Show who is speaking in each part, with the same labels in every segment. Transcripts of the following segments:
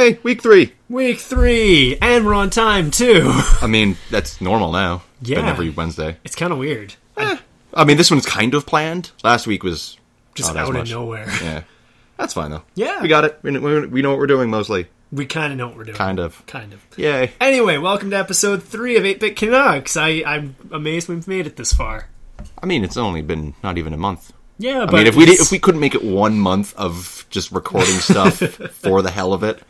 Speaker 1: Hey, week 3.
Speaker 2: Week 3, and we're on time, too.
Speaker 1: I mean, that's normal now. It's been
Speaker 2: Yeah.
Speaker 1: every Wednesday.
Speaker 2: It's kind of weird.
Speaker 1: I mean, this one's kind of planned. Last week was
Speaker 2: Just
Speaker 1: not as
Speaker 2: out of
Speaker 1: much.
Speaker 2: nowhere.
Speaker 1: Yeah. That's fine, though.
Speaker 2: Yeah.
Speaker 1: We got it. We know what we're doing, mostly.
Speaker 2: We kind of know what we're doing.
Speaker 1: Kind of. Yay.
Speaker 2: Anyway, welcome to episode 3 of 8-Bit Canucks. I'm amazed we've made it this far.
Speaker 1: I mean, it's only been not even a month.
Speaker 2: Yeah, but
Speaker 1: I mean, if we couldn't make it 1 month of just recording stuff for the hell of it,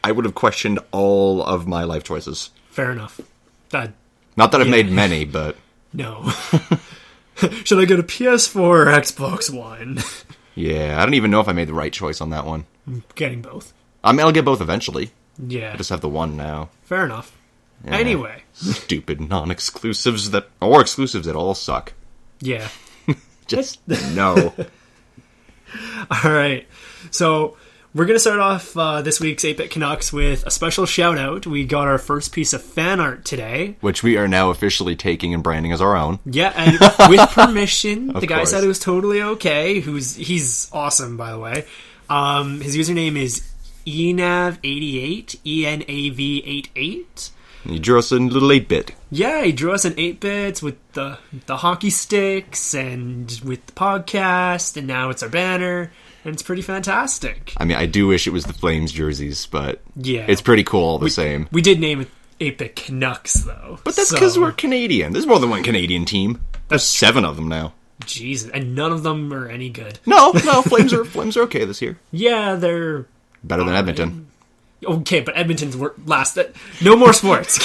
Speaker 1: I would have questioned all of my life choices.
Speaker 2: Fair enough.
Speaker 1: Not that I've made many, but...
Speaker 2: No. Should I get a PS4 or Xbox One?
Speaker 1: Yeah, I don't even know if I made the right choice on that one.
Speaker 2: I'm getting both.
Speaker 1: I mean, I'll get both eventually.
Speaker 2: Yeah.
Speaker 1: I just have the one now.
Speaker 2: Fair enough.
Speaker 1: Yeah.
Speaker 2: Anyway.
Speaker 1: Stupid non-exclusives or exclusives that all suck.
Speaker 2: Yeah.
Speaker 1: Just no.
Speaker 2: Alright. So, we're going to start off this week's 8-Bit Canucks with a special shout-out. We got our first piece of fan art today.
Speaker 1: Which we are now officially taking and branding as our own.
Speaker 2: Yeah, and with permission. The guy
Speaker 1: course.
Speaker 2: said it was totally okay. He's awesome, by the way. His username is enav88, ENAV88.
Speaker 1: He drew us a little 8-bit.
Speaker 2: Yeah, he drew us an 8-bits with the hockey sticks and with the podcast, and now it's our banner, and it's pretty fantastic.
Speaker 1: I mean, I do wish it was the Flames jerseys, but
Speaker 2: Yeah.
Speaker 1: it's pretty cool all the same.
Speaker 2: We did name it 8-Bit Canucks, though.
Speaker 1: But that's because we're Canadian. There's more than one Canadian team. There's 7 of them now.
Speaker 2: Jesus, and none of them are any good.
Speaker 1: No, Flames are okay this year.
Speaker 2: Yeah, they're...
Speaker 1: Better than Edmonton.
Speaker 2: Okay, but Edmonton's last. No more sports.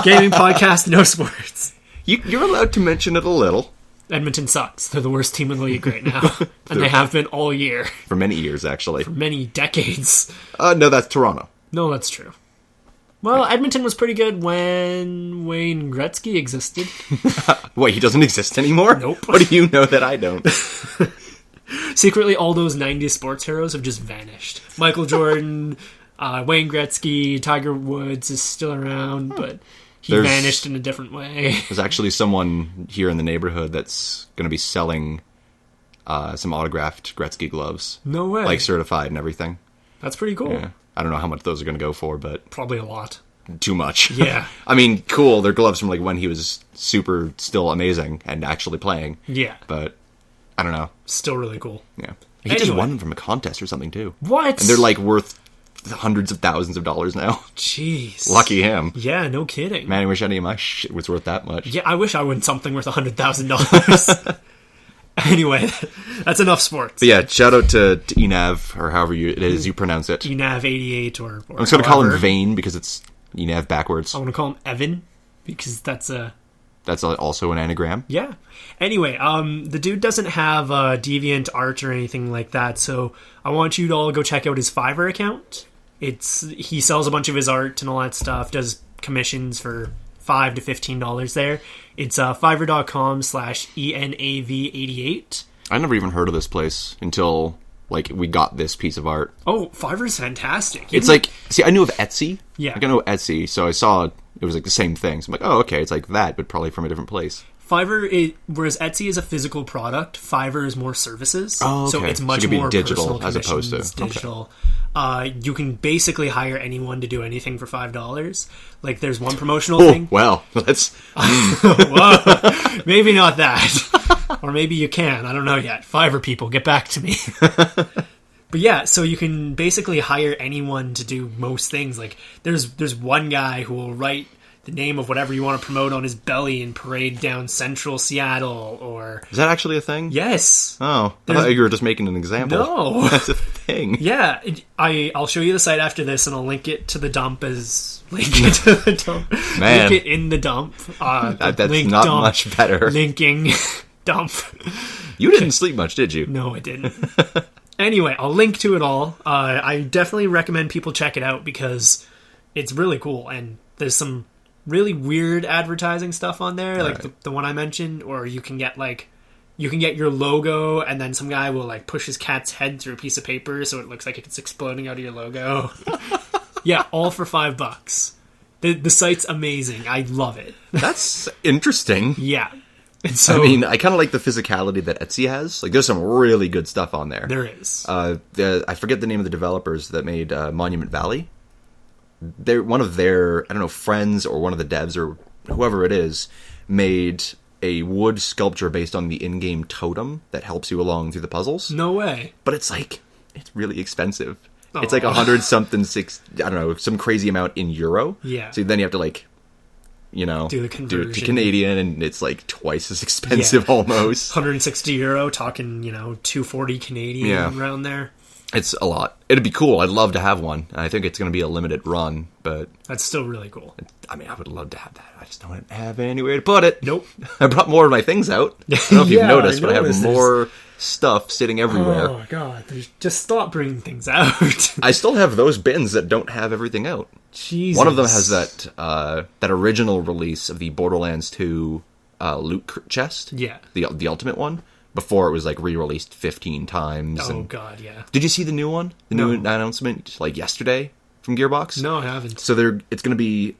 Speaker 2: Gaming podcast, no sports.
Speaker 1: You're allowed to mention it a little.
Speaker 2: Edmonton sucks. They're the worst team in the league right now. And they have been all year.
Speaker 1: For many years, actually.
Speaker 2: For many decades.
Speaker 1: No, that's Toronto.
Speaker 2: No, that's true. Well, Edmonton was pretty good when Wayne Gretzky existed.
Speaker 1: Wait, he doesn't exist anymore?
Speaker 2: Nope.
Speaker 1: What do you know that I don't?
Speaker 2: Secretly, all those 90s sports heroes have just vanished. Michael Jordan... Wayne Gretzky, Tiger Woods is still around, but he vanished in a different way.
Speaker 1: There's actually someone here in the neighborhood that's going to be selling some autographed Gretzky gloves.
Speaker 2: No way.
Speaker 1: Like certified and everything.
Speaker 2: That's pretty cool.
Speaker 1: Yeah. I don't know how much those are going to go for, but...
Speaker 2: Probably a lot.
Speaker 1: Too much.
Speaker 2: Yeah.
Speaker 1: I mean, cool. They're gloves from like when he was super still amazing and actually playing.
Speaker 2: Yeah.
Speaker 1: But, I don't know.
Speaker 2: Still really cool.
Speaker 1: Yeah. He just won them from a contest or something, too.
Speaker 2: What?
Speaker 1: And they're like worth hundreds of thousands of dollars now.
Speaker 2: Jeez.
Speaker 1: Lucky him.
Speaker 2: Yeah, no kidding.
Speaker 1: Man, I wish any of my shit was worth that much.
Speaker 2: Yeah, I wish I won something worth $100,000. Anyway, that's enough sports.
Speaker 1: But yeah, shout out to Enav, or however it is you pronounce it.
Speaker 2: Enav88 or
Speaker 1: I'm just going to call him Vane because it's Enav backwards.
Speaker 2: I want to call him Evan because that's
Speaker 1: also an anagram.
Speaker 2: Yeah. Anyway, the dude doesn't have deviant art or anything like that, so I want you to all go check out his Fiverr account. He sells a bunch of his art and all that stuff, does commissions for $5 to $15 there. It's fiverr.com/ENAV88.
Speaker 1: I never even heard of this place until like we got this piece of art.
Speaker 2: Oh, Fiverr's fantastic.
Speaker 1: It's like, see, I knew of Etsy.
Speaker 2: Yeah.
Speaker 1: Like I know Etsy, so I saw it was like the same thing. So I'm like, oh, okay, it's like that, but probably from a different place.
Speaker 2: Fiverr, whereas Etsy is a physical product, Fiverr is more services.
Speaker 1: Oh, okay.
Speaker 2: So it's
Speaker 1: So
Speaker 2: much
Speaker 1: it could be
Speaker 2: more
Speaker 1: digital
Speaker 2: personal
Speaker 1: as opposed to-
Speaker 2: commissions, digital. You can basically hire anyone to do anything for $5. Like, there's one promotional thing.
Speaker 1: Well, let's...
Speaker 2: Whoa, maybe not that. Or maybe you can. I don't know yet. Fiverr people, get back to me. But yeah, so you can basically hire anyone to do most things. Like, there's one guy who will write the name of whatever you want to promote on his belly and parade down central Seattle, or...
Speaker 1: Is that actually a thing?
Speaker 2: Yes.
Speaker 1: Oh, I thought you were just making an example.
Speaker 2: No.
Speaker 1: That's a thing.
Speaker 2: Yeah, I'll show you the site after this, and I'll link it to the dump
Speaker 1: Man.
Speaker 2: link it in the dump.
Speaker 1: That's
Speaker 2: link
Speaker 1: not
Speaker 2: dump,
Speaker 1: much better.
Speaker 2: Linking dump.
Speaker 1: You didn't sleep much, did you?
Speaker 2: No, I didn't. Anyway, I'll link to it all. I definitely recommend people check it out because it's really cool, and there's some really weird advertising stuff on there, like the one I mentioned, or you can get your logo, and then some guy will like push his cat's head through a piece of paper so it looks like it's exploding out of your logo. Yeah, all for $5. The site's amazing. I love it.
Speaker 1: That's interesting.
Speaker 2: Yeah. And so,
Speaker 1: I mean, I kind of like the physicality that Etsy has. Like, there's some really good stuff on there.
Speaker 2: There is.
Speaker 1: I forget the name of the developers that made Monument Valley. one of their, I don't know, friends or one of the devs or whoever it is made a wood sculpture based on the in-game totem that helps you along through the puzzles.
Speaker 2: No way.
Speaker 1: But it's really expensive.
Speaker 2: Oh.
Speaker 1: It's like 100 something, I don't know, some crazy amount in euro.
Speaker 2: Yeah.
Speaker 1: So then you have to do the conversion. Do it to Canadian, and it's like twice as expensive almost.
Speaker 2: 160 euro, talking, 240 Canadian around there.
Speaker 1: It's a lot. It'd be cool. I'd love to have one. I think it's going to be a limited run, but...
Speaker 2: That's still really cool.
Speaker 1: I mean, I would love to have that. I just don't have anywhere to put it.
Speaker 2: Nope.
Speaker 1: I brought more of my things out. I don't know if you've noticed, but I have more stuff sitting everywhere.
Speaker 2: Oh, God. Just stop bringing things out.
Speaker 1: I still have those bins that don't have everything out.
Speaker 2: Jesus.
Speaker 1: One of them has that original release of the Borderlands 2 loot chest.
Speaker 2: Yeah.
Speaker 1: The ultimate one. Before it was re-released 15 times.
Speaker 2: Oh, God, yeah.
Speaker 1: Did you see the new one? The new announcement yesterday from Gearbox?
Speaker 2: No, I haven't.
Speaker 1: So it's going to be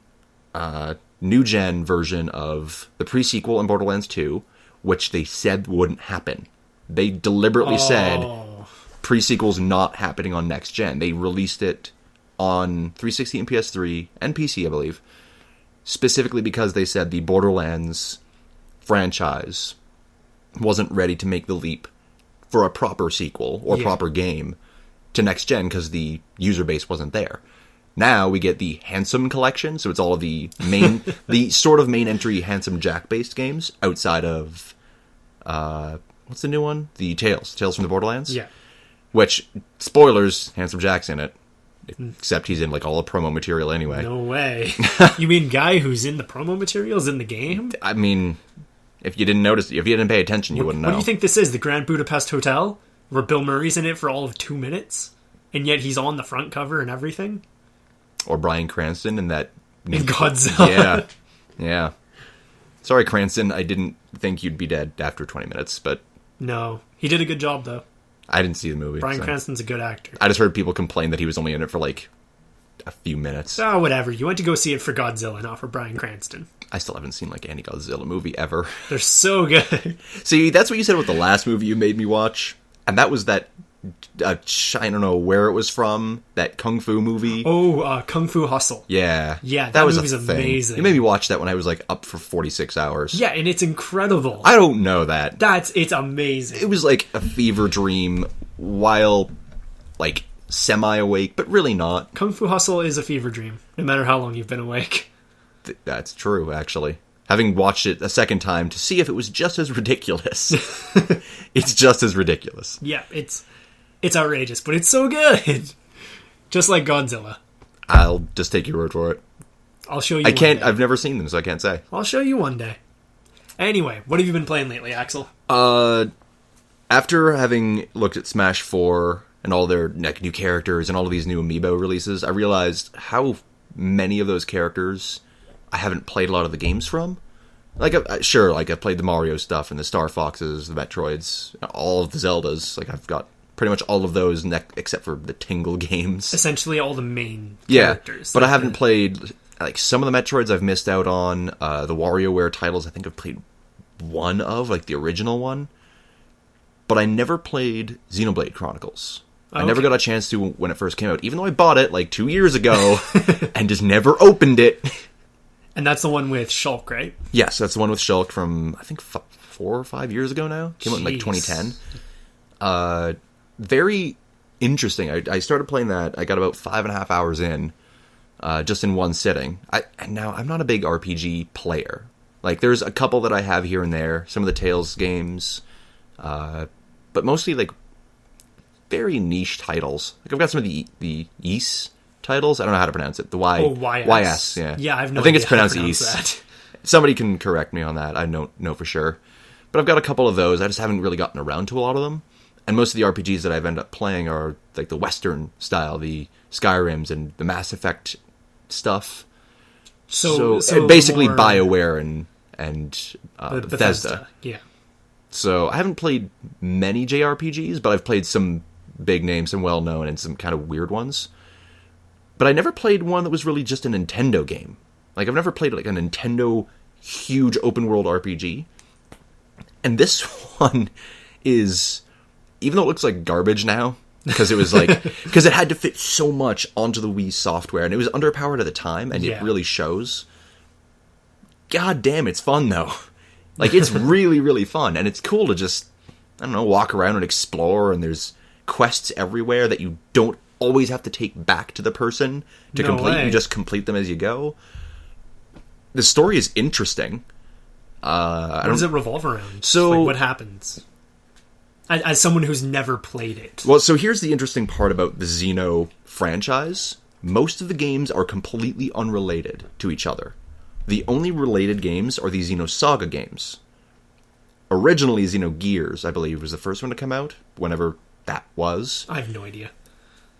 Speaker 1: a new-gen version of the pre-sequel in Borderlands 2, which they said wouldn't happen. They deliberately said pre-sequel's not happening on next-gen. They released it on 360 and PS3 and PC, I believe, specifically because they said the Borderlands franchise wasn't ready to make the leap for a proper sequel or proper game to next gen because the user base wasn't there. Now we get the Handsome Collection, so it's all of the main, the sort of main entry Handsome Jack based games outside of, what's the new one? The Tales from the Borderlands.
Speaker 2: Yeah.
Speaker 1: Which, spoilers, Handsome Jack's in it. Except he's in all the promo material anyway.
Speaker 2: No way. You mean guy who's in the promo materials in the game?
Speaker 1: I mean, if you didn't notice, if you didn't pay attention, you wouldn't know.
Speaker 2: What do you think this is? The Grand Budapest Hotel? Where Bill Murray's in it for all of 2 minutes? And yet he's on the front cover and everything?
Speaker 1: Or Bryan Cranston in that...
Speaker 2: In Godzilla.
Speaker 1: Yeah. Sorry, Cranston, I didn't think you'd be dead after 20 minutes, but...
Speaker 2: No. He did a good job, though.
Speaker 1: I didn't see the movie.
Speaker 2: Bryan Cranston's a good actor.
Speaker 1: I just heard people complain that he was only in it for, a few minutes.
Speaker 2: Oh, whatever. You went to go see it for Godzilla, not for Bryan Cranston.
Speaker 1: I still haven't seen, any Godzilla movie ever.
Speaker 2: They're so good.
Speaker 1: See, that's what you said about the last movie you made me watch, and that was that... I don't know where it was from. That Kung Fu movie.
Speaker 2: Oh, Kung Fu Hustle.
Speaker 1: Yeah.
Speaker 2: Yeah, that movie's amazing.
Speaker 1: You made me watch that when I was up for 46 hours.
Speaker 2: Yeah, and it's incredible.
Speaker 1: I don't know that.
Speaker 2: It's amazing.
Speaker 1: It was a fever dream while semi-awake, but really not.
Speaker 2: Kung Fu Hustle is a fever dream, no matter how long you've been awake.
Speaker 1: That's true, actually. Having watched it a second time to see if it was just as ridiculous. It's just as ridiculous.
Speaker 2: Yeah, it's outrageous, but it's so good. Just like Godzilla.
Speaker 1: I'll just take your word for it.
Speaker 2: I'll show you
Speaker 1: one day. I've never seen them, so I can't say.
Speaker 2: I'll show you one day. Anyway, what have you been playing lately, Axel?
Speaker 1: After having looked at Smash 4 and all their new characters and all of these new amiibo releases, I realized how many of those characters I haven't played a lot of the games from. I've played the Mario stuff and the Star Foxes, the Metroids, all of the Zeldas. I've got pretty much all of those except for the Tingle games.
Speaker 2: Essentially all the main characters.
Speaker 1: But I haven't played... some of the Metroids I've missed out on. The WarioWare titles I think I've played one of, the original one. But I never played Xenoblade Chronicles. I never got a chance to when it first came out, even though I bought it 2 years ago and just never opened it.
Speaker 2: And that's the one with Shulk, right?
Speaker 1: Yes, that's the one with Shulk from, I think, 4 or 5 years ago now. Came out in 2010. Very interesting. I started playing that. I got about 5.5 hours in, just in one sitting. And now, I'm not a big RPG player. There's a couple that I have here and there. Some of the Tales games. But mostly, very niche titles. I've got some of the Ys titles. I don't know how to pronounce it. The YS. Yeah.
Speaker 2: Yeah, I have no idea.
Speaker 1: I think it's pronounced Ys. Somebody can correct me on that. I don't know for sure. But I've got a couple of those. I just haven't really gotten around to a lot of them. And most of the RPGs that I've ended up playing are the Western style, the Skyrims and the Mass Effect stuff. So basically more BioWare and Bethesda.
Speaker 2: Yeah.
Speaker 1: So I haven't played many JRPGs, but I've played some big names, some well-known, and some kind of weird ones. But I never played one that was really just a Nintendo game. I've never played a Nintendo huge open-world RPG. And this one is, even though it looks like garbage now, because it was like because it had to fit so much onto the Wii software, and it was underpowered at the time, and it really shows. God damn, it's fun though. Like, it's really, really fun, and it's cool to just, I don't know, walk around and explore, and there's quests everywhere that you don't always have to take back to the person to complete. Way. You just complete them as you go. The story is interesting.
Speaker 2: What does it revolve around?
Speaker 1: So,
Speaker 2: like, what happens? As someone who's never played it.
Speaker 1: Well, so here's the interesting part about the Xeno franchise. Most of the games are completely unrelated to each other. The only related games are the Xenosaga games. Originally, Xenogears, I believe, was the first one to come out, whenever that was.
Speaker 2: I have no idea.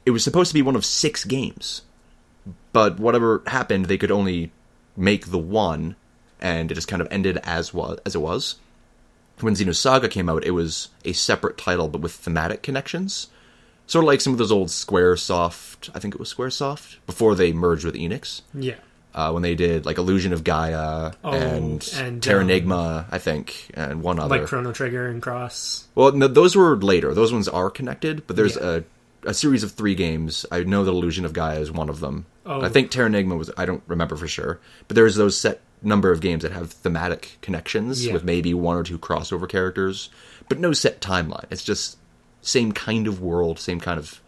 Speaker 1: It was supposed to be one of 6 games. But whatever happened, they could only make the one, and it just kind of ended as it was. When Xenosaga came out, it was a separate title, but with thematic connections. Sort of like some of those old Squaresoft, I think it was Squaresoft, before they merged with Enix.
Speaker 2: Yeah.
Speaker 1: When they did, like, Illusion of Gaia and Terranigma, I think, and one other.
Speaker 2: Like Chrono Trigger and Cross.
Speaker 1: Well, no, those were later. Those ones are connected, but there's a series of 3 games. I know that Illusion of Gaia is one of them. Oh. I think Terranigma was, I don't remember for sure. But there's those set number of games that have thematic connections with maybe 1 or 2 crossover characters, but no set timeline. It's just same kind of world, same kind of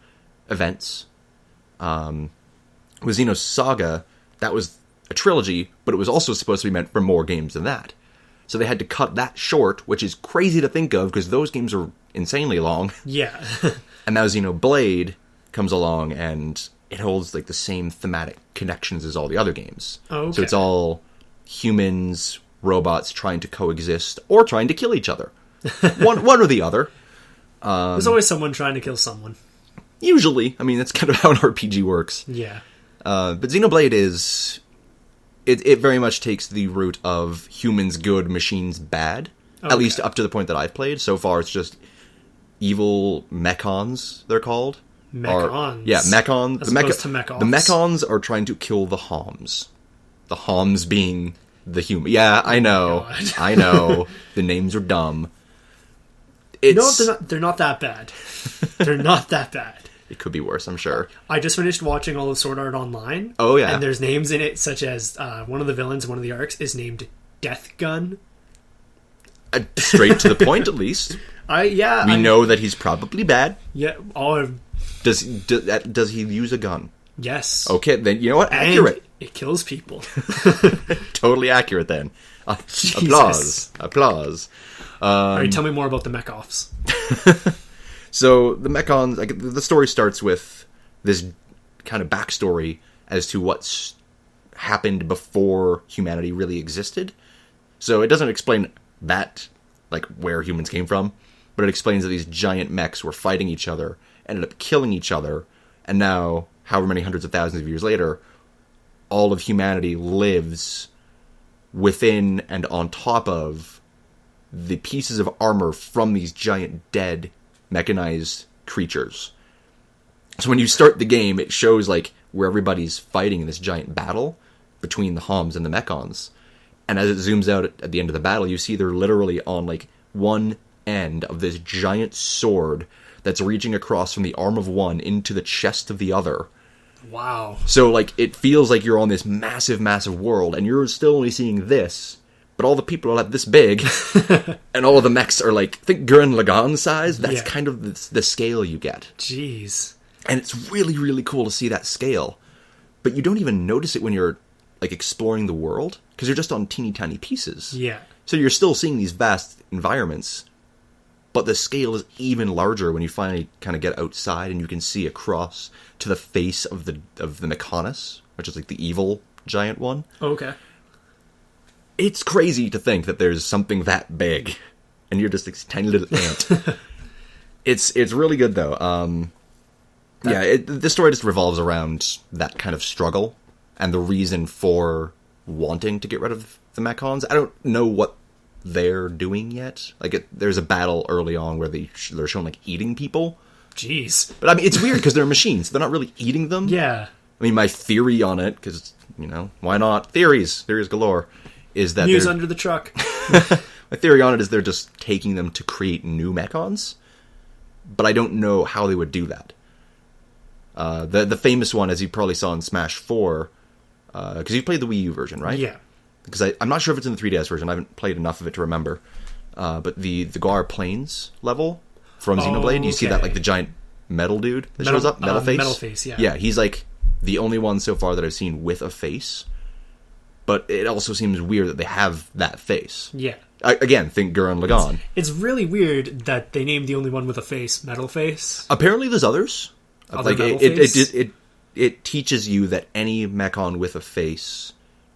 Speaker 1: events. With Xenosaga, that was a trilogy, but it was also supposed to be meant for more games than that. So they had to cut that short, which is crazy to think of because those games are insanely long.
Speaker 2: Yeah.
Speaker 1: And now Xenoblade comes along and it holds like the same thematic connections as all the other games.
Speaker 2: Oh, okay.
Speaker 1: So it's all humans, robots trying to coexist or trying to kill each other. one or the other.
Speaker 2: There's always someone trying to kill someone.
Speaker 1: Usually. I mean, that's kind of how an RPG works.
Speaker 2: Yeah.
Speaker 1: But Xenoblade is... It very much takes the route of humans good, machines bad. Okay. At least up to the point that I've played. So far, it's just evil mechons, they're called.
Speaker 2: Mechons?
Speaker 1: Yeah, mechons.
Speaker 2: As opposed to mechons.
Speaker 1: The mechons are trying to kill the Homs. The Homs being the human. Yeah, I know. I know. The names are dumb.
Speaker 2: No, they're not that bad. They're not that bad.
Speaker 1: It could be worse, I'm sure.
Speaker 2: I just finished watching all of Sword Art Online.
Speaker 1: Oh, yeah.
Speaker 2: And there's names in it, such as one of the villains, one of the arcs, is named Death Gun.
Speaker 1: Straight to the point, at least. We know that he's probably bad.
Speaker 2: Yeah.
Speaker 1: Does he use a gun?
Speaker 2: Yes.
Speaker 1: Okay, then you know what? Accurate.
Speaker 2: And it kills people.
Speaker 1: Totally accurate, then. Applause.
Speaker 2: All right, tell me more about the mech-offs.
Speaker 1: So the mechons, like, the story starts with this kind of backstory as to what's happened before humanity really existed. So it doesn't explain that, like, where humans came from, but it explains that these giant mechs were fighting each other, ended up killing each other, and now, however many hundreds of thousands of years later, all of humanity lives within and on top of the pieces of armor from these giant dead mechanized creatures. So when you start the game, it shows like where everybody's fighting in this giant battle between the Homs and the mechons. And as it zooms out at the end of the battle, you see they're literally on like one end of this giant sword that's reaching across from the arm of one into the chest of the other.
Speaker 2: Wow.
Speaker 1: So like it feels like you're on this massive, massive world, and you're still only seeing this. But all the people are like this big, and all of the mechs are like, think Gurren Lagann size. That's kind of the scale you get.
Speaker 2: Jeez.
Speaker 1: And it's really, really cool to see that scale. But you don't even notice it when you're like exploring the world, because you're just on teeny tiny pieces.
Speaker 2: Yeah.
Speaker 1: So you're still seeing these vast environments, but the scale is even larger when you finally kind of get outside and you can see across to the face of the Mechonis, which is like the evil giant one.
Speaker 2: Okay.
Speaker 1: It's crazy to think that there's something that big, and you're just this tiny little ant. It's really good though. The story just revolves around that kind of struggle and the reason for wanting to get rid of the mechons. I don't know what they're doing yet. Like, there's a battle early on where they're shown like eating people.
Speaker 2: Jeez.
Speaker 1: But I mean, it's weird because they're machines. They're not really eating them.
Speaker 2: Yeah.
Speaker 1: I mean, my theory on it, because why not? Theories galore. Is that
Speaker 2: News under the truck.
Speaker 1: My theory on it is they're just taking them to create new mechons. but I don't know how they would do that. The famous one, as you probably saw in Smash 4, because you played the Wii U version, right?
Speaker 2: Yeah.
Speaker 1: Because I'm not sure if it's in the 3DS version. I haven't played enough of it to remember. But the Gar Plains level from Xenoblade, you see that, like, the giant metal dude that shows up? Metal face?
Speaker 2: Metal face, yeah.
Speaker 1: Yeah, he's, like, the only one so far that I've seen with a face. But it also seems weird that they have that face.
Speaker 2: Yeah.
Speaker 1: Again, think Gurren Lagann.
Speaker 2: It's really weird that they named the only one with a face Metal Face.
Speaker 1: Apparently there's others.
Speaker 2: Other
Speaker 1: like
Speaker 2: Metal Face?
Speaker 1: it teaches you that any mechon with a face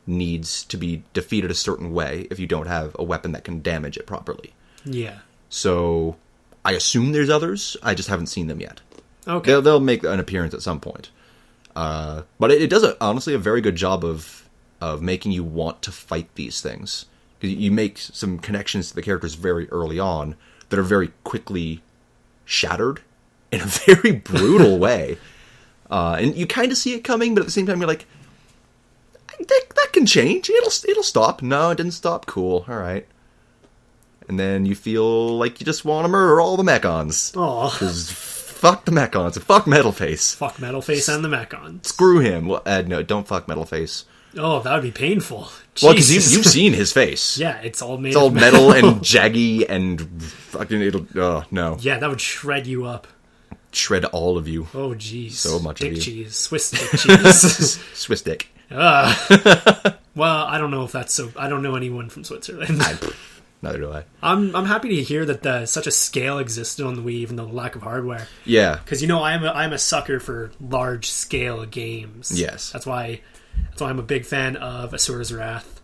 Speaker 1: needs to be defeated a certain way if you don't have a weapon that can damage it properly.
Speaker 2: Yeah.
Speaker 1: So I assume there's others. I just haven't seen them yet.
Speaker 2: Okay.
Speaker 1: They'll make an appearance at some point. But it does honestly a very good job of making you want to fight these things. Because you make some connections to the characters very early on that are very quickly shattered in a very brutal way. And you kind of see it coming, but at the same time you're like, that can change. It'll stop. No, it didn't stop. Cool. All right. And then you feel like you just want to murder all the mechons.
Speaker 2: Aw.
Speaker 1: Because fuck the mechons. Fuck Metalface.
Speaker 2: Fuck Metal Face and the Mechons.
Speaker 1: Screw him. Well, no, don't fuck Metalface.
Speaker 2: Oh, that would be painful.
Speaker 1: Well, because
Speaker 2: Jesus.
Speaker 1: you've seen his face.
Speaker 2: Yeah, it's all made
Speaker 1: It's all
Speaker 2: of
Speaker 1: metal and jaggy and fucking it'll... Oh, no.
Speaker 2: Yeah, that would shred you up.
Speaker 1: Shred all of you.
Speaker 2: Oh, jeez.
Speaker 1: So much
Speaker 2: dick
Speaker 1: of you.
Speaker 2: cheese. Swiss dick cheese.
Speaker 1: Swiss dick.
Speaker 2: Well, I don't know if that's so... I don't know anyone from Switzerland.
Speaker 1: Neither do I.
Speaker 2: I'm happy to hear that such a scale existed on the Wii, even though the lack of hardware.
Speaker 1: Yeah.
Speaker 2: Because, you know, I'm a sucker for large-scale games.
Speaker 1: Yes.
Speaker 2: That's why I'm a big fan of Asura's Wrath.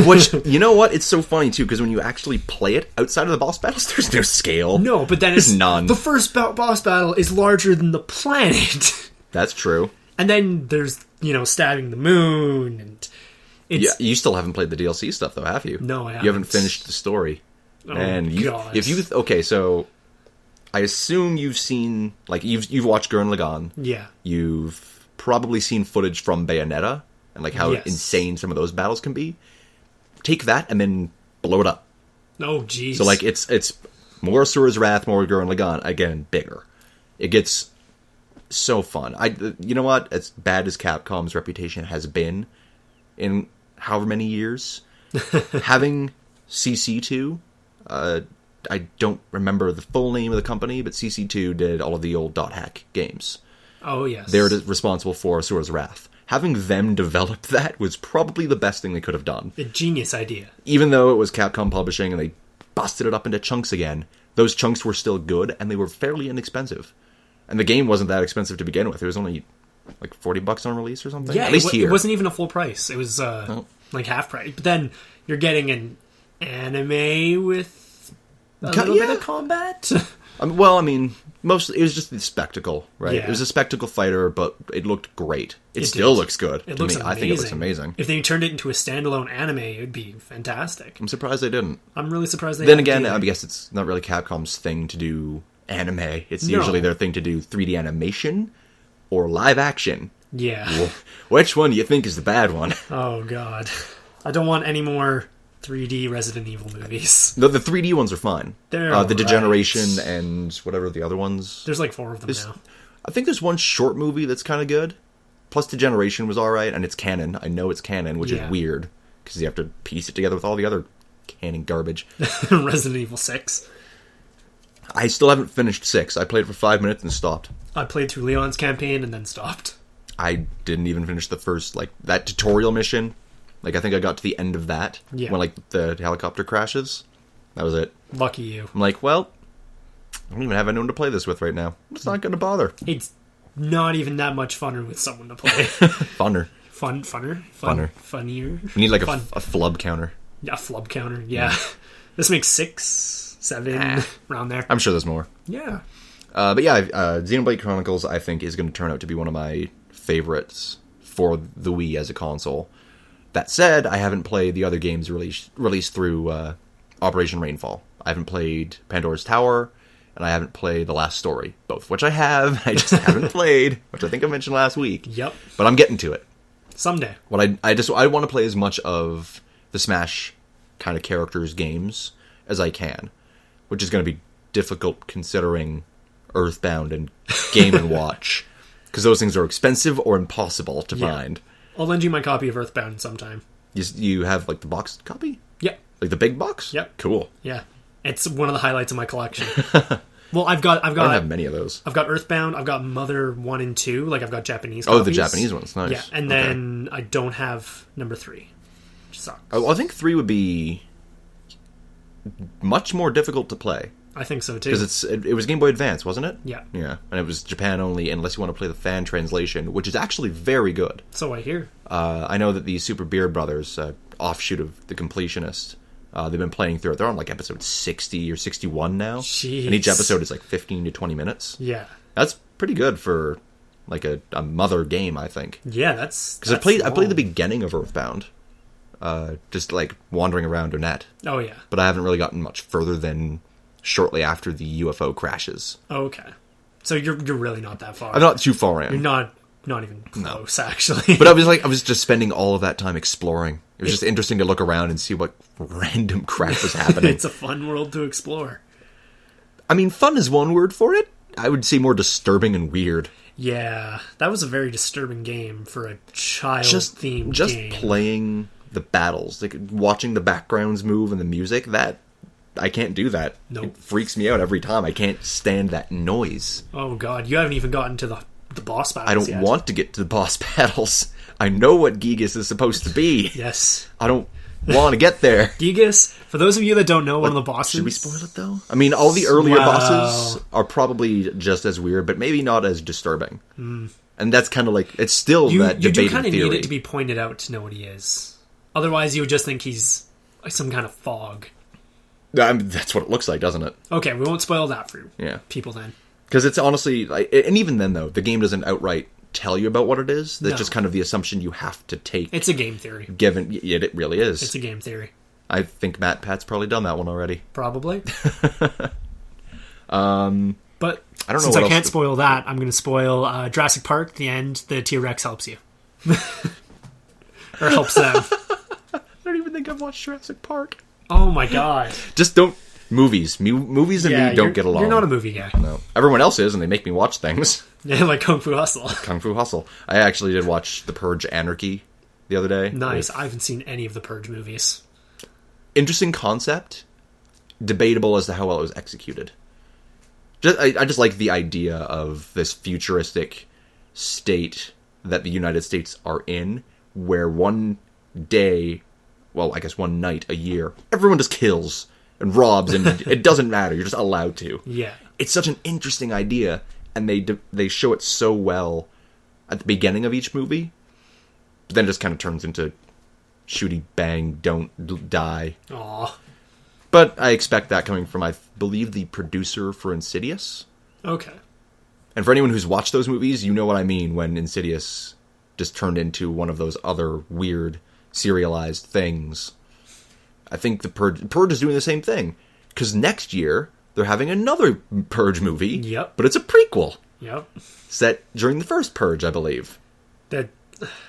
Speaker 1: Which, you know what? It's so funny, too, because when you actually play it, outside of the boss battles, there's no scale.
Speaker 2: No, but then
Speaker 1: There's none.
Speaker 2: The first boss battle is larger than the planet.
Speaker 1: That's true.
Speaker 2: And then there's, you know, stabbing the moon, and it's...
Speaker 1: Yeah, you still haven't played the DLC stuff, though, have you?
Speaker 2: No, I haven't.
Speaker 1: You haven't finished the story.
Speaker 2: Oh,
Speaker 1: and
Speaker 2: God.
Speaker 1: Okay, so I assume you've seen, like, you've watched Gurren Lagann.
Speaker 2: Yeah.
Speaker 1: You've probably seen footage from Bayonetta and like how
Speaker 2: Yes.
Speaker 1: insane some of those battles can be. Take that and then blow it up.
Speaker 2: Oh, jeez.
Speaker 1: So like it's more Asura's Wrath, more Gurren Lagann, again bigger. It gets so fun. You know what? As bad as Capcom's reputation has been in however many years, having CC2, I don't remember the full name of the company, but CC2 did all of the old Dot Hack games.
Speaker 2: Oh, yes.
Speaker 1: They're responsible for Asura's Wrath. Having them develop that was probably the best thing they could have done.
Speaker 2: A genius idea.
Speaker 1: Even though it was Capcom Publishing and they busted it up into chunks again, those chunks were still good and they were fairly inexpensive. And the game wasn't that expensive to begin with. It was only like $40 on release or something.
Speaker 2: Yeah,
Speaker 1: at least here.
Speaker 2: It wasn't even a full price. It was like half price. But then you're getting an anime with a little bit of combat.
Speaker 1: Well, I mean, mostly it was just the spectacle, right?
Speaker 2: Yeah.
Speaker 1: It was a spectacle fighter, but it looked great. It
Speaker 2: It
Speaker 1: still
Speaker 2: did.
Speaker 1: looks good.
Speaker 2: It
Speaker 1: to
Speaker 2: looks
Speaker 1: me.
Speaker 2: amazing.
Speaker 1: I think it looks amazing.
Speaker 2: If they turned it into a standalone anime, it would be fantastic.
Speaker 1: I'm surprised they didn't.
Speaker 2: I'm really surprised they
Speaker 1: Then
Speaker 2: didn't
Speaker 1: again,
Speaker 2: do that.
Speaker 1: I guess it's not really Capcom's thing to do anime. It's
Speaker 2: No.
Speaker 1: usually their thing to do 3D animation or live action.
Speaker 2: Yeah.
Speaker 1: Which one do you think is the bad one?
Speaker 2: Oh, God. I don't want any more 3D Resident Evil movies.
Speaker 1: The 3D ones are fine.
Speaker 2: They're
Speaker 1: the
Speaker 2: alright.
Speaker 1: Degeneration and whatever the other ones.
Speaker 2: There's like 4 of them now.
Speaker 1: I think there's one short movie that's kind of good. Plus Degeneration was alright, and it's canon. I know it's canon, which
Speaker 2: Yeah.
Speaker 1: is weird. Because you have to piece it together with all the other canon garbage.
Speaker 2: Resident Evil 6.
Speaker 1: I still haven't finished 6. I played for 5 minutes and stopped.
Speaker 2: I played through Leon's campaign and then stopped.
Speaker 1: I didn't even finish the first, like, that tutorial mission. Like, I think I got to the end of that.
Speaker 2: Yeah.
Speaker 1: When, like, the helicopter crashes. That was it.
Speaker 2: Lucky you.
Speaker 1: I'm like, well, I don't even have anyone to play this with right now. I'm just not going to bother.
Speaker 2: It's not even that much funner with someone to play.
Speaker 1: Funner.
Speaker 2: Funnier.
Speaker 1: We need, like,
Speaker 2: Fun.
Speaker 1: a flub counter.
Speaker 2: Yeah, a flub counter. Yeah. This makes 6, 7, around there.
Speaker 1: I'm sure there's more.
Speaker 2: Yeah.
Speaker 1: But yeah, Xenoblade Chronicles, I think, is going to turn out to be one of my favorites for the Wii as a console. That said, I haven't played the other games released through Operation Rainfall. I haven't played Pandora's Tower, and I haven't played The Last Story, both of which I have. I just haven't played, which I think I mentioned last week.
Speaker 2: Yep.
Speaker 1: But I'm getting to it.
Speaker 2: Someday.
Speaker 1: What I want to play as much of the Smash kind of characters games as I can, which is going to be difficult considering Earthbound and Game & Watch. Because those things are expensive or impossible to find.
Speaker 2: I'll lend you my copy of Earthbound sometime.
Speaker 1: You have, like, the box copy?
Speaker 2: Yeah.
Speaker 1: Like the big box?
Speaker 2: Yep.
Speaker 1: Cool.
Speaker 2: Yeah. It's one of the highlights of my collection. Well, I don't
Speaker 1: have many of those.
Speaker 2: I've got Earthbound, I've got Mother 1 and 2, like I've got Japanese copies.
Speaker 1: Oh, the Japanese ones, nice.
Speaker 2: Yeah, and then I don't have number 3. Which sucks.
Speaker 1: Oh, I think 3 would be much more difficult to play.
Speaker 2: I think so, too.
Speaker 1: Because it was Game Boy Advance, wasn't it?
Speaker 2: Yeah.
Speaker 1: Yeah, and it was Japan only, unless you want to play the fan translation, which is actually very good.
Speaker 2: So I hear.
Speaker 1: I know that the Super Beard Brothers, offshoot of The Completionist, they've been playing through it. They're on like episode 60 or 61 now.
Speaker 2: Jeez.
Speaker 1: And each episode is like 15 to 20 minutes.
Speaker 2: Yeah.
Speaker 1: That's pretty good for like a mother game, I think.
Speaker 2: Yeah, that's...
Speaker 1: Because I played the beginning of Earthbound. Just like wandering around Donut.
Speaker 2: Oh, yeah.
Speaker 1: But I haven't really gotten much further than shortly after the UFO crashes.
Speaker 2: Okay. So you're really not that far.
Speaker 1: I'm not too far in.
Speaker 2: You're not even close, actually.
Speaker 1: But I was just spending all of that time exploring. It was just interesting to look around and see what random crap was happening.
Speaker 2: It's a fun world to explore.
Speaker 1: I mean, fun is one word for it. I would say more disturbing and weird.
Speaker 2: Yeah, that was a very disturbing game for a child-themed game.
Speaker 1: Just playing the battles, like watching the backgrounds move and the music, that... I can't do that.
Speaker 2: Nope.
Speaker 1: It freaks me out every time. I can't stand that noise.
Speaker 2: Oh, God. You haven't even gotten to the boss battles
Speaker 1: I don't
Speaker 2: yet.
Speaker 1: want to get to the boss battles. I know what Gigas is supposed to be.
Speaker 2: Yes.
Speaker 1: I don't want to get there.
Speaker 2: Gigas, for those of you that don't know, one of the bosses...
Speaker 1: Should we spoil it, though? I mean, all the earlier bosses are probably just as weird, but maybe not as disturbing. And that's kind of like... It's still that debated theory.
Speaker 2: You do kind of need it to be pointed out to know what he is. Otherwise, you would just think he's like some kind of fog.
Speaker 1: I mean, that's what it looks like, doesn't it?
Speaker 2: Okay, we won't spoil that for
Speaker 1: Yeah.
Speaker 2: people then.
Speaker 1: Because it's honestly... and even then, though, the game doesn't outright tell you about what it is. That's
Speaker 2: No.
Speaker 1: just kind of the assumption you have to take.
Speaker 2: It's a game theory.
Speaker 1: Given... Yet it really is.
Speaker 2: It's a game theory.
Speaker 1: I think Matt Pat's probably done that one already.
Speaker 2: Probably. But
Speaker 1: I don't know
Speaker 2: since
Speaker 1: what
Speaker 2: I can't
Speaker 1: else
Speaker 2: spoil that, I'm going to spoil Jurassic Park. At the end, the T-Rex helps you. Or helps them.
Speaker 1: I don't even think I've watched Jurassic Park.
Speaker 2: Oh my god.
Speaker 1: Just don't... Movies and me don't get along.
Speaker 2: You're not a movie guy.
Speaker 1: No. Everyone else is, and they make me watch things.
Speaker 2: Yeah, like Kung Fu Hustle.
Speaker 1: Kung Fu Hustle. I actually did watch The Purge Anarchy the other day.
Speaker 2: Nice. I haven't seen any of the Purge movies.
Speaker 1: Interesting concept. Debatable as to how well it was executed. I just like the idea of this futuristic state that the United States are in, where one day, well, I guess one night a year, everyone just kills and robs, and it doesn't matter. You're just allowed to.
Speaker 2: Yeah.
Speaker 1: It's such an interesting idea, and they show it so well at the beginning of each movie, but then it just kind of turns into shooty bang, don't die.
Speaker 2: Aw.
Speaker 1: But I expect that coming from, I believe, the producer for Insidious.
Speaker 2: Okay.
Speaker 1: And for anyone who's watched those movies, you know what I mean when Insidious just turned into one of those other weird serialized things. I think the Purge is doing the same thing. Because next year, they're having another Purge movie.
Speaker 2: Yep.
Speaker 1: But it's a prequel.
Speaker 2: Yep.
Speaker 1: Set during the first Purge, I believe.
Speaker 2: That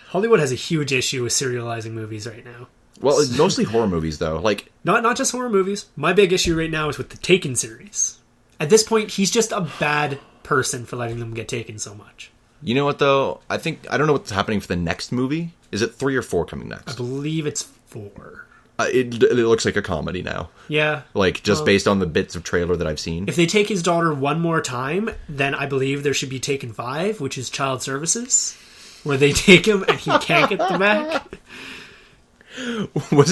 Speaker 2: Hollywood has a huge issue with serializing movies right now.
Speaker 1: Well, it's mostly horror movies, though. Like,
Speaker 2: Not just horror movies. My big issue right now is with the Taken series. At this point, he's just a bad person for letting them get taken so much.
Speaker 1: you know what, though? I don't know what's happening for the next movie. Is it 3 or 4 coming next?
Speaker 2: I believe it's 4.
Speaker 1: It looks like a comedy now.
Speaker 2: Yeah.
Speaker 1: Like, just based on the bits of trailer that I've seen.
Speaker 2: If they take his daughter one more time, then I believe there should be Taken 5, which is child services, where they take him and he can't get them back.
Speaker 1: Was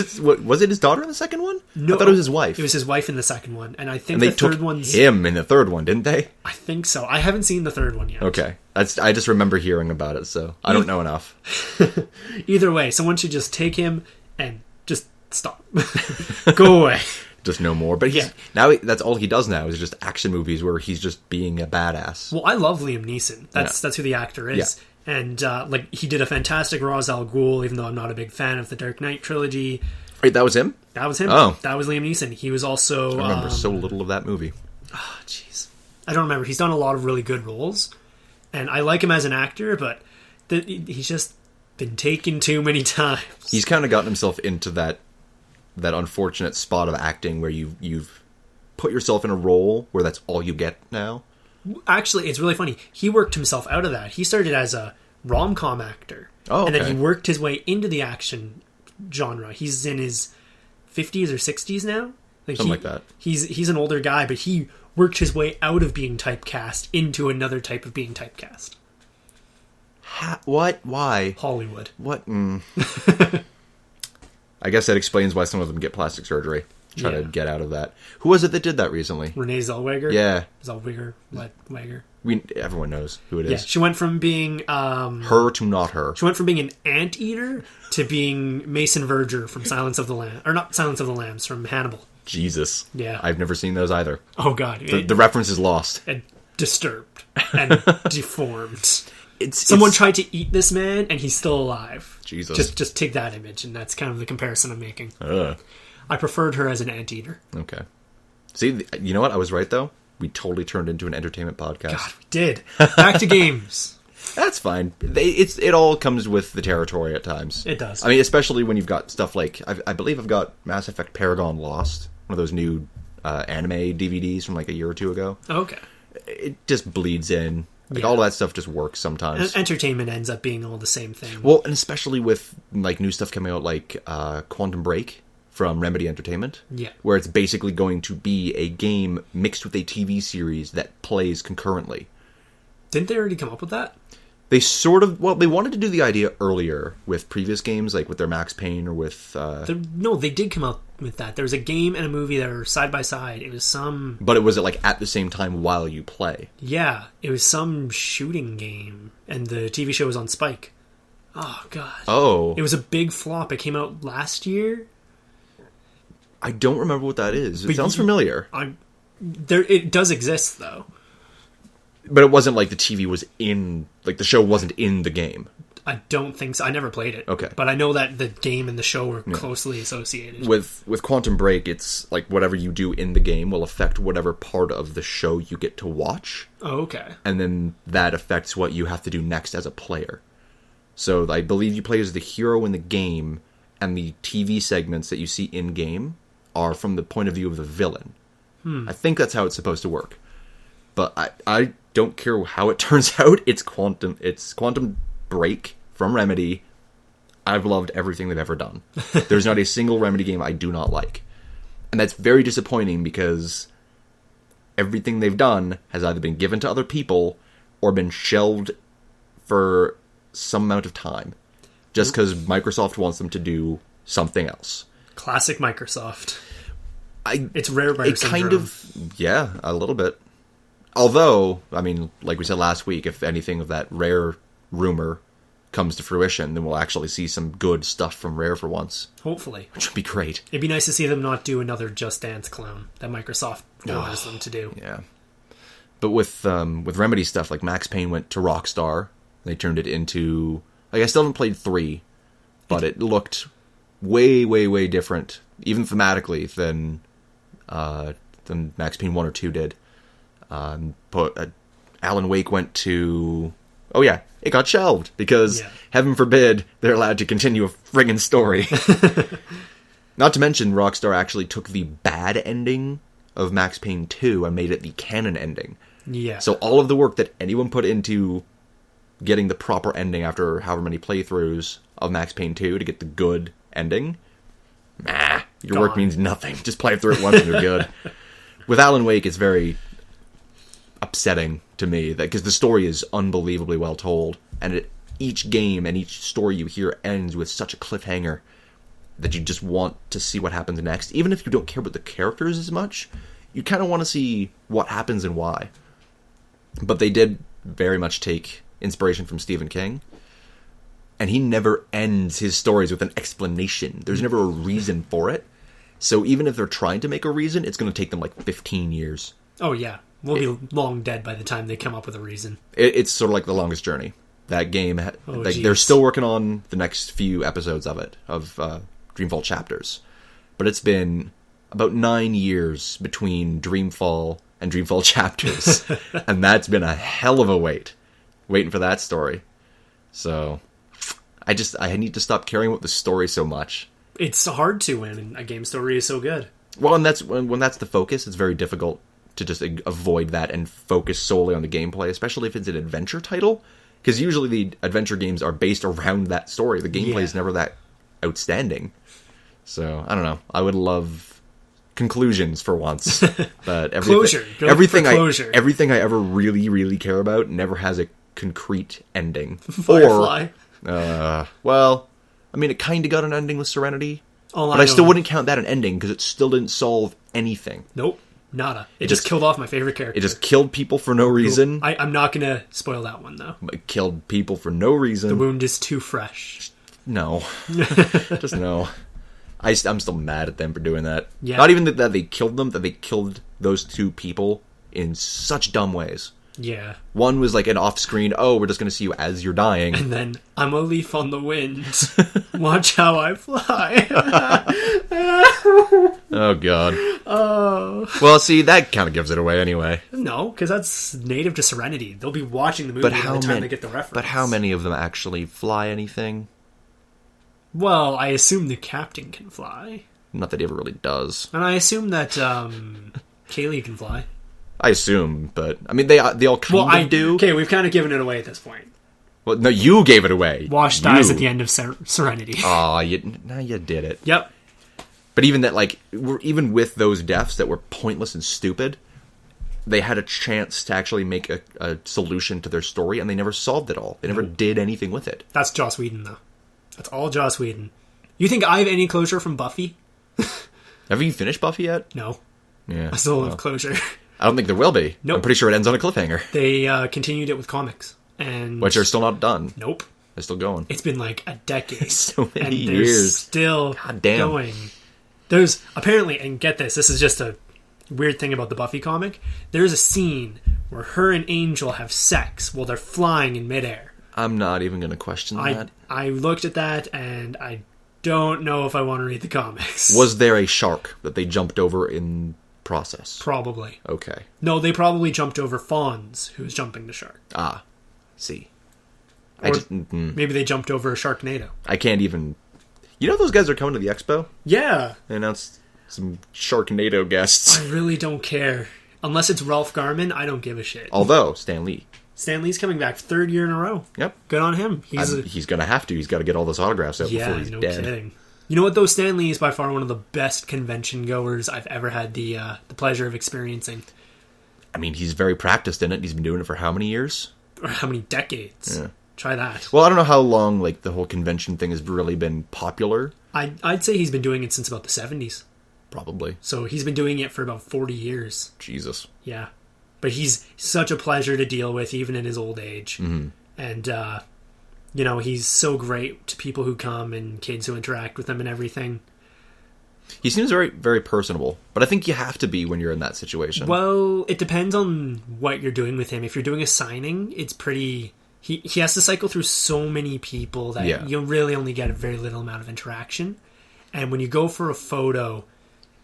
Speaker 1: it his daughter in the second one?
Speaker 2: No,
Speaker 1: I thought it was his wife.
Speaker 2: It was his wife in the second one, and I think
Speaker 1: And they
Speaker 2: the third
Speaker 1: took
Speaker 2: one's
Speaker 1: him in the third one, didn't they?
Speaker 2: I think so. I haven't seen the third one yet.
Speaker 1: Okay. I just remember hearing about it, so I don't know enough.
Speaker 2: Either way, someone should just take him and just stop. Go away.
Speaker 1: Just no more. But now that's all he does now is just action movies where he's just being a badass.
Speaker 2: Well, I love Liam Neeson. That's who the actor is.
Speaker 1: Yeah.
Speaker 2: And he did a fantastic Ra's al Ghul, even though I'm not a big fan of the Dark Knight trilogy.
Speaker 1: Wait, that was him?
Speaker 2: That was him.
Speaker 1: Oh.
Speaker 2: That was Liam Neeson. He was also...
Speaker 1: I remember so little of that movie.
Speaker 2: Oh, jeez. I don't remember. He's done a lot of really good roles. And I like him as an actor, but he's just been taken too many times.
Speaker 1: He's kind of gotten himself into that unfortunate spot of acting where you've put yourself in a role where that's all you get now.
Speaker 2: Actually, it's really funny. He worked himself out of that. He started as a rom-com actor.
Speaker 1: Oh, okay.
Speaker 2: And then he worked his way into the action genre. He's in his 50s or 60s now.
Speaker 1: Something like that.
Speaker 2: He's an older guy, but he worked his way out of being typecast into another type of being typecast.
Speaker 1: What? Why?
Speaker 2: Hollywood.
Speaker 1: What? I guess that explains why some of them get plastic surgery. Try to get out of that. Who was it that did that recently?
Speaker 2: Renee Zellweger?
Speaker 1: Yeah.
Speaker 2: Zellweger. Wager.
Speaker 1: Everyone knows who it is.
Speaker 2: Yeah, she went from being...
Speaker 1: her to not her.
Speaker 2: She went from being an anteater to being Mason Verger from Silence of the Lambs. Or not Silence of the Lambs, from Hannibal.
Speaker 1: Jesus.
Speaker 2: Yeah.
Speaker 1: I've never seen those either.
Speaker 2: Oh, God.
Speaker 1: The reference is lost.
Speaker 2: And disturbed. And deformed.
Speaker 1: Someone
Speaker 2: tried to eat this man, and he's still alive.
Speaker 1: Jesus.
Speaker 2: Just take that image, and that's kind of the comparison I'm making.
Speaker 1: Ugh.
Speaker 2: I preferred her as an anteater.
Speaker 1: Okay. See, you know what? I was right, though. We totally turned into an entertainment podcast.
Speaker 2: God, we did. Back to games.
Speaker 1: That's fine. It all comes with the territory at times.
Speaker 2: It does.
Speaker 1: I mean, especially when you've got stuff like... I believe I've got Mass Effect Paragon Lost, one of those new anime DVDs from like a year or two ago.
Speaker 2: Okay.
Speaker 1: It just bleeds in. Like, all of that stuff just works sometimes.
Speaker 2: Entertainment ends up being all the same thing.
Speaker 1: Well, and especially with like new stuff coming out like Quantum Break from Remedy Entertainment.
Speaker 2: Yeah.
Speaker 1: Where it's basically going to be a game mixed with a TV series that plays concurrently.
Speaker 2: Didn't they already come up with that?
Speaker 1: They sort of... Well, they wanted to do the idea earlier with previous games, like with their Max Payne or with...
Speaker 2: No, they did come out with that. There was a game and a movie that were side by side. It was some...
Speaker 1: But it was like at the same time while you play.
Speaker 2: Yeah, it was some shooting game. And the TV show was on Spike. Oh, God.
Speaker 1: Oh.
Speaker 2: It was a big flop. It came out last year.
Speaker 1: I don't remember what that is. It sounds familiar.
Speaker 2: It does exist, though.
Speaker 1: But it wasn't like the TV was in... Like, the show wasn't in the game.
Speaker 2: I don't think so. I never played it.
Speaker 1: Okay.
Speaker 2: But I know that the game and the show were closely associated.
Speaker 1: With Quantum Break, it's like whatever you do in the game will affect whatever part of the show you get to watch.
Speaker 2: Oh, okay.
Speaker 1: And then that affects what you have to do next as a player. So I believe you play as the hero in the game, and the TV segments that you see in-game are from the point of view of the villain. I think that's how it's supposed to work. But I don't care how it turns out. It's Quantum Break from Remedy. I've loved everything they've ever done. There's not a single Remedy game I do not like. And that's very disappointing because everything they've done has either been given to other people or been shelved for some amount of time. Just because Microsoft wants them to do something else.
Speaker 2: Classic Microsoft. It's
Speaker 1: It kind of... Yeah, a little bit. Although, I mean, like we said last week, if anything of that Rare rumor comes to fruition, then we'll actually see some good stuff from Rare for once.
Speaker 2: Hopefully.
Speaker 1: Which would be great.
Speaker 2: It'd be nice to see them not do another Just Dance clone that Microsoft orders them to do.
Speaker 1: Yeah. But with Remedy stuff, like Max Payne went to Rockstar. They turned it into... Like, I still haven't played 3, but it looked way, way, way different, even thematically, than Max Payne 1 or 2 did. But Alan Wake went to... Oh yeah, it got shelved because, heaven forbid, they're allowed to continue a friggin' story. Not to mention, Rockstar actually took the bad ending of Max Payne 2 and made it the canon ending.
Speaker 2: Yeah.
Speaker 1: So all of the work that anyone put into getting the proper ending after however many playthroughs of Max Payne 2 to get the good ending, your work means nothing. Just play through it once and you're good. With Alan Wake, it's very upsetting to me that because the story is unbelievably well told, and each game and each story you hear ends with such a cliffhanger that you just want to see what happens next. Even if you don't care about the characters as much, you kind of want to see what happens and why. But they did very much take inspiration from Stephen King, and he never ends his stories with an explanation. There's never a reason for it. So even if they're trying to make a reason, it's going to take them like 15 years.
Speaker 2: Oh yeah, we'll be long dead by the time they come up with a reason.
Speaker 1: It's sort of like The Longest Journey. That game, they're still working on the next few episodes of it, of Dreamfall chapters. But it's been about 9 years between Dreamfall and Dreamfall chapters. And that's been a hell of a waiting for that story. So I need to stop caring about the story so much.
Speaker 2: It's hard to when a game story is so good.
Speaker 1: Well, and that's when that's the focus, it's very difficult to just avoid that and focus solely on the gameplay, especially if it's an adventure title. Because usually the adventure games are based around that story. The gameplay is never that outstanding. So, I don't know. I would love conclusions for once. But
Speaker 2: closure.
Speaker 1: Everything
Speaker 2: Closure.
Speaker 1: I ever really, really care about never has a concrete ending.
Speaker 2: Firefly.
Speaker 1: Well, I mean, it kind of got an ending with Serenity.
Speaker 2: But
Speaker 1: I still wouldn't count that an ending because it still didn't solve anything.
Speaker 2: Nope. Nada. It just killed off my favorite character.
Speaker 1: It just killed people for no reason.
Speaker 2: I'm not going to spoil that one, though.
Speaker 1: It killed people for no reason.
Speaker 2: The wound is too fresh.
Speaker 1: No. Just no. I'm still mad at them for doing that.
Speaker 2: Yeah.
Speaker 1: Not even that they killed them, that they killed those two people in such dumb ways.
Speaker 2: Yeah.
Speaker 1: One was like an off-screen, oh, we're just going to see you as you're dying.
Speaker 2: And then, I'm a leaf on the wind. Watch how I fly.
Speaker 1: Oh, God.
Speaker 2: Oh.
Speaker 1: Well, see, that kind of gives it away anyway.
Speaker 2: No, because that's native to Serenity. They'll be watching the movie by the time they get the reference.
Speaker 1: But how many of them actually fly anything?
Speaker 2: Well, I assume the captain can fly.
Speaker 1: Not that he ever really does.
Speaker 2: And I assume that Kaylee can fly.
Speaker 1: I assume, but I mean, they all kind of do.
Speaker 2: Okay, we've kind of given it away at this point.
Speaker 1: Well, no, you gave it away.
Speaker 2: Wash dies at the end of Serenity.
Speaker 1: Aw, you did it.
Speaker 2: Yep.
Speaker 1: But even that, like, even with those deaths that were pointless and stupid, they had a chance to actually make a solution to their story, and they never solved it all. They never did anything with it.
Speaker 2: That's Joss Whedon, though. That's all Joss Whedon. You think I have any closure from Buffy?
Speaker 1: Have you finished Buffy yet?
Speaker 2: No.
Speaker 1: Yeah.
Speaker 2: I still have closure.
Speaker 1: I don't think there will be.
Speaker 2: Nope.
Speaker 1: I'm pretty sure it ends on a cliffhanger.
Speaker 2: They continued it with comics.
Speaker 1: Which are still not done.
Speaker 2: Nope.
Speaker 1: They're still going.
Speaker 2: It's been like a decade.
Speaker 1: So many
Speaker 2: and
Speaker 1: years.
Speaker 2: Still
Speaker 1: God damn.
Speaker 2: going. There's apparently, and get this is just a weird thing about the Buffy comic, there's a scene where her and Angel have sex while they're flying in midair.
Speaker 1: I'm not even going to question that.
Speaker 2: I looked at that and I don't know if I want to read the comics.
Speaker 1: Was there a shark that they jumped over in process?
Speaker 2: Probably.
Speaker 1: Okay.
Speaker 2: No, they probably jumped over Fonz, who was jumping the shark.
Speaker 1: Ah. See.
Speaker 2: Maybe they jumped over a Sharknado.
Speaker 1: I can't even... You know those guys are coming to the expo?
Speaker 2: Yeah.
Speaker 1: They announced some Sharknado guests.
Speaker 2: I really don't care. Unless it's Ralph Garman, I don't give a shit.
Speaker 1: Although, Stan Lee.
Speaker 2: Stan Lee's coming back 3rd year in a row.
Speaker 1: Yep.
Speaker 2: Good on him.
Speaker 1: He's going to have to. He's got to get all those autographs out before he's dead.
Speaker 2: Kidding. You know what, though? Stan Lee is by far one of the best convention goers I've ever had the pleasure of experiencing.
Speaker 1: I mean, he's very practiced in it. He's been doing it for how many years?
Speaker 2: Or how many decades?
Speaker 1: Yeah.
Speaker 2: Try that.
Speaker 1: Well, I don't know how long like the whole convention thing has really been popular.
Speaker 2: I'd say he's been doing it since about the 70s.
Speaker 1: Probably.
Speaker 2: So he's been doing it for about 40 years.
Speaker 1: Jesus.
Speaker 2: Yeah. But he's such a pleasure to deal with, even in his old age.
Speaker 1: Mm-hmm.
Speaker 2: And, he's so great to people who come and kids who interact with him and everything.
Speaker 1: He seems very, very personable, but I think you have to be when you're in that situation.
Speaker 2: Well, it depends on what you're doing with him. If you're doing a signing, it's pretty... He has to cycle through so many people that you really only get a very little amount of interaction. And when you go for a photo,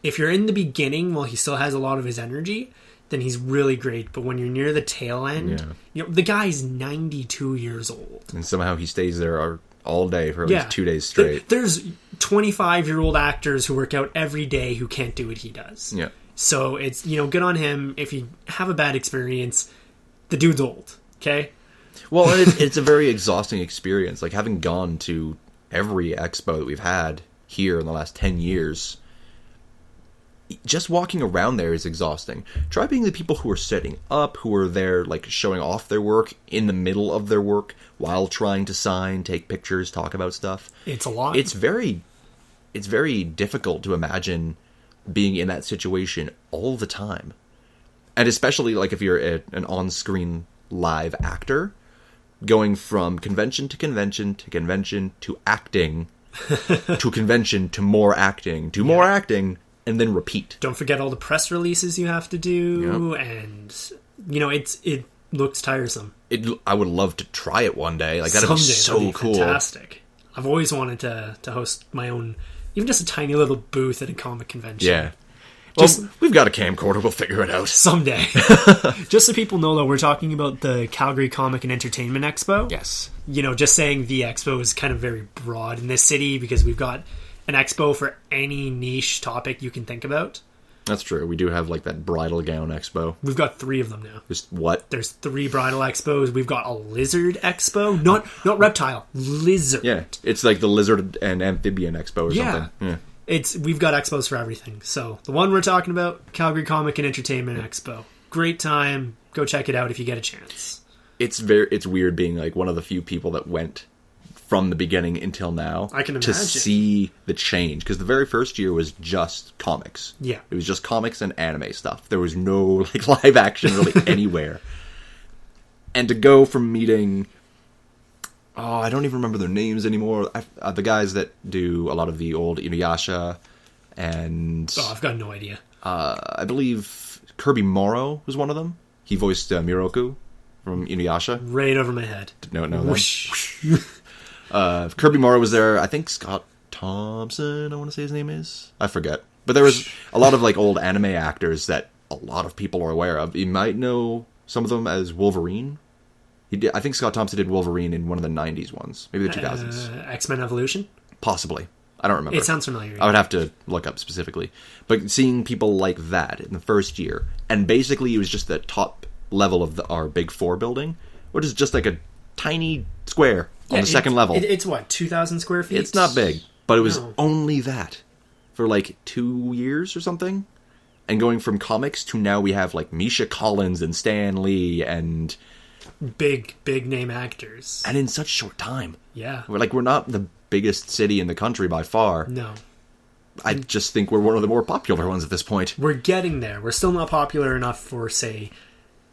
Speaker 2: if you're in the beginning while he still has a lot of his energy, then he's really great. But when you're near the tail end, the guy's 92 years old.
Speaker 1: And somehow he stays there all day for at least 2 days straight.
Speaker 2: There's 25-year-old actors who work out every day who can't do what he does.
Speaker 1: Yeah.
Speaker 2: So it's, good on him. If you have a bad experience, the dude's old, okay?
Speaker 1: Well, it's a very exhausting experience. Like, having gone to every expo that we've had here in the last 10 years, just walking around there is exhausting. Try being the people who are setting up, who are there, like, showing off their work in the middle of their work while trying to sign, take pictures, talk about stuff.
Speaker 2: It's a lot.
Speaker 1: It's very difficult to imagine being in that situation all the time. And especially, like, if you're an on-screen live actor, going from convention to convention to convention to acting to convention to more acting to more acting, and then repeat.
Speaker 2: Don't forget all the press releases you have to do, and it looks tiresome.
Speaker 1: I would love to try it one day. Like, that'd be so cool.
Speaker 2: Fantastic. I've always wanted to host my own, even just a tiny little booth at a comic convention.
Speaker 1: Yeah. Well, we've got a camcorder. We'll figure it out.
Speaker 2: Someday. Just so people know, though, we're talking about the Calgary Comic and Entertainment Expo.
Speaker 1: Yes.
Speaker 2: Just saying the expo is kind of very broad in this city because we've got an expo for any niche topic you can think about.
Speaker 1: That's true. We do have like that bridal gown expo.
Speaker 2: We've got 3 of them now.
Speaker 1: Just what?
Speaker 2: There's 3 bridal expos. We've got a lizard expo. Not reptile. Lizard.
Speaker 1: Yeah. It's like the lizard and amphibian expo or something. Yeah.
Speaker 2: We've got expos for everything. So the one we're talking about, Calgary Comic and Entertainment Expo. Great time. Go check it out if you get a chance.
Speaker 1: It's weird being like one of the few people that went from the beginning until now.
Speaker 2: I can
Speaker 1: to
Speaker 2: imagine.
Speaker 1: see the change, because the very first year was just comics.
Speaker 2: Yeah,
Speaker 1: it was just comics and anime stuff. There was no like live action really anywhere. And to go from meeting, I don't even remember their names anymore. The guys that do a lot of the old Inuyasha, and
Speaker 2: I've got no idea.
Speaker 1: I believe Kirby Morrow was one of them. He voiced Miroku from Inuyasha.
Speaker 2: Right over my head.
Speaker 1: No, Kirby Morrow was there. I think Scott Thompson, I want to say his name is. I forget. But there was a lot of like old anime actors that a lot of people are aware of. You might know some of them as Wolverine. I think Scott Thompson did Wolverine in one of the 90s ones. Maybe the 2000s.
Speaker 2: X-Men Evolution?
Speaker 1: Possibly. I don't remember.
Speaker 2: It sounds familiar.
Speaker 1: I would have to look up specifically. But seeing people like that in the first year, and basically it was just the top level of our Big Four building, which is just like a tiny square on the second level.
Speaker 2: It's what, 2,000 square feet?
Speaker 1: It's not big, but it was only that for like 2 years or something. And going from comics to now we have like Misha Collins and Stan Lee and
Speaker 2: big name actors.
Speaker 1: And in such short time.
Speaker 2: Yeah.
Speaker 1: We're not the biggest city in the country by far.
Speaker 2: No.
Speaker 1: I just think we're one of the more popular ones at this point.
Speaker 2: We're getting there. We're still not popular enough for, say,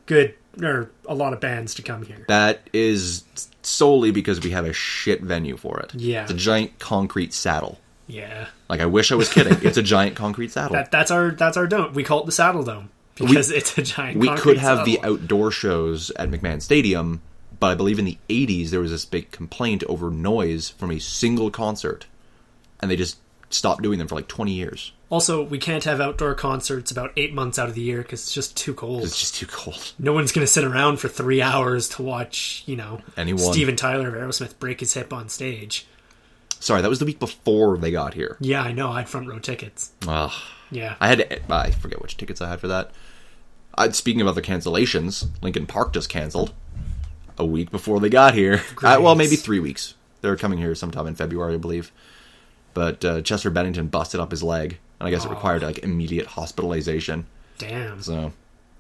Speaker 2: a lot of bands to come here.
Speaker 1: That is solely because we have a shit venue for it.
Speaker 2: Yeah.
Speaker 1: It's a giant concrete saddle.
Speaker 2: Yeah.
Speaker 1: Like, I wish I was kidding. It's a giant concrete saddle.
Speaker 2: That's our dome. We call it the Saddle Dome because it's a giant concrete
Speaker 1: saddle. We could have
Speaker 2: saddle.
Speaker 1: the outdoor shows at McMahon Stadium, but I believe in the 80s there was this big complaint over noise from a single concert. And they just stopped doing them for like 20 years.
Speaker 2: Also, we can't have outdoor concerts about 8 months out of the year because it's just too cold.
Speaker 1: It's just too cold.
Speaker 2: No one's going to sit around for 3 hours to watch,
Speaker 1: anyone.
Speaker 2: Steven Tyler of Aerosmith break his hip on stage.
Speaker 1: Sorry, that was the week before they got here.
Speaker 2: Yeah, I know. I had front row tickets.
Speaker 1: Ugh.
Speaker 2: Yeah.
Speaker 1: I forget which tickets I had for that. Speaking of other cancellations, Linkin Park just canceled a week before they got here. Well, maybe 3 weeks. They're coming here sometime in February, I believe. But Chester Bennington busted up his leg, and I guess it required like immediate hospitalization.
Speaker 2: Damn.
Speaker 1: So,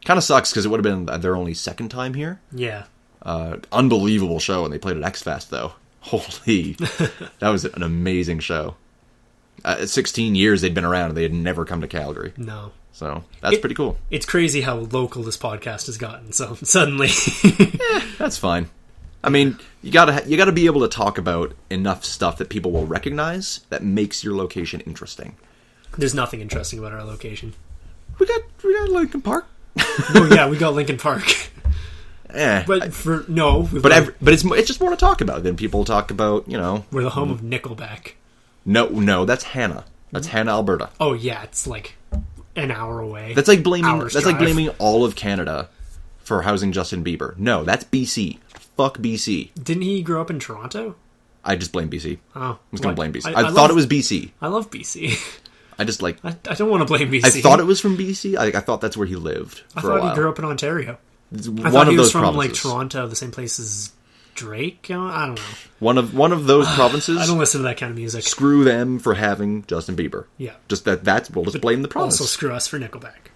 Speaker 1: kind of sucks because it would have been their only second time here.
Speaker 2: Yeah.
Speaker 1: Unbelievable show, and they played at X-Fest, though. Holy, that was an amazing show. 16 years they'd been around, and they had never come to Calgary.
Speaker 2: No.
Speaker 1: So, that's pretty cool.
Speaker 2: It's crazy how local this podcast has gotten, so suddenly...
Speaker 1: That's fine. I mean, you gotta be able to talk about enough stuff that people will recognize that makes your location interesting.
Speaker 2: There's nothing interesting about our location.
Speaker 1: We got Linkin Park.
Speaker 2: Oh yeah, we got Linkin Park. But
Speaker 1: it's just more to talk about than people talk about.
Speaker 2: We're the home of Nickelback.
Speaker 1: No, that's Hannah. That's Hannah, Alberta.
Speaker 2: Oh yeah, it's like an hour away.
Speaker 1: That's like blaming all of Canada for housing Justin Bieber. No, that's BC. Fuck BC.
Speaker 2: Didn't he grow up in Toronto?
Speaker 1: I just blame BC.
Speaker 2: Oh.
Speaker 1: I was going to blame BC. I thought it was BC.
Speaker 2: I love BC.
Speaker 1: I just like...
Speaker 2: I don't want to blame BC.
Speaker 1: I thought it was from BC. I thought that's where he lived for a while.
Speaker 2: I thought he grew up in Ontario.
Speaker 1: I thought he was from
Speaker 2: provinces. Like Toronto, the same place as Drake. I don't know.
Speaker 1: One of those provinces.
Speaker 2: I don't listen to that kind of music.
Speaker 1: Screw them for having Justin Bieber.
Speaker 2: Yeah.
Speaker 1: Just we'll just blame the province.
Speaker 2: Also screw us for Nickelback.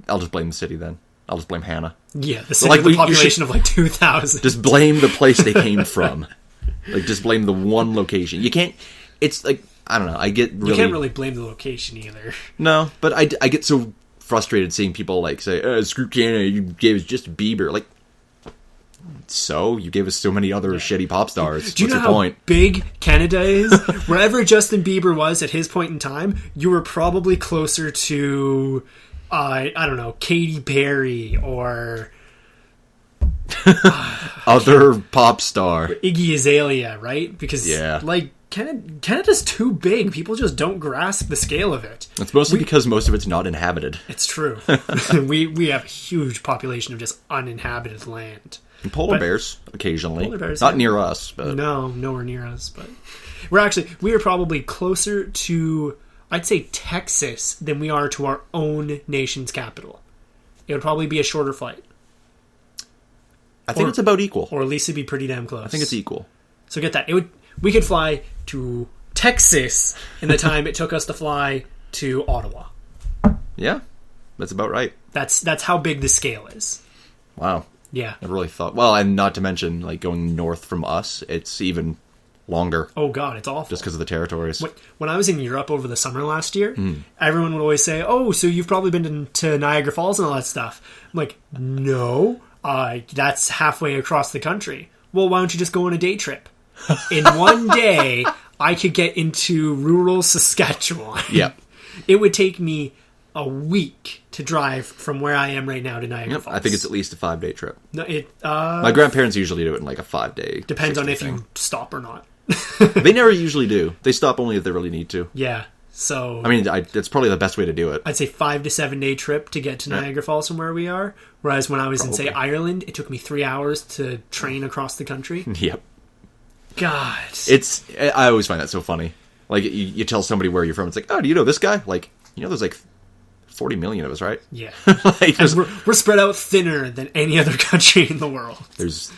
Speaker 1: I'll just blame the city then. I'll just blame Hannah.
Speaker 2: Yeah, the city with a population of like 2,000.
Speaker 1: Just blame the place they came from. Like, just blame the one location. You can't... It's like... I don't know. I get really...
Speaker 2: You can't really blame the location either.
Speaker 1: No, but I get so frustrated seeing people like say, screw Canada, you gave us just Bieber. Like, so? You gave us so many other shitty pop stars.
Speaker 2: Do you know how big Canada is? Wherever Justin Bieber was at his point in time, you were probably closer to... I don't know, Katy Perry or
Speaker 1: other pop star
Speaker 2: Iggy Azalea, right? Because like Canada's too big. People just don't grasp the scale of it.
Speaker 1: It's mostly because most of it's not inhabited.
Speaker 2: It's true. we have a huge population of just uninhabited land.
Speaker 1: And polar bears occasionally. Not near us, but
Speaker 2: no, nowhere near us. But we are probably closer to I'd say Texas than we are to our own nation's capital. It would probably be a shorter flight.
Speaker 1: I think it's about equal.
Speaker 2: Or at least it'd be pretty damn close.
Speaker 1: I think it's equal.
Speaker 2: So get that. We could fly to Texas in the time it took us to fly to Ottawa.
Speaker 1: Yeah, that's about right.
Speaker 2: That's how big the scale is.
Speaker 1: Wow.
Speaker 2: Yeah.
Speaker 1: I really thought... Well, and not to mention, like, going north from us, it's even longer.
Speaker 2: Oh, God, it's awful.
Speaker 1: Just because of the territories.
Speaker 2: When I was in Europe over the summer last year, everyone would always say, oh, so you've probably been to Niagara Falls and all that stuff. I'm like, no, that's halfway across the country. Well, why don't you just go on a day trip? In one day, I could get into rural Saskatchewan.
Speaker 1: Yeah.
Speaker 2: It would take me a week to drive from where I am right now to Niagara Falls.
Speaker 1: I think it's at least a 5-day trip.
Speaker 2: No,
Speaker 1: my grandparents usually do it in like a 5-day.
Speaker 2: Depends on if
Speaker 1: thing.
Speaker 2: you stop or not.
Speaker 1: They never usually do. They stop only if they really need to.
Speaker 2: Yeah. So
Speaker 1: I mean, that's probably the best way to do it.
Speaker 2: I'd say 5 to 7 day trip to get to Niagara Falls from where we are. Whereas when I was in, say, Ireland, it took me 3 hours to train across the country.
Speaker 1: Yep.
Speaker 2: God.
Speaker 1: I always find that so funny. Like, you tell somebody where you're from, it's like, oh, do you know this guy? Like, there's like 40 million of us, right?
Speaker 2: Yeah.
Speaker 1: Like,
Speaker 2: we're spread out thinner than any other country in the world.
Speaker 1: There's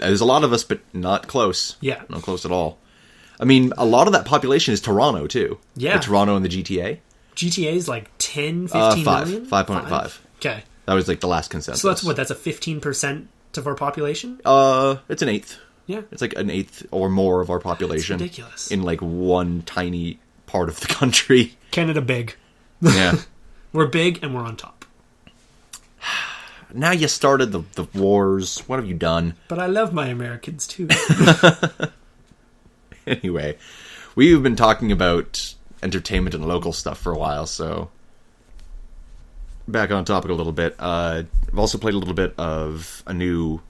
Speaker 1: a lot of us, but not close.
Speaker 2: Yeah.
Speaker 1: Not close at all. I mean, a lot of that population is Toronto, too.
Speaker 2: Yeah.
Speaker 1: Toronto and the GTA.
Speaker 2: GTA is like 10, 15 million?
Speaker 1: 5.5.
Speaker 2: Okay.
Speaker 1: That was like the last consensus.
Speaker 2: So that's a 15% of our population?
Speaker 1: It's an eighth.
Speaker 2: Yeah.
Speaker 1: It's like an eighth or more of our population.
Speaker 2: That's ridiculous.
Speaker 1: In like one tiny part of the country.
Speaker 2: Canada big.
Speaker 1: Yeah.
Speaker 2: We're big and we're on top.
Speaker 1: Now you started the wars. What have you done?
Speaker 2: But I love my Americans too.
Speaker 1: Anyway, we've been talking about entertainment and local stuff for a while, so back on topic a little bit. I've also played a little bit of a new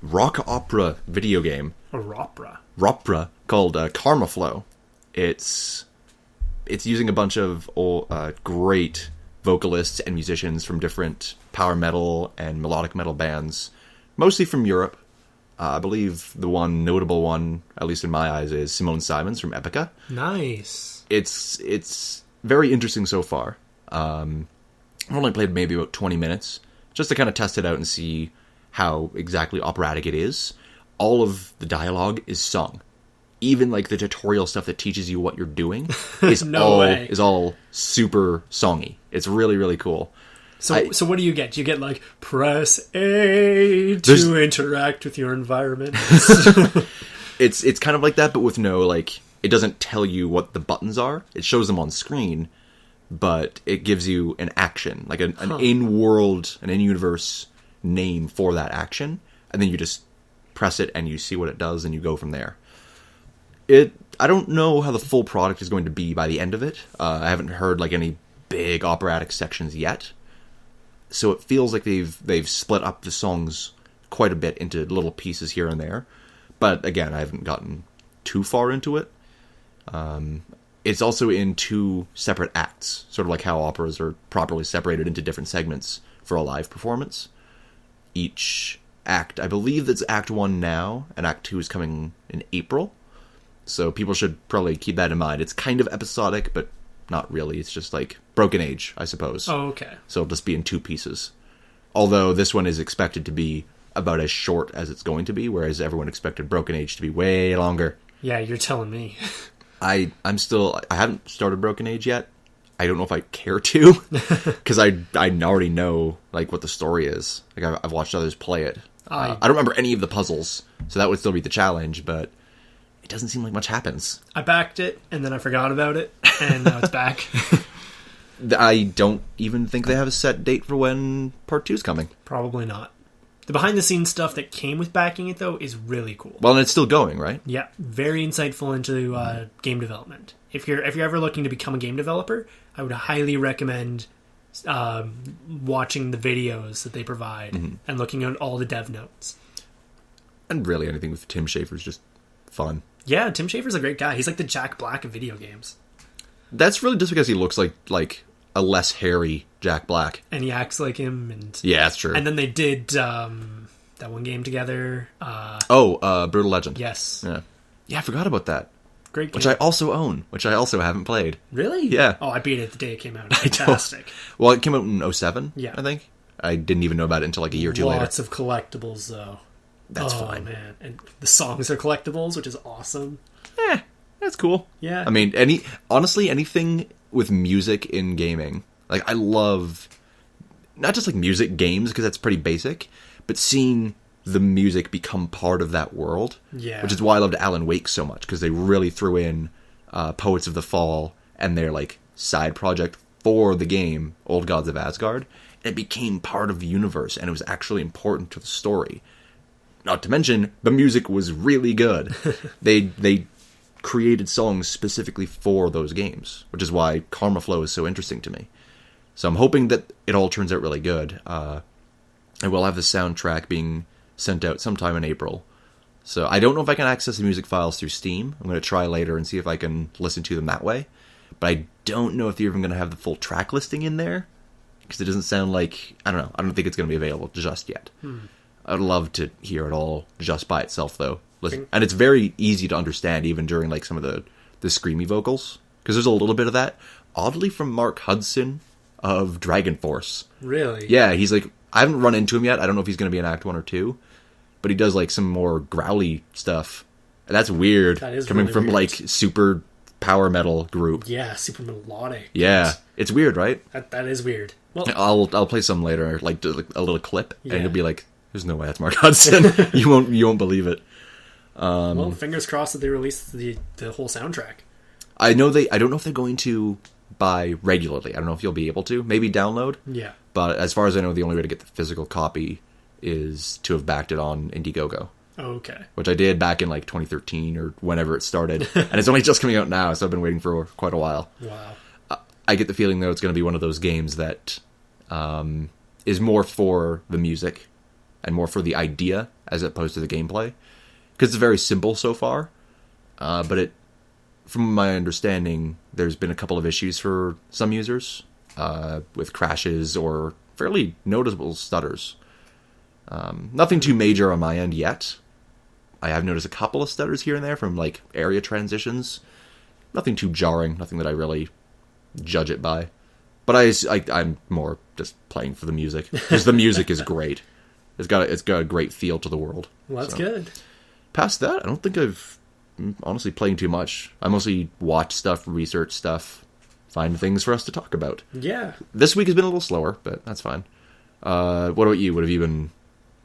Speaker 1: rock opera video game.
Speaker 2: A ropra.
Speaker 1: Ropra called Karma Flow. It's using a bunch of great vocalists and musicians from different power metal and melodic metal bands, mostly from Europe. I believe the one notable one, at least in my eyes, is Simone Simons from Epica.
Speaker 2: Nice.
Speaker 1: It's very interesting so far. I've only played maybe about 20 minutes, just to kind of test it out and see how exactly operatic it is. All of the dialogue is sung. Even like the tutorial stuff that teaches you what you're doing is is all super songy. It's really, really cool.
Speaker 2: So what do you get? Do you get like press A to interact with your environment?
Speaker 1: It's kind of like that, but with no like. It doesn't tell you what the buttons are. It shows them on screen, but it gives you an action, like an in-world, an in-universe name for that action, and then you just press it and you see what it does, and you go from there. I don't know how the full product is going to be by the end of it. I haven't heard like any big operatic sections yet. So it feels like they've split up the songs quite a bit into little pieces here and there. But again, I haven't gotten too far into it. It's also in 2 separate acts, sort of like how operas are properly separated into different segments for a live performance. Each act, I believe that's Act 1 now, and Act 2 is coming in April. So people should probably keep that in mind. It's kind of episodic, but not really. It's just like Broken Age, I suppose.
Speaker 2: Oh, okay.
Speaker 1: So it'll just be in 2 pieces. Although this one is expected to be about as short as it's going to be, whereas everyone expected Broken Age to be way longer.
Speaker 2: Yeah, you're telling me.
Speaker 1: I haven't started Broken Age yet. I don't know if I care to, because I already know like what the story is. Like I've watched others play it. I don't remember any of the puzzles, so that would still be the challenge, but it doesn't seem like much happens.
Speaker 2: I backed it, and then I forgot about it, and now it's back.
Speaker 1: I don't even think they have a set date for when Part 2 is coming.
Speaker 2: Probably not. The behind-the-scenes stuff that came with backing it, though, is really cool.
Speaker 1: Well, and it's still going, right?
Speaker 2: Yeah, very insightful into game development. If you're ever looking to become a game developer, I would highly recommend watching the videos that they provide and looking at all the dev notes.
Speaker 1: And really, anything with Tim Schafer's just fun.
Speaker 2: Yeah, Tim Schafer's a great guy. He's like the Jack Black of video games.
Speaker 1: That's really just because he looks like a less hairy Jack Black.
Speaker 2: And he acts like him. And
Speaker 1: yeah, that's true.
Speaker 2: And then they did that one game together.
Speaker 1: Brutal Legend.
Speaker 2: Yes.
Speaker 1: Yeah, I forgot about that.
Speaker 2: great game.
Speaker 1: Which I also own, which I also haven't played.
Speaker 2: Really?
Speaker 1: Yeah.
Speaker 2: Oh, I beat it the day it came out. It's fantastic.
Speaker 1: Well, it came out in 07,
Speaker 2: Yeah.
Speaker 1: I think. I didn't even know about it until like a year or two later.
Speaker 2: Lots of collectibles, though.
Speaker 1: That's fine.
Speaker 2: Oh, man. And the songs are collectibles, which is awesome.
Speaker 1: That's cool.
Speaker 2: Yeah.
Speaker 1: I mean, honestly, anything with music in gaming. Like, I love not just like music games, because that's pretty basic, but seeing the music become part of that world.
Speaker 2: Yeah.
Speaker 1: Which is why I loved Alan Wake so much, because they really threw in Poets of the Fall and their like side project for the game, Old Gods of Asgard. It became part of the universe, and it was actually important to the story. Not to mention, the music was really good. They created songs specifically for those games, which is why Karma Flow is so interesting to me. So I'm hoping that it all turns out really good. I will have the soundtrack being sent out sometime in April. So I don't know if I can access the music files through Steam. I'm going to try later and see if I can listen to them that way. But I don't know if they're even going to have the full track listing in there, because it doesn't sound like... I don't know. I don't think it's going to be available just yet. I'd love to hear it all just by itself, though. Listen, and it's very easy to understand, even during like some of the screamy vocals, because there's a little bit of that. Oddly, from Mark Hudson of Dragon Force.
Speaker 2: Really?
Speaker 1: Yeah, he's like... I haven't run into him yet. I don't know if he's going to be in Act 1 or 2, but he does like some more growly stuff. And that's weird,
Speaker 2: That is
Speaker 1: coming
Speaker 2: really
Speaker 1: from
Speaker 2: weird.
Speaker 1: like super power metal group.
Speaker 2: Yeah, super melodic.
Speaker 1: Yeah, it's weird, right?
Speaker 2: That is weird. Well,
Speaker 1: I'll play some later, like a little clip,
Speaker 2: Yeah.
Speaker 1: and you'll be like, "There's no way that's Mark Hudson." you won't believe it.
Speaker 2: well, fingers crossed that they release the whole soundtrack.
Speaker 1: I don't know if they're going to buy regularly. I don't know if you'll be able to. Maybe download.
Speaker 2: Yeah.
Speaker 1: But as far as I know, the only way to get the physical copy is to have backed it on Indiegogo.
Speaker 2: Okay.
Speaker 1: Which I did back in like 2013 or whenever it started. And it's only just coming out now, so I've been waiting for quite a while.
Speaker 2: Wow.
Speaker 1: I get the feeling, though, it's going to be one of those games that is more for the music and more for the idea as opposed to the gameplay. Because it's very simple so far. But from my understanding, there's been a couple of issues for some users with crashes or fairly noticeable stutters. Nothing too major on my end yet. I have noticed a couple of stutters here and there from like area transitions. Nothing too jarring, nothing that I really judge it by. But I'm more just playing for the music, because the music is great. It's got a great feel to the world.
Speaker 2: Well, that's
Speaker 1: So,
Speaker 2: good.
Speaker 1: past that, I don't think I've honestly playing too much. I mostly watch stuff, research stuff, find things for us to talk about.
Speaker 2: Yeah.
Speaker 1: This week has been a little slower, but that's fine. What about you? What have you been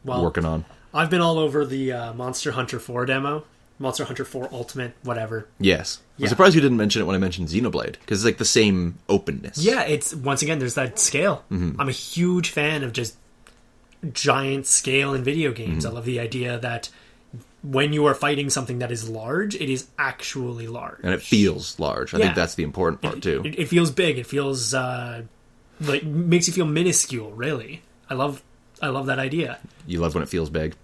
Speaker 1: working on?
Speaker 2: I've been all over the Monster Hunter 4 demo. Monster Hunter 4 Ultimate, whatever.
Speaker 1: Yes. I'm
Speaker 2: Yeah.
Speaker 1: surprised you didn't mention it when I mentioned Xenoblade, because it's like the same openness.
Speaker 2: Yeah, it's, once again, there's that scale.
Speaker 1: Mm-hmm.
Speaker 2: I'm a huge fan of just giant scale in video games.
Speaker 1: Mm-hmm.
Speaker 2: I love the idea that when you are fighting something that is large, it is actually large.
Speaker 1: And it feels large. I think that's the important part, too.
Speaker 2: It feels big. It feels like makes you feel minuscule, really. I love that idea.
Speaker 1: You love when it feels big.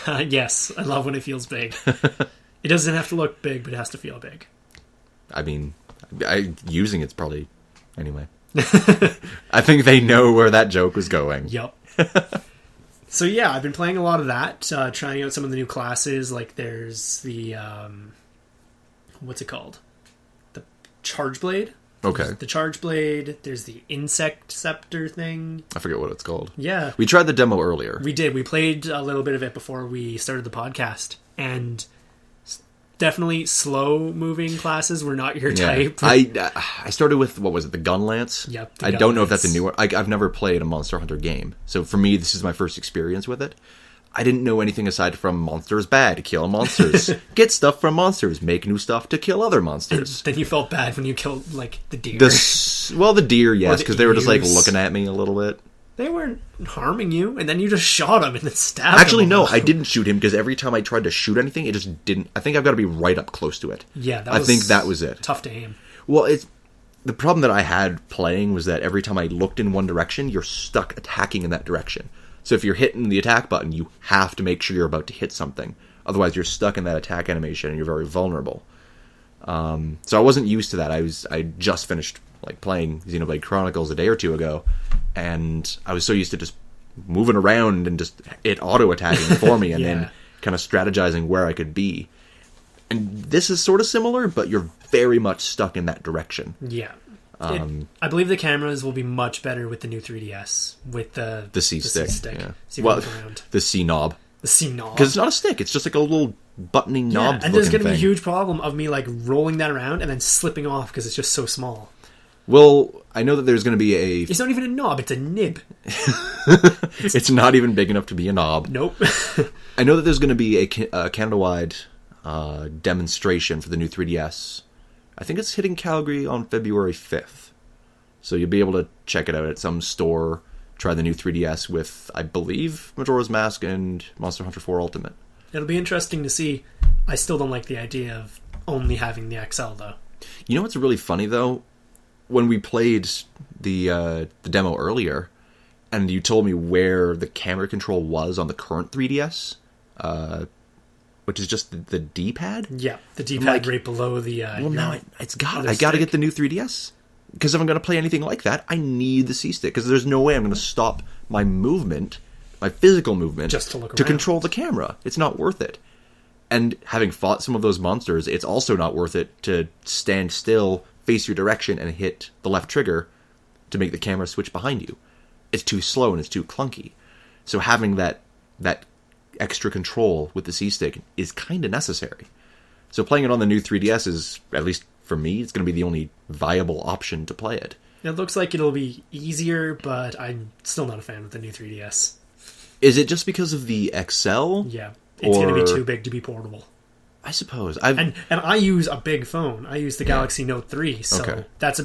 Speaker 2: Yes, I love when it feels big. It doesn't have to look big, but it has to feel big.
Speaker 1: I mean, using it's probably... Anyway. I think they know where that joke was going.
Speaker 2: Yep. So yeah, I've been playing a lot of that, trying out some of the new classes. Like there's the what's it called? The Charge Blade.
Speaker 1: Okay.
Speaker 2: The Charge Blade. There's the Insect Scepter thing.
Speaker 1: I forget what it's called.
Speaker 2: Yeah.
Speaker 1: We tried the demo earlier.
Speaker 2: We did. We played a little bit of it before we started the podcast, and definitely slow-moving classes were not your type.
Speaker 1: I started with, what was it, the Gun Lance?
Speaker 2: Yep.
Speaker 1: I don't know if that's a new one. I've never played a Monster Hunter game, so for me, this is my first experience with it. I didn't know anything aside from monsters bad, kill monsters, get stuff from monsters, make new stuff to kill other monsters.
Speaker 2: Then you felt bad when you killed, like, the deer.
Speaker 1: The deer, yes, because they were just, like,
Speaker 2: emus.
Speaker 1: looking at me a little bit.
Speaker 2: They weren't harming you, and then you just shot him and then stabbed him.
Speaker 1: Actually, no, I didn't shoot him, because every time I tried to shoot anything, it just didn't... I think I've got to be right up close to it.
Speaker 2: Yeah,
Speaker 1: I think that was it.
Speaker 2: Tough to aim.
Speaker 1: Well, the problem that I had playing was that every time I looked in one direction, you're stuck attacking in that direction. So if you're hitting the attack button, you have to make sure you're about to hit something. Otherwise, you're stuck in that attack animation, and you're very vulnerable. So I wasn't used to that. I just finished like playing Xenoblade Chronicles a day or two ago, and I was so used to just moving around and just it auto-attacking for me, and then kind of strategizing where I could be. And this is sort of similar, but you're very much stuck in that direction.
Speaker 2: Yeah. I believe the cameras will be much better with the new 3DS, with the
Speaker 1: C-stick.
Speaker 2: Yeah. So
Speaker 1: Well, the C-knob.
Speaker 2: The C-knob.
Speaker 1: Because it's not a stick, it's just like a little buttoning knob.
Speaker 2: And there's going to be a huge problem of me like rolling that around and then slipping off because it's just so small.
Speaker 1: Well, I know that there's going to be a...
Speaker 2: It's not even a knob, it's a nib.
Speaker 1: It's not even big enough to be a knob.
Speaker 2: Nope.
Speaker 1: I know that there's going to be a Canada-wide demonstration for the new 3DS. I think it's hitting Calgary on February 5th. So you'll be able to check it out at some store, try the new 3DS with, I believe, Majora's Mask and Monster Hunter 4 Ultimate.
Speaker 2: It'll be interesting to see. I still don't like the idea of only having the XL, though.
Speaker 1: You know what's really funny, though? When we played the demo earlier, and you told me where the camera control was on the current 3DS, which is just the D-pad?
Speaker 2: Yeah, the D-pad right below the...
Speaker 1: well, now I got to get the new 3DS. Because if I'm going to play anything like that, I need the C-stick. Because there's no way I'm going to stop my movement, my physical movement,
Speaker 2: just to look
Speaker 1: to
Speaker 2: around.
Speaker 1: Control the camera. It's not worth it. And having fought some of those monsters, it's also not worth it to stand still, face your direction, and hit the left trigger to make the camera switch behind you. It's too slow and it's too clunky. So having that extra control with the C-stick is kind of necessary. So playing it on the new 3DS is, at least for me, it's going to be the only viable option to play it.
Speaker 2: It looks like it'll be easier, but I'm still not a fan of the new 3DS.
Speaker 1: Is it just because of the XL?
Speaker 2: Yeah, it's going to be too big to be portable.
Speaker 1: I suppose.
Speaker 2: And I use a big phone. I use the Galaxy Note 3, so that's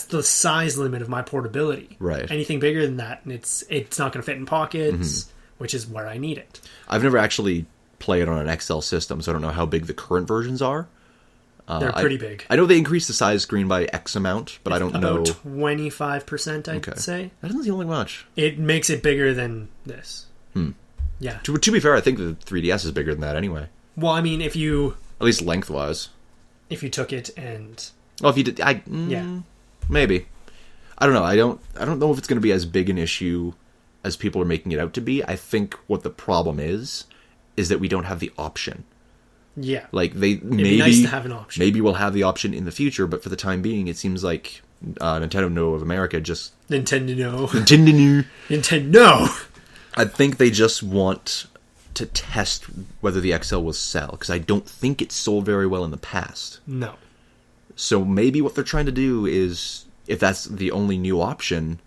Speaker 2: the size limit of my portability.
Speaker 1: Right.
Speaker 2: Anything bigger than that, and it's not going to fit in pockets, which is where I need it.
Speaker 1: I've never actually played on an XL system, so I don't know how big the current versions are.
Speaker 2: They're pretty big.
Speaker 1: I know they increased the size screen by X amount, but I don't know.
Speaker 2: About 25%, I'd say.
Speaker 1: That doesn't seem like much.
Speaker 2: It makes it bigger than this. Yeah.
Speaker 1: To be fair, I think the 3DS is bigger than that anyway.
Speaker 2: Well, I mean, if you...
Speaker 1: At least lengthwise.
Speaker 2: If you took it and...
Speaker 1: Well, if you did... Maybe. I don't know. I don't know if it's going to be as big an issue as people are making it out to be. I think what the problem is that we don't have the option.
Speaker 2: Yeah.
Speaker 1: Like,
Speaker 2: It'd be nice to have an option.
Speaker 1: Maybe we'll have the option in the future, but for the time being, it seems like Nintendo of America just...
Speaker 2: Nintendo.
Speaker 1: I think they just want to test whether the XL will sell, because I don't think it sold very well in the past.
Speaker 2: No.
Speaker 1: So maybe what they're trying to do is, if that's the only new option,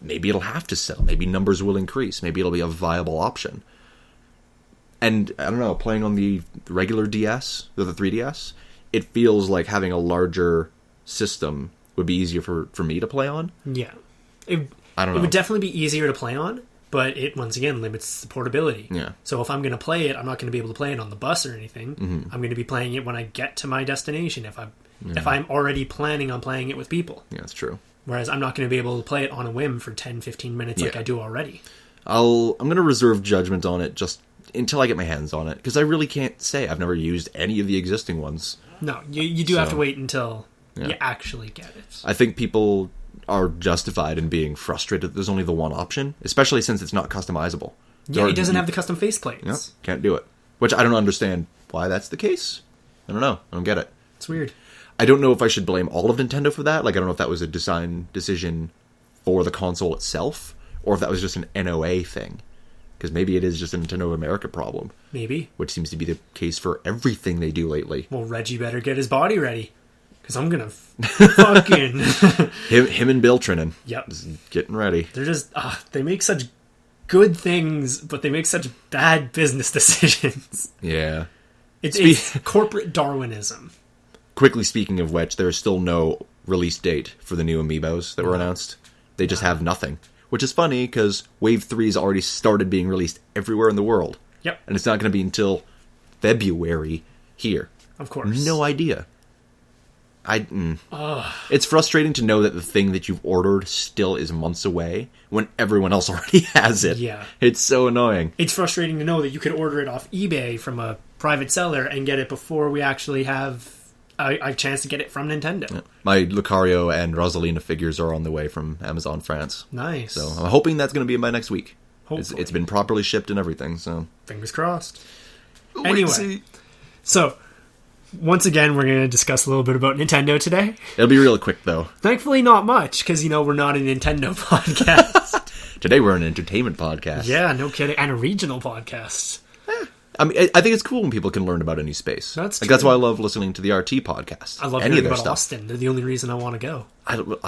Speaker 1: maybe it'll have to sell. Maybe numbers will increase. Maybe it'll be a viable option. And, I don't know, playing on the regular DS, or the 3DS, it feels like having a larger system would be easier for me to play on.
Speaker 2: Yeah.
Speaker 1: I don't know.
Speaker 2: It would definitely be easier to play on, but it, once again, limits the portability.
Speaker 1: Yeah.
Speaker 2: So if I'm going to play it, I'm not going to be able to play it on the bus or anything.
Speaker 1: Mm-hmm.
Speaker 2: I'm going to be playing it when I get to my destination, if I'm already planning on playing it with people.
Speaker 1: Yeah, that's true.
Speaker 2: Whereas I'm not going to be able to play it on a whim for 10, 15 minutes like I do already.
Speaker 1: I'm going to reserve judgment on it just until I get my hands on it, because I really can't say. I've never used any of the existing ones.
Speaker 2: No, you do have to wait until you actually get it.
Speaker 1: I think people are justified in being frustrated that there's only the one option, especially since it's not customizable.
Speaker 2: Yeah, it doesn't have the custom faceplates.
Speaker 1: Yep, can't do it. Which I don't understand why that's the case. I don't know. I don't get it.
Speaker 2: It's weird.
Speaker 1: I don't know if I should blame all of Nintendo for that. Like, I don't know if that was a design decision for the console itself, or if that was just an NOA thing. Because maybe it is just a Nintendo of America problem.
Speaker 2: Maybe.
Speaker 1: Which seems to be the case for everything they do lately.
Speaker 2: Well, Reggie better get his body ready. Because I'm going to fucking...
Speaker 1: him and Bill Trinan.
Speaker 2: Yep.
Speaker 1: Just getting ready.
Speaker 2: They're just... they make such good things, but they make such bad business decisions.
Speaker 1: Yeah.
Speaker 2: It's corporate Darwinism.
Speaker 1: Quickly speaking of which, there's still no release date for the new Amiibos that were announced. They just have nothing. Which is funny, because Wave 3's already started being released everywhere in the world.
Speaker 2: Yep.
Speaker 1: And it's not going to be until February here.
Speaker 2: Of course.
Speaker 1: No idea. It's frustrating to know that the thing that you've ordered still is months away when everyone else already has it.
Speaker 2: Yeah.
Speaker 1: It's so annoying.
Speaker 2: It's frustrating to know that you could order it off eBay from a private seller and get it before we actually have a chance to get it from Nintendo.
Speaker 1: Yeah. My Lucario and Rosalina figures are on the way from Amazon France.
Speaker 2: Nice.
Speaker 1: So I'm hoping that's going to be in by next week.
Speaker 2: Hopefully.
Speaker 1: It's been properly shipped and everything, so...
Speaker 2: Fingers crossed.
Speaker 1: Wait
Speaker 2: Anyway, so once again, we're going to discuss a little bit about Nintendo today.
Speaker 1: It'll be real quick, though.
Speaker 2: Thankfully, not much, because, we're not a Nintendo podcast.
Speaker 1: Today, we're an entertainment podcast.
Speaker 2: Yeah, no kidding. And a regional podcast.
Speaker 1: I mean, I think it's cool when people can learn about a new space.
Speaker 2: That's true.
Speaker 1: That's why I love listening to the RT podcast.
Speaker 2: I love hearing about Austin. They're the only reason I want to go.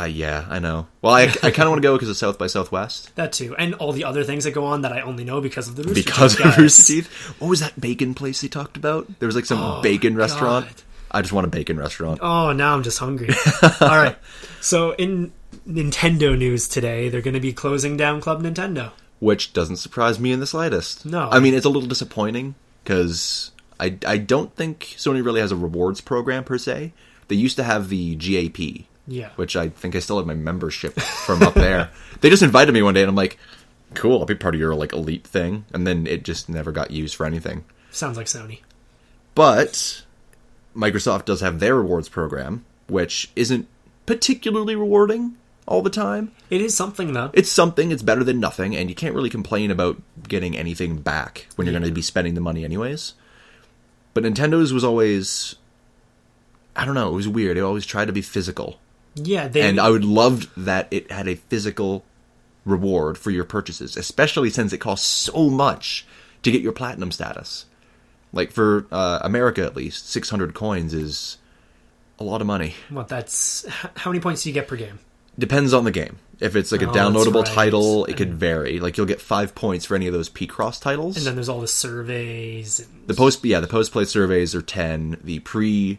Speaker 1: Yeah, I know. Well, I kind of want to go because of South by Southwest.
Speaker 2: That too. And all the other things that go on that I only know because of the Rooster Teeth
Speaker 1: Because
Speaker 2: guys.
Speaker 1: of Rooster Teeth? What was that bacon place they talked about? There was like some bacon restaurant.
Speaker 2: God.
Speaker 1: I just want a bacon restaurant.
Speaker 2: Oh, now I'm just hungry. All right. So in Nintendo news today, they're going to be closing down Club Nintendo.
Speaker 1: Which doesn't surprise me in the slightest.
Speaker 2: No.
Speaker 1: I mean, it's a little disappointing because I don't think Sony really has a rewards program per se. They used to have the GAP.
Speaker 2: Yeah.
Speaker 1: Which I think I still have my membership from up there. They just invited me one day and I'm like, cool, I'll be part of your like elite thing. And then it just never got used for anything.
Speaker 2: Sounds like Sony.
Speaker 1: But Microsoft does have their rewards program, which isn't particularly rewarding all the time.
Speaker 2: It is something, though.
Speaker 1: It's something, it's better than nothing, and you can't really complain about getting anything back when you're going to be spending the money anyways. But Nintendo's was always, I don't know, it was weird. It always tried to be physical.
Speaker 2: Yeah,
Speaker 1: and I would love that it had a physical reward for your purchases, especially since it costs so much to get your platinum status. Like for America at least, 600 coins is a lot of money.
Speaker 2: What, that's... How many points do you get per game?
Speaker 1: Depends on the game. If it's like a downloadable title, it could vary. Like you'll get 5 points for any of those P-Cross titles.
Speaker 2: And then there's all the surveys. And...
Speaker 1: The post-play surveys are 10. The pre-survey,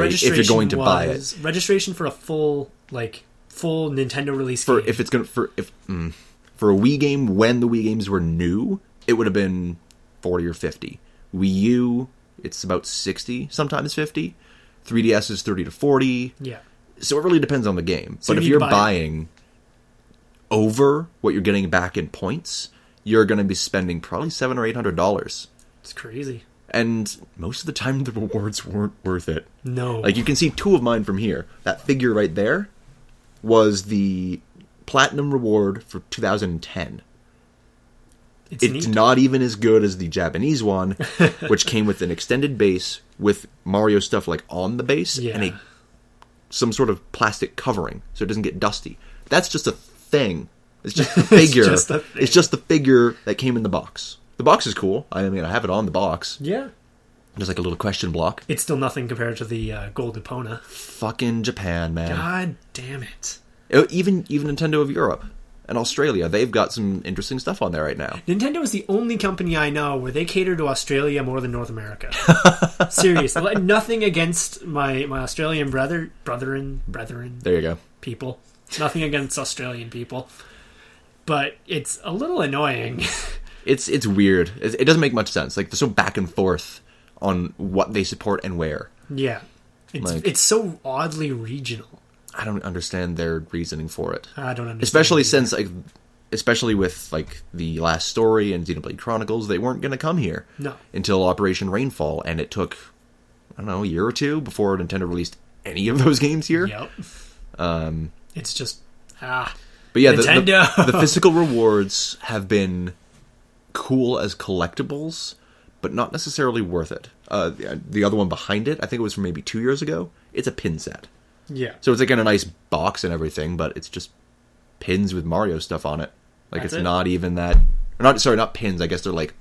Speaker 1: if you're going to buy it.
Speaker 2: Registration for a full Nintendo release game.
Speaker 1: For a Wii game, when the Wii games were new, it would have been 40 or 50. Wii U, it's about 60, sometimes 50. 3DS is 30 to 40.
Speaker 2: Yeah.
Speaker 1: So it really depends on the game.
Speaker 2: So
Speaker 1: but if you're buying over what you're getting back in points, you're going to be spending probably $700 or $800.
Speaker 2: It's crazy.
Speaker 1: And most of the time, the rewards weren't worth it.
Speaker 2: No.
Speaker 1: Like, you can see 2 of mine from here. That figure right there was the Platinum reward for 2010. It's not even as good as the Japanese one, which came with an extended base with Mario stuff like on the base and some sort of plastic covering so it doesn't get dusty. That's just a thing. It's just the figure. It's just the figure that came in the box. The box is cool. I mean, I have it on the box.
Speaker 2: Yeah.
Speaker 1: There's like a little question block.
Speaker 2: It's still nothing compared to the Gold Epona.
Speaker 1: Fucking Japan, man.
Speaker 2: God damn it.
Speaker 1: Even Nintendo of Europe and Australia, they've got some interesting stuff on there right now.
Speaker 2: Nintendo is the only company I know where they cater to Australia more than North America. Seriously. Like, nothing against my Australian brethren.
Speaker 1: There you go.
Speaker 2: People. Nothing against Australian people. But it's a little annoying.
Speaker 1: It's weird. It doesn't make much sense. Like, they're so back and forth on what they support and where.
Speaker 2: Yeah. It's so oddly regional.
Speaker 1: I don't understand their reasoning for it.
Speaker 2: I don't understand.
Speaker 1: Especially with like the last story and Xenoblade Chronicles, they weren't going to come here until Operation Rainfall, and it took a year or 2 before Nintendo released any of those games here.
Speaker 2: Yep. It's just
Speaker 1: But yeah,
Speaker 2: Nintendo.
Speaker 1: the physical rewards have been cool as collectibles, but not necessarily worth it. The other one behind it, I think it was from maybe 2 years ago. It's a pin set.
Speaker 2: Yeah.
Speaker 1: So it's like in a nice box and everything, but it's just pins with Mario stuff on it. Like, it's not even that... not pins. I guess they're like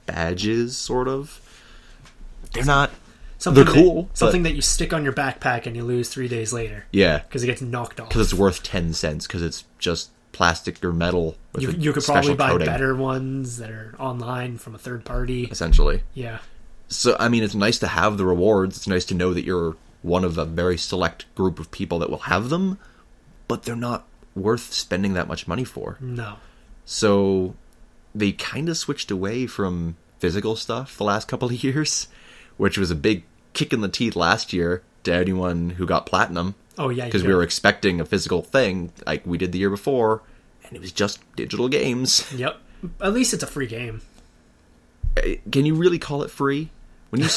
Speaker 1: badges, sort of. They're not... They're cool.
Speaker 2: Something that you stick on your backpack and you lose 3 days later.
Speaker 1: Yeah.
Speaker 2: Because it gets knocked off.
Speaker 1: Because it's worth 10 cents, because it's just plastic or metal with
Speaker 2: you could probably buy
Speaker 1: coating.
Speaker 2: better ones that are online from a third party.
Speaker 1: Essentially.
Speaker 2: Yeah.
Speaker 1: So, I mean, it's nice to have the rewards. It's nice to know that you're one of a very select group of people that will have them, but they're not worth spending that much money for.
Speaker 2: No.
Speaker 1: So they kind of switched away from physical stuff the last couple of years, which was a big kick in the teeth last year to anyone who got platinum.
Speaker 2: Oh, yeah.
Speaker 1: Because we were expecting a physical thing like we did the year before, and it was just digital games.
Speaker 2: Yep. At least it's a free game.
Speaker 1: Can you really call it free? When you,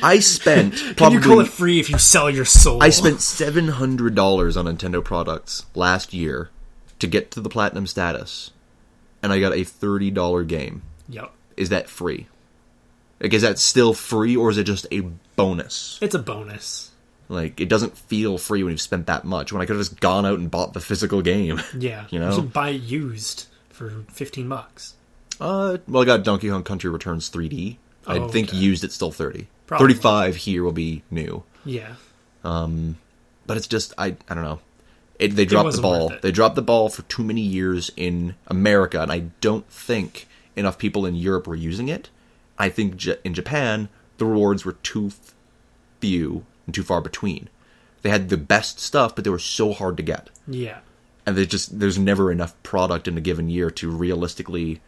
Speaker 1: I spent probably...
Speaker 2: Can you call it free if you sell your soul?
Speaker 1: I spent $700 on Nintendo products last year to get to the platinum status, and I got a $30 game.
Speaker 2: Yep.
Speaker 1: Is that free? Like, is that still free, or is it just a bonus?
Speaker 2: It's a bonus.
Speaker 1: Like, it doesn't feel free when you've spent that much, when I could have just gone out and bought the physical game.
Speaker 2: Yeah.
Speaker 1: You know?
Speaker 2: You should buy it used for $15.
Speaker 1: Well, I got Donkey Kong Country Returns 3D. I think used it's still 30.
Speaker 2: Probably.
Speaker 1: 35 here will be new.
Speaker 2: Yeah.
Speaker 1: But it's just, I don't know. They dropped the ball. They dropped the ball for too many years in America, and I don't think enough people in Europe were using it. I think in Japan, the rewards were too few and too far between. They had the best stuff, but they were so hard to get.
Speaker 2: Yeah.
Speaker 1: And there's never enough product in a given year to realistically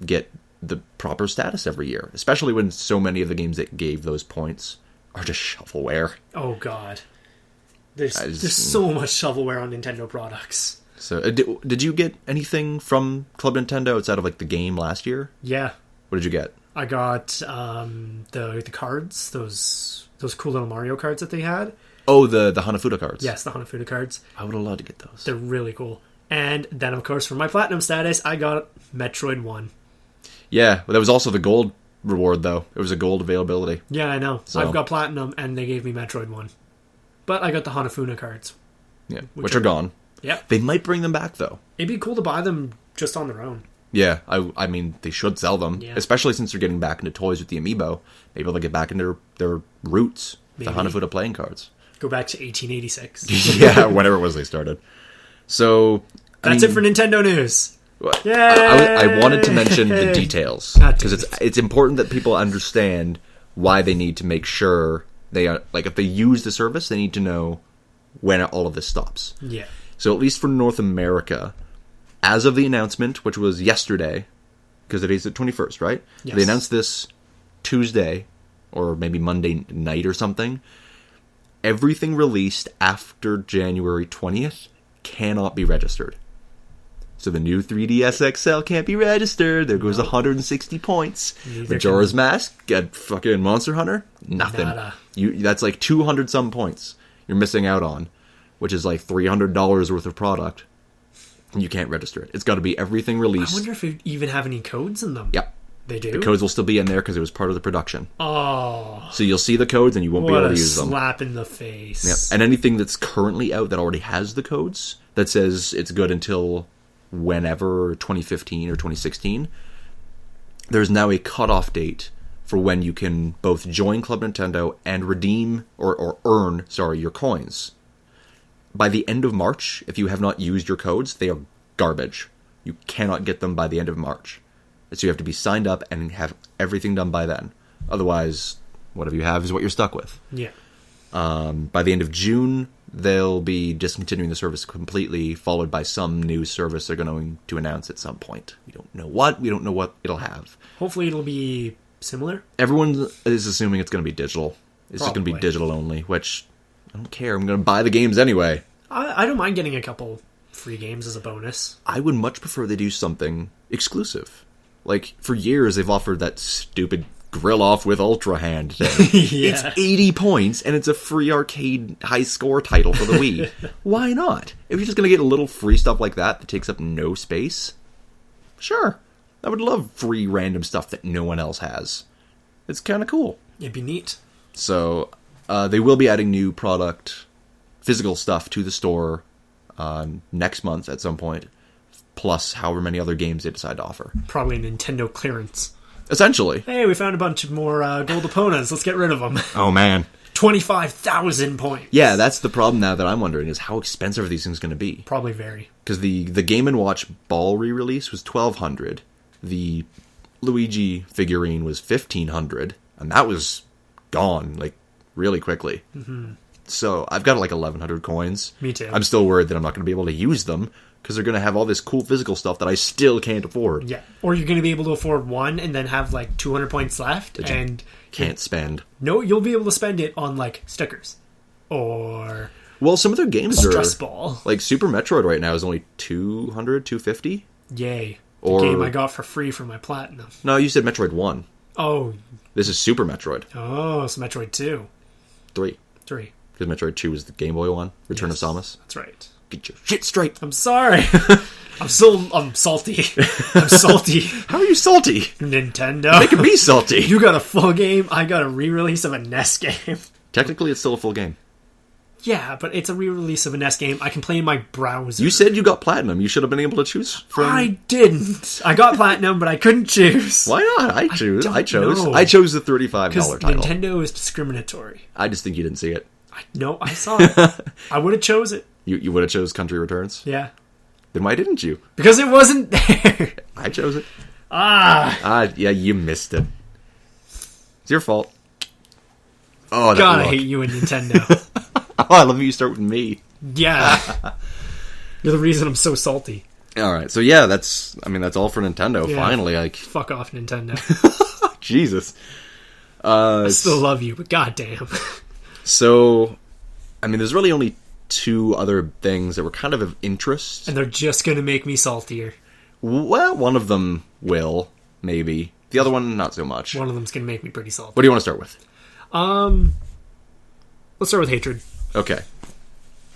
Speaker 1: get the proper status every year. Especially when so many of the games that gave those points are just shovelware.
Speaker 2: Oh, God. There's so much shovelware on Nintendo products.
Speaker 1: So, did you get anything from Club Nintendo outside of, like, the game last year?
Speaker 2: Yeah.
Speaker 1: What did you get?
Speaker 2: I got the cards, those cool little Mario cards that they had.
Speaker 1: Oh, the Hanafuda cards.
Speaker 2: Yes, the Hanafuda cards.
Speaker 1: I would have loved to get those.
Speaker 2: They're really cool. And then, of course, for my Platinum status, I got Metroid 1.
Speaker 1: Yeah, but that was also the gold reward, though. It was a gold availability.
Speaker 2: Yeah, I know.
Speaker 1: So.
Speaker 2: I've got Platinum, and they gave me Metroid 1. But I got the Hanafuda cards.
Speaker 1: Yeah, which are gone.
Speaker 2: Yeah.
Speaker 1: They might bring them back, though.
Speaker 2: It'd be cool to buy them just on their own.
Speaker 1: Yeah, I mean, they should sell them.
Speaker 2: Yeah.
Speaker 1: Especially since they're getting back into toys with the Amiibo. Maybe they'll get back into their roots. Maybe. The Hanafuda playing cards.
Speaker 2: Go back to 1886.
Speaker 1: Yeah, whenever it was they started. So...
Speaker 2: That's it for Nintendo news.
Speaker 1: Yay! I wanted to mention the details. Because it's important that people understand why they need to make sure they are... Like, if they use the service, they need to know when all of this stops.
Speaker 2: Yeah.
Speaker 1: So at least for North America, as of the announcement, which was yesterday, because today's the 21st, right?
Speaker 2: Yes.
Speaker 1: They announced this Tuesday, or maybe Monday night or something. Everything released after January 20th cannot be registered. So the new 3DS XL can't be registered. There goes 160 points. Majora's Mask, get fucking Monster Hunter, nothing.
Speaker 2: Nada.
Speaker 1: That's like 200 some points you're missing out on, which is like $300 worth of product. You can't register it. It's got to be everything released.
Speaker 2: I wonder if it even have any codes in them.
Speaker 1: Yep.
Speaker 2: They do?
Speaker 1: The codes will still be in there because it was part of the production.
Speaker 2: Oh.
Speaker 1: So you'll see the codes and you won't be able to use them.
Speaker 2: What a slap in the face.
Speaker 1: Yep. And anything that's currently out that already has the codes, that says it's good until whenever, 2015 or 2016, there's now a cutoff date for when you can both join Club Nintendo and redeem or earn your coins. By the end of March, if you have not used your codes, they are garbage. You cannot get them by the end of March. So you have to be signed up and have everything done by then. Otherwise, whatever you have is what you're stuck with.
Speaker 2: Yeah.
Speaker 1: By the end of June, they'll be discontinuing the service completely, followed by some new service they're going to announce at some point. We don't know what. We don't know what it'll have.
Speaker 2: Hopefully it'll be similar.
Speaker 1: Everyone is assuming it's going to be digital. It's just going to be digital only, which I don't care. I'm going to buy the games anyway.
Speaker 2: I don't mind getting a couple free games as a bonus.
Speaker 1: I would much prefer they do something exclusive. Like, for years, they've offered that stupid grill off with Ultra Hand thing.
Speaker 2: Yeah.
Speaker 1: It's 80 points, and it's a free arcade high-score title for the Wii. Why not? If you're just going to get a little free stuff like that takes up no space, sure. I would love free random stuff that no one else has. It's kind of cool.
Speaker 2: It'd be neat.
Speaker 1: So, they will be adding new product, physical stuff to the store next month at some point, plus however many other games they decide to offer.
Speaker 2: Probably a Nintendo clearance.
Speaker 1: Essentially.
Speaker 2: Hey, we found a bunch of more gold opponents. Let's get rid of them.
Speaker 1: Oh, man.
Speaker 2: 25,000 points.
Speaker 1: Yeah, that's the problem now that I'm wondering, is how expensive are these things going to be?
Speaker 2: Probably very.
Speaker 1: Because the Game & Watch Ball re-release was $1,200. The Luigi figurine was $1,500. And that was gone, like, really quickly. Mm-hmm. So, I've got like 1,100 coins.
Speaker 2: Me too.
Speaker 1: I'm still worried that I'm not going to be able to use them, because they're going to have all this cool physical stuff that I still can't afford.
Speaker 2: Yeah. Or you're going to be able to afford one and then have like 200 points left and
Speaker 1: can't spend.
Speaker 2: No, you'll be able to spend it on like stickers or
Speaker 1: well, some of their games
Speaker 2: stress
Speaker 1: are
Speaker 2: ball.
Speaker 1: Like Super Metroid right now is only 200, 250.
Speaker 2: Yay.
Speaker 1: Or
Speaker 2: the game I got for free for my Platinum.
Speaker 1: No, you said Metroid 1.
Speaker 2: Oh.
Speaker 1: This is Super Metroid.
Speaker 2: Oh, so Metroid 2.
Speaker 1: 3. Because Metroid 2 is the Game Boy one, Return of Samus.
Speaker 2: That's right.
Speaker 1: Get your shit straight.
Speaker 2: I'm sorry. I'm salty. I'm salty.
Speaker 1: How are you salty?
Speaker 2: Nintendo.
Speaker 1: Making me salty.
Speaker 2: You got a full game, I got a re-release of a NES game.
Speaker 1: Technically, it's still a full game.
Speaker 2: Yeah, but it's a re-release of a NES game. I can play in my browser.
Speaker 1: You said you got Platinum. You should have been able to choose from...
Speaker 2: I didn't. I got Platinum, but I couldn't choose.
Speaker 1: Why not? I chose
Speaker 2: know.
Speaker 1: I chose the $35
Speaker 2: Because
Speaker 1: title.
Speaker 2: Nintendo is discriminatory.
Speaker 1: I just think you didn't see it.
Speaker 2: No, I saw it. I would have chose it.
Speaker 1: You would have chose Country Returns?
Speaker 2: Yeah.
Speaker 1: Then why didn't you?
Speaker 2: Because it wasn't there.
Speaker 1: I chose it.
Speaker 2: Yeah,
Speaker 1: you missed it. It's your fault. Oh, that
Speaker 2: God,
Speaker 1: look.
Speaker 2: I hate you and Nintendo.
Speaker 1: Oh, I love that you start with me.
Speaker 2: Yeah. You're the reason I'm so salty.
Speaker 1: All right, so yeah, that's all for Nintendo.
Speaker 2: Yeah.
Speaker 1: Finally, like,
Speaker 2: Fuck off, Nintendo.
Speaker 1: Jesus.
Speaker 2: I still love you, but goddamn.
Speaker 1: So, there's really only two other things that were kind of interest.
Speaker 2: And they're just gonna make me saltier.
Speaker 1: Well, one of them will, maybe. The other one, not so much.
Speaker 2: One of them's gonna make me pretty salty.
Speaker 1: What do you want to start with?
Speaker 2: Let's start with Hatred.
Speaker 1: Okay.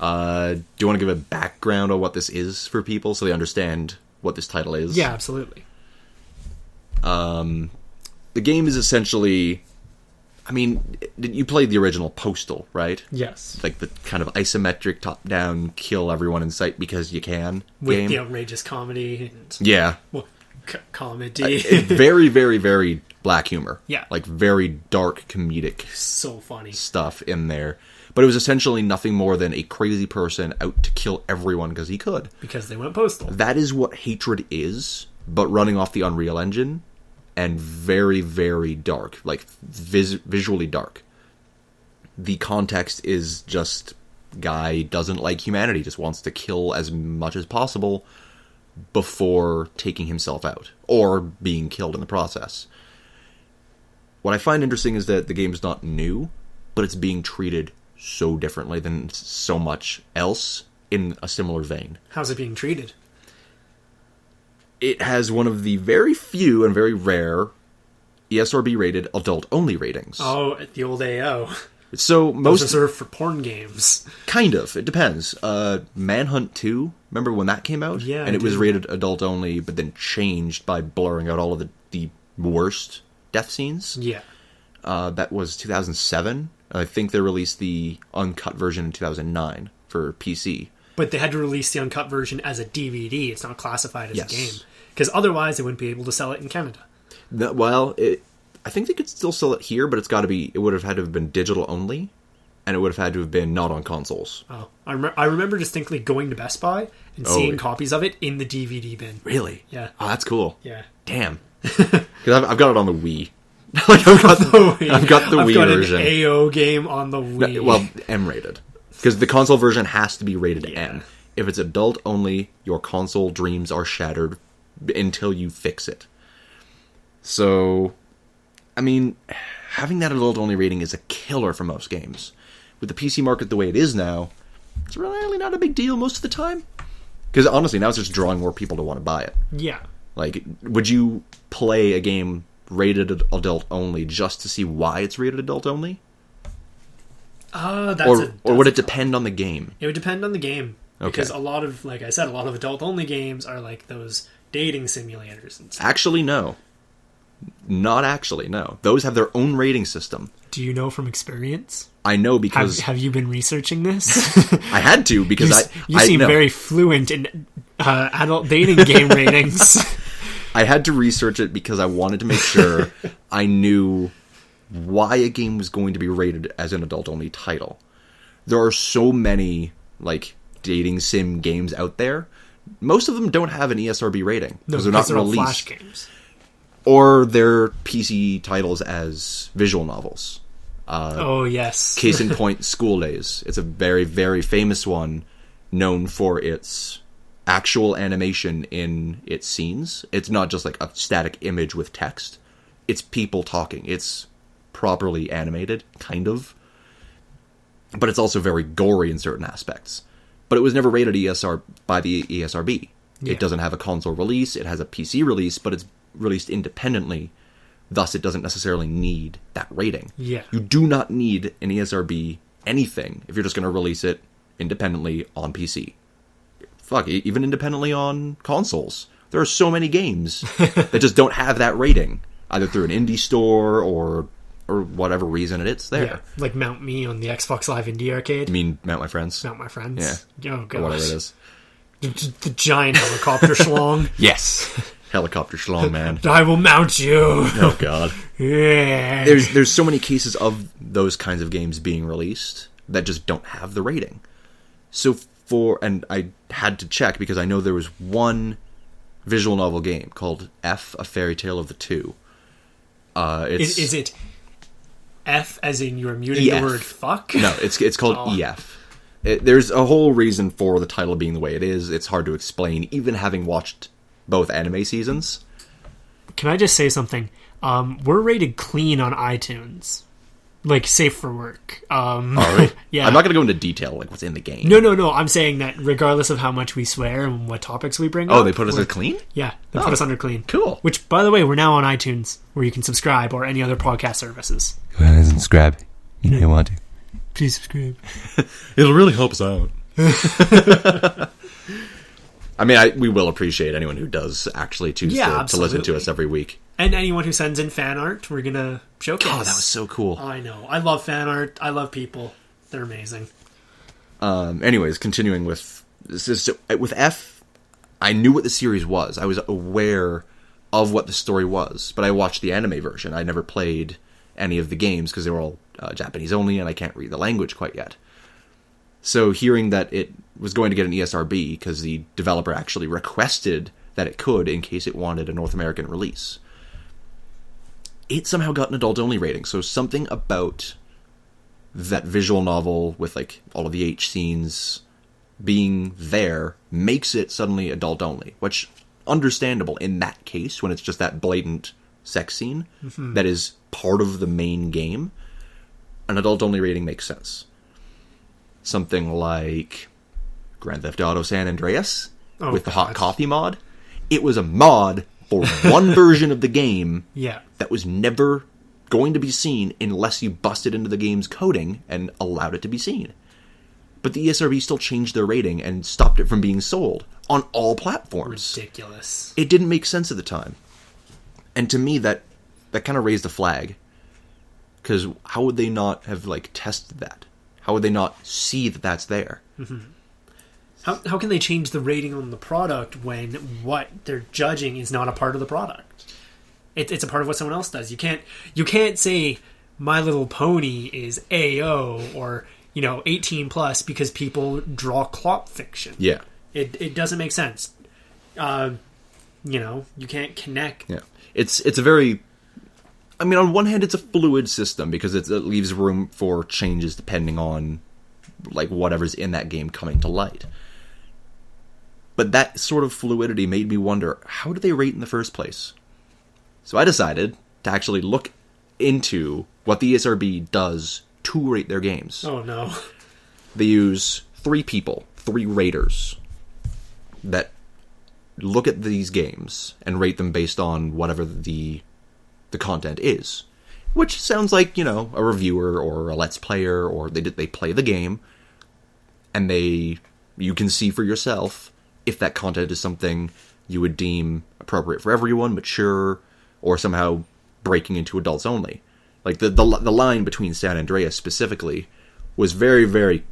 Speaker 1: Do you want to give a background on what this is for people so they understand what this title is?
Speaker 2: Yeah, absolutely.
Speaker 1: The game is essentially... you played the original Postal, right?
Speaker 2: Yes.
Speaker 1: Like the kind of isometric, top-down, kill everyone in sight because you can
Speaker 2: With
Speaker 1: game.
Speaker 2: the outrageous comedy. And,
Speaker 1: Yeah.
Speaker 2: well, comedy.
Speaker 1: Very, very, very black humor.
Speaker 2: Yeah.
Speaker 1: Like very dark comedic
Speaker 2: So funny.
Speaker 1: stuff in there. But it was essentially nothing more than a crazy person out to kill everyone because he could.
Speaker 2: Because they went postal.
Speaker 1: That is what Hatred is, but running off the Unreal Engine, and very, very dark. Like, visually dark. The context is just, guy doesn't like humanity, just wants to kill as much as possible before taking himself out, or being killed in the process. What I find interesting is that the game's not new, but it's being treated so differently than so much else in a similar vein.
Speaker 2: How's it being treated?
Speaker 1: It has one of the very few and very rare ESRB-rated adult-only ratings.
Speaker 2: Oh, the old AO.
Speaker 1: So
Speaker 2: Most reserved for porn games.
Speaker 1: Kind of. It depends. Manhunt 2, remember when that came out?
Speaker 2: Yeah,
Speaker 1: and it was rated adult-only, but then changed by blurring out all of the worst death scenes.
Speaker 2: Yeah.
Speaker 1: That was 2007. I think they released the uncut version in 2009 for PC.
Speaker 2: But they had to release the uncut version as a DVD. It's not classified as
Speaker 1: Yes.
Speaker 2: a game. Because otherwise they wouldn't be able to sell it in Canada.
Speaker 1: I think they could still sell it here, but it would have had to have been digital only, and it would have had to have been not on consoles.
Speaker 2: Oh, I remember distinctly going to Best Buy and seeing copies of it in the DVD bin.
Speaker 1: Really?
Speaker 2: Yeah.
Speaker 1: Oh, that's cool.
Speaker 2: Yeah.
Speaker 1: Damn. Because I've got it on the Wii. Like I've got the Wii version.
Speaker 2: I've got an AO game on the Wii.
Speaker 1: Well, M-rated. Because the console version has to be rated M. If it's adult only, your console dreams are shattered until you fix it. So, having that adult only rating is a killer for most games. With the PC market the way it is now, it's really not a big deal most of the time. Because honestly, now it's just drawing more people to want to buy it.
Speaker 2: Yeah.
Speaker 1: Like, would you play a game rated adult only just to see why it's rated adult only? Or would it depend on the game?
Speaker 2: It would depend on the game.
Speaker 1: Okay.
Speaker 2: Because a lot of, like I said, a lot of adult only games are like those dating simulators and stuff.
Speaker 1: Actually, no. Not actually, no. Those have their own rating system.
Speaker 2: Do you know from experience?
Speaker 1: I know because...
Speaker 2: Have you been researching this?
Speaker 1: I had to because
Speaker 2: you seem very fluent in adult dating game ratings.
Speaker 1: I had to research it because I wanted to make sure I knew why a game was going to be rated as an adult-only title. There are so many, like, dating sim games out there. Most of them don't have an ESRB rating because they're not released.
Speaker 2: Flash games.
Speaker 1: Or they're PC titles as visual novels.
Speaker 2: Oh, yes.
Speaker 1: Case in point, School Days. It's a very, very famous one, known for its actual animation in its scenes. It's not just like a static image with text. It's people talking. It's properly animated, kind of. But it's also very gory in certain aspects. But it was never rated by the ESRB. Yeah. It doesn't have a console release. It has a PC release, but it's released independently. Thus, it doesn't necessarily need that rating.
Speaker 2: Yeah.
Speaker 1: You do not need an ESRB anything if you're just going to release it independently on PC. even independently on consoles, there are so many games that just don't have that rating, either through an indie store or whatever reason it's there.
Speaker 2: Yeah, like Mount Me on the Xbox Live Indie Arcade.
Speaker 1: You mean Mount My Friends?
Speaker 2: Mount My Friends. Yeah. Oh, gosh.
Speaker 1: Or whatever it is.
Speaker 2: The giant helicopter schlong.
Speaker 1: Yes. Helicopter schlong, man.
Speaker 2: I will mount you.
Speaker 1: Oh, God.
Speaker 2: Yeah.
Speaker 1: There's so many cases of those kinds of games being released that just don't have the rating. So and I had to check because I know there was one visual novel game called F, A Fairy Tale of the Two.
Speaker 2: Is it F as in you're muting
Speaker 1: EF.
Speaker 2: the word fuck?
Speaker 1: No, it's called EF. There's a whole reason for the title being the way it is. It's hard to explain, even having watched both anime seasons.
Speaker 2: Can I just say something? We're rated clean on iTunes. Like, safe for work.
Speaker 1: Are we?
Speaker 2: Yeah.
Speaker 1: I'm not going to go into detail, like, what's in the game.
Speaker 2: No. I'm saying that regardless of how much we swear and what topics we bring up...
Speaker 1: They put us as clean?
Speaker 2: Yeah, they put us under clean.
Speaker 1: Cool.
Speaker 2: Which, by the way, we're now on iTunes, where you can subscribe, or any other podcast services.
Speaker 3: Go ahead and subscribe. You know you want to.
Speaker 2: Please subscribe.
Speaker 1: It'll really help us out. I mean, we will appreciate anyone who does actually choose to listen to us every week.
Speaker 2: And anyone who sends in fan art, we're going to showcase.
Speaker 1: Oh, that was so cool.
Speaker 2: I know. I love fan art. I love people. They're amazing.
Speaker 1: Anyways, continuing with F, I knew what the series was. I was aware of what the story was, but I watched the anime version. I never played any of the games because they were all Japanese only, and I can't read the language quite yet. So hearing that it was going to get an ESRB because the developer actually requested that it could in case it wanted a North American release, it somehow got an adult-only rating. So something about that visual novel with like all of the H scenes being there makes it suddenly adult-only, which understandable in that case when it's just that blatant sex scene that is part of the main game. An adult-only rating makes sense. Something like Grand Theft Auto San Andreas with the hot coffee mod. It was a mod for one version of the game that was never going to be seen unless you busted into the game's coding and allowed it to be seen. But the ESRB still changed their rating and stopped it from being sold on all platforms.
Speaker 2: Ridiculous.
Speaker 1: It didn't make sense at the time. And to me, that kind of raised a flag. Because how would they not have like tested that? How would they not see that that's there?
Speaker 2: Mm-hmm. How can they change the rating on the product when what they're judging is not a part of the product? It's a part of what someone else does. You can't say My Little Pony is AO or 18 plus because people draw clop fiction.
Speaker 1: Yeah,
Speaker 2: it doesn't make sense. You can't connect.
Speaker 1: Yeah, it's a very. I mean, on one hand, it's a fluid system because it leaves room for changes depending on like whatever's in that game coming to light. But that sort of fluidity made me wonder, how do they rate in the first place? So I decided to actually look into what the ESRB does to rate their games.
Speaker 2: Oh, no.
Speaker 1: They use 3 raters, that look at these games and rate them based on whatever the content is. Which sounds like, a reviewer or a Let's Player, or they play the game, and you can see for yourself if that content is something you would deem appropriate for everyone, mature, or somehow breaking into adults only. Like, the line between San Andreas specifically was very, very,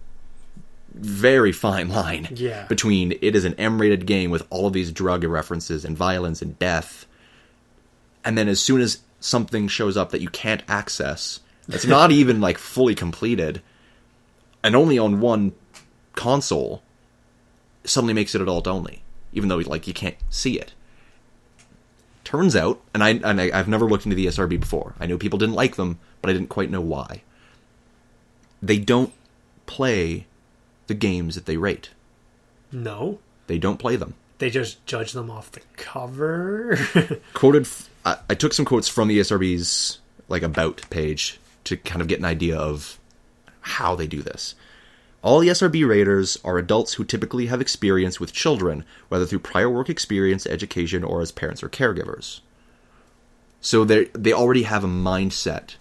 Speaker 1: very fine line.
Speaker 2: Yeah. Between
Speaker 1: it is an M-rated game with all of these drug references and violence and death, and then as soon as something shows up that you can't access, it's not even, like, fully completed, and only on one console, suddenly makes it adult only, even though like you can't see it. Turns out, and I've never looked into the ESRB before. I know people didn't like them, but I didn't quite know why. They don't play the games that they rate.
Speaker 2: No,
Speaker 1: they don't play them.
Speaker 2: They just judge them off the cover.
Speaker 1: I took some quotes from the ESRB's like about page to kind of get an idea of how they do this. All ESRB raters are adults who typically have experience with children, whether through prior work experience, education, or as parents or caregivers. So they already have a mindset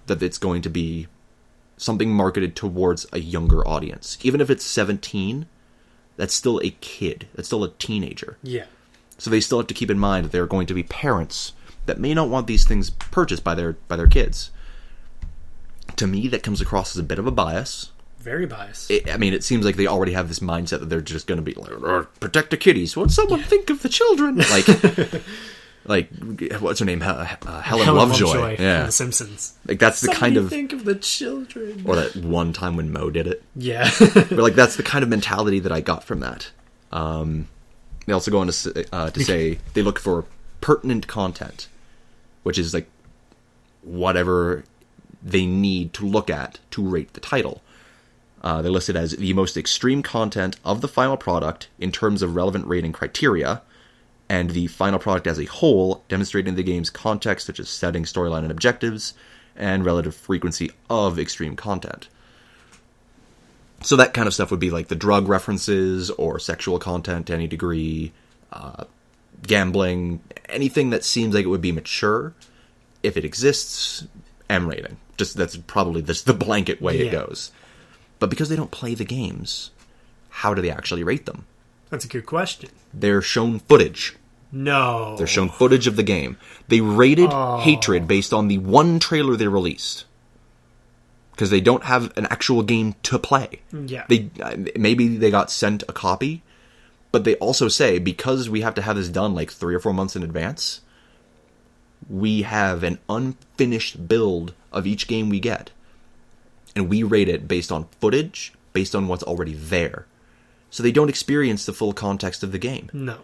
Speaker 1: that it's going to be something marketed towards a younger audience. Even if it's 17, That's still a kid. That's still a teenager.
Speaker 2: Yeah.
Speaker 1: So they still have to keep in mind that there are going to be parents that may not want these things purchased by their kids. To me, that comes across as a bit of a bias.
Speaker 2: Very biased.
Speaker 1: It seems like they already have this mindset that they're just going to be like, protect the kiddies. Won't someone think of the children? Like, what's her name? Helen Lovejoy. Yeah.
Speaker 2: From The Simpsons.
Speaker 1: Like, that's the kind of...
Speaker 2: think of the children.
Speaker 1: Or that one time when Moe did it.
Speaker 2: Yeah.
Speaker 1: But, like, that's the kind of mentality that I got from that. They also go on to say they look for pertinent content, which is, like, whatever they need to look at to rate the title. They list it as the most extreme content of the final product in terms of relevant rating criteria, and the final product as a whole, demonstrating the game's context, such as setting, storyline, and objectives, and relative frequency of extreme content. So that kind of stuff would be like the drug references, or sexual content to any degree, gambling, anything that seems like it would be mature. If it exists, M rating. That's probably the blanket way it goes. But because they don't play the games, how do they actually rate them?
Speaker 2: That's a good question.
Speaker 1: They're shown footage.
Speaker 2: No.
Speaker 1: They're shown footage of the game. They rated Hatred based on the one trailer they released. Because they don't have an actual game to play.
Speaker 2: Yeah.
Speaker 1: Maybe they got sent a copy, but they also say, because we have to have this done like 3 or 4 months in advance, we have an unfinished build of each game we get. And we rate it based on footage, based on what's already there. So they don't experience the full context of the game.
Speaker 2: No.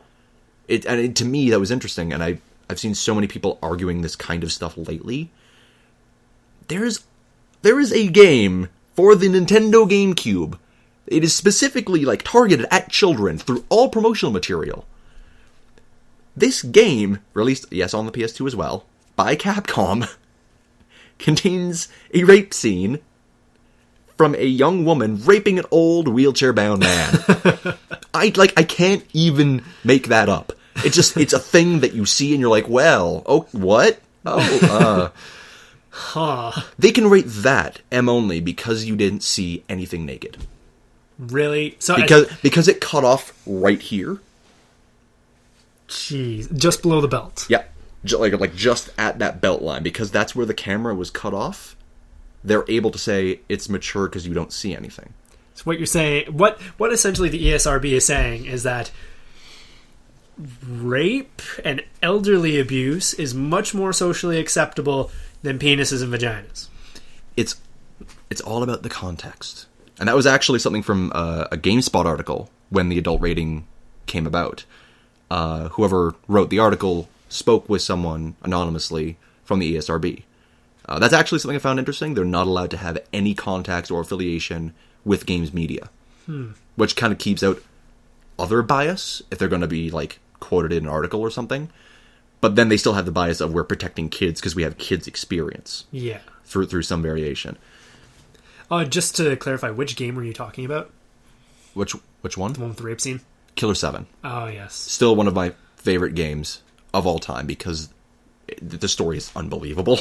Speaker 1: To me, that was interesting, and I've seen so many people arguing this kind of stuff lately. There is a game for the Nintendo GameCube. It is specifically like targeted at children through all promotional material. This game, released, yes, on the PS2 as well, by Capcom, contains a rape scene from a young woman raping an old wheelchair-bound man. I can't even make that up. It's a thing that you see and you're like, well, oh, what? Oh, They can rate that M only because you didn't see anything naked.
Speaker 2: Really? So
Speaker 1: because it cut off right here.
Speaker 2: Jeez, just below the belt.
Speaker 1: Yeah, like just at that belt line, because that's where the camera was cut off. They're able to say it's mature because you don't see anything.
Speaker 2: So what you're saying, what essentially the ESRB is saying is that rape and elderly abuse is much more socially acceptable than penises and vaginas.
Speaker 1: It's all about the context. And that was actually something from a GameSpot article when the adult rating came about. Whoever wrote the article spoke with someone anonymously from the ESRB. That's actually something I found interesting. They're not allowed to have any contact or affiliation with games media. Which kind of keeps out other bias if they're going to be like quoted in an article or something. But then they still have the bias of we're protecting kids because we have kids' experience. Yeah. Through some variation.
Speaker 2: Just to clarify, which game were you talking about?
Speaker 1: Which one?
Speaker 2: The one with the rape scene?
Speaker 1: Killer 7.
Speaker 2: Oh, yes.
Speaker 1: Still one of my favorite games of all time because the story is unbelievable.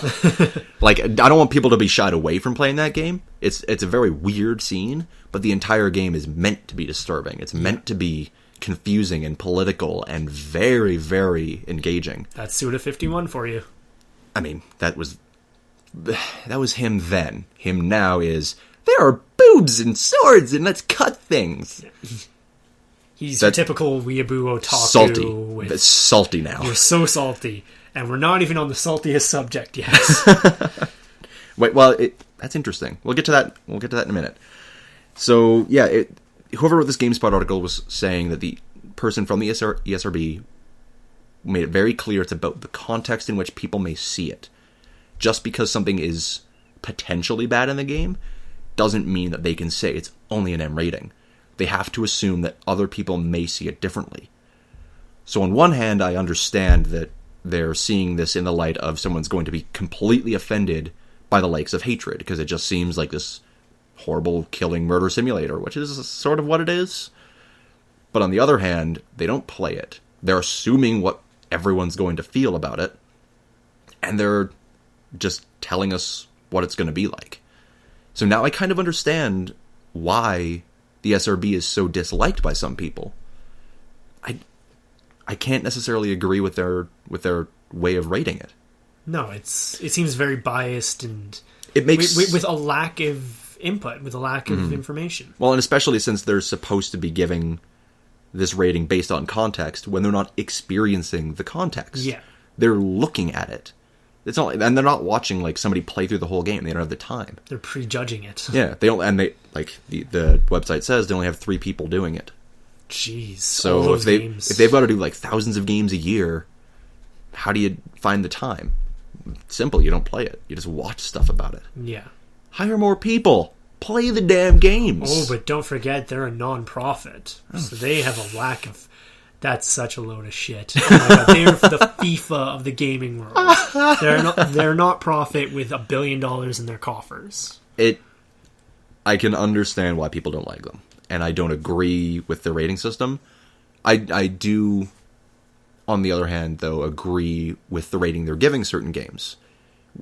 Speaker 1: Like, I don't want people to be shied away from playing that game. It's a very weird scene, but the entire game is meant to be disturbing. It's meant to be confusing and political and very, very engaging.
Speaker 2: That's Suda 51 for you.
Speaker 1: I mean, that was him then. Him now is, there are boobs and swords and let's cut things.
Speaker 2: He's your typical weeaboo otaku.
Speaker 1: Salty. That's salty now.
Speaker 2: You're so salty. And we're not even on the saltiest subject yet.
Speaker 1: Wait, well, that's interesting. We'll get to that in a minute. So, yeah, whoever wrote this GameSpot article was saying that the person from the ESRB made it very clear it's about the context in which people may see it. Just because something is potentially bad in the game doesn't mean that they can say it's only an M rating. They have to assume that other people may see it differently. So on one hand, I understand that they're seeing this in the light of someone's going to be completely offended by the likes of Hatred, because it just seems like this horrible killing murder simulator, which is sort of what it is. But on the other hand, they don't play it. They're assuming what everyone's going to feel about it, and they're just telling us what it's going to be like. So now I kind of understand why the SRB is so disliked by some people. I can't necessarily agree with their way of rating it.
Speaker 2: No, it seems very biased, and
Speaker 1: it makes
Speaker 2: with a lack of input, with a lack of information.
Speaker 1: Well, and especially since they're supposed to be giving this rating based on context when they're not experiencing the context.
Speaker 2: Yeah.
Speaker 1: They're looking at it. It's not, and they're not watching like somebody play through the whole game. They don't have the time.
Speaker 2: They're prejudging it.
Speaker 1: Yeah, they don't, and they like the website says they only have 3 people doing it.
Speaker 2: Jeez.
Speaker 1: So if they've got to do like thousands of games a year, how do you find the time? Simple, you don't play it. You just watch stuff about it.
Speaker 2: Yeah.
Speaker 1: Hire more people. Play the damn games.
Speaker 2: Oh, but don't forget they're a non-profit, so they have a lack of. That's such a load of shit. Oh my God, they're the FIFA of the gaming world. They're not profit with $1 billion in their coffers.
Speaker 1: I can understand why people don't like them, and I don't agree with the rating system. I do, on the other hand, though, agree with the rating they're giving certain games.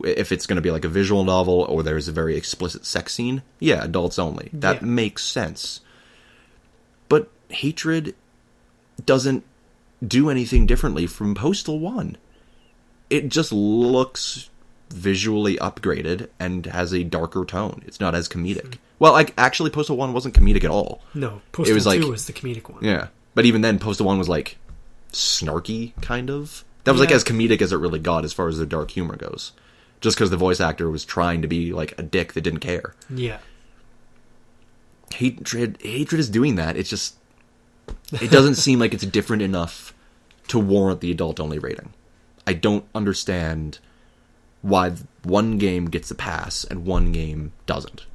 Speaker 1: If it's going to be like a visual novel or there's a very explicit sex scene, yeah, adults only. That makes sense. But Hatred doesn't do anything differently from Postal 1. It just looks visually upgraded and has a darker tone. It's not as comedic. Well, actually, Postal 1 wasn't comedic at all.
Speaker 2: No, Postal 2 was the comedic one.
Speaker 1: Yeah, but even then, Postal 1 was like snarky, kind of. That was like as comedic as it really got as far as the dark humor goes. Just because the voice actor was trying to be like a dick that didn't care.
Speaker 2: Yeah.
Speaker 1: Hatred is doing that. It's just, it doesn't seem like it's different enough to warrant the adult-only rating. I don't understand why one game gets a pass and one game doesn't.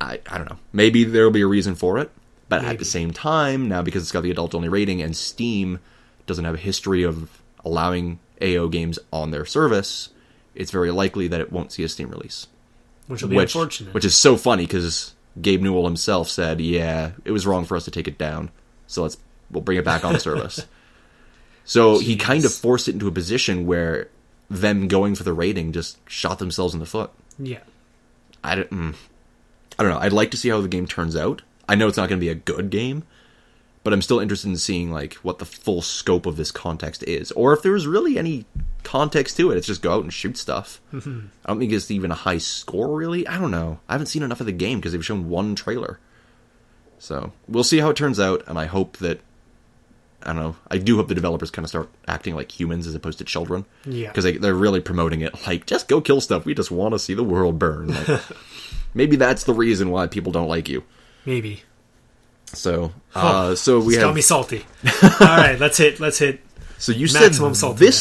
Speaker 1: I don't know. Maybe there'll be a reason for it, but at the same time, now because it's got the adult-only rating and Steam doesn't have a history of allowing AO games on their service, it's very likely that it won't see a Steam release.
Speaker 2: Which will be unfortunate.
Speaker 1: Which is so funny, because Gabe Newell himself said, yeah, it was wrong for us to take it down, so we'll bring it back on the service. So he kind of forced it into a position where them going for the rating just shot themselves in the foot.
Speaker 2: Yeah.
Speaker 1: I don't know. I'd like to see how the game turns out. I know it's not going to be a good game, but I'm still interested in seeing like what the full scope of this context is, or if there's really any context to it. It's just go out and shoot stuff. Mm-hmm. I don't think it's even a high score, really. I don't know. I haven't seen enough of the game because they've shown one trailer. So we'll see how it turns out, and I hope that, I don't know, I do hope the developers kind of start acting like humans as opposed to children. Yeah. Because they're really promoting it like, just go kill stuff. We just want to see the world burn. Like, maybe that's the reason why people don't like you.
Speaker 2: Maybe.
Speaker 1: So, so we have...
Speaker 2: got me salty. All right, let's hit.
Speaker 1: So you said this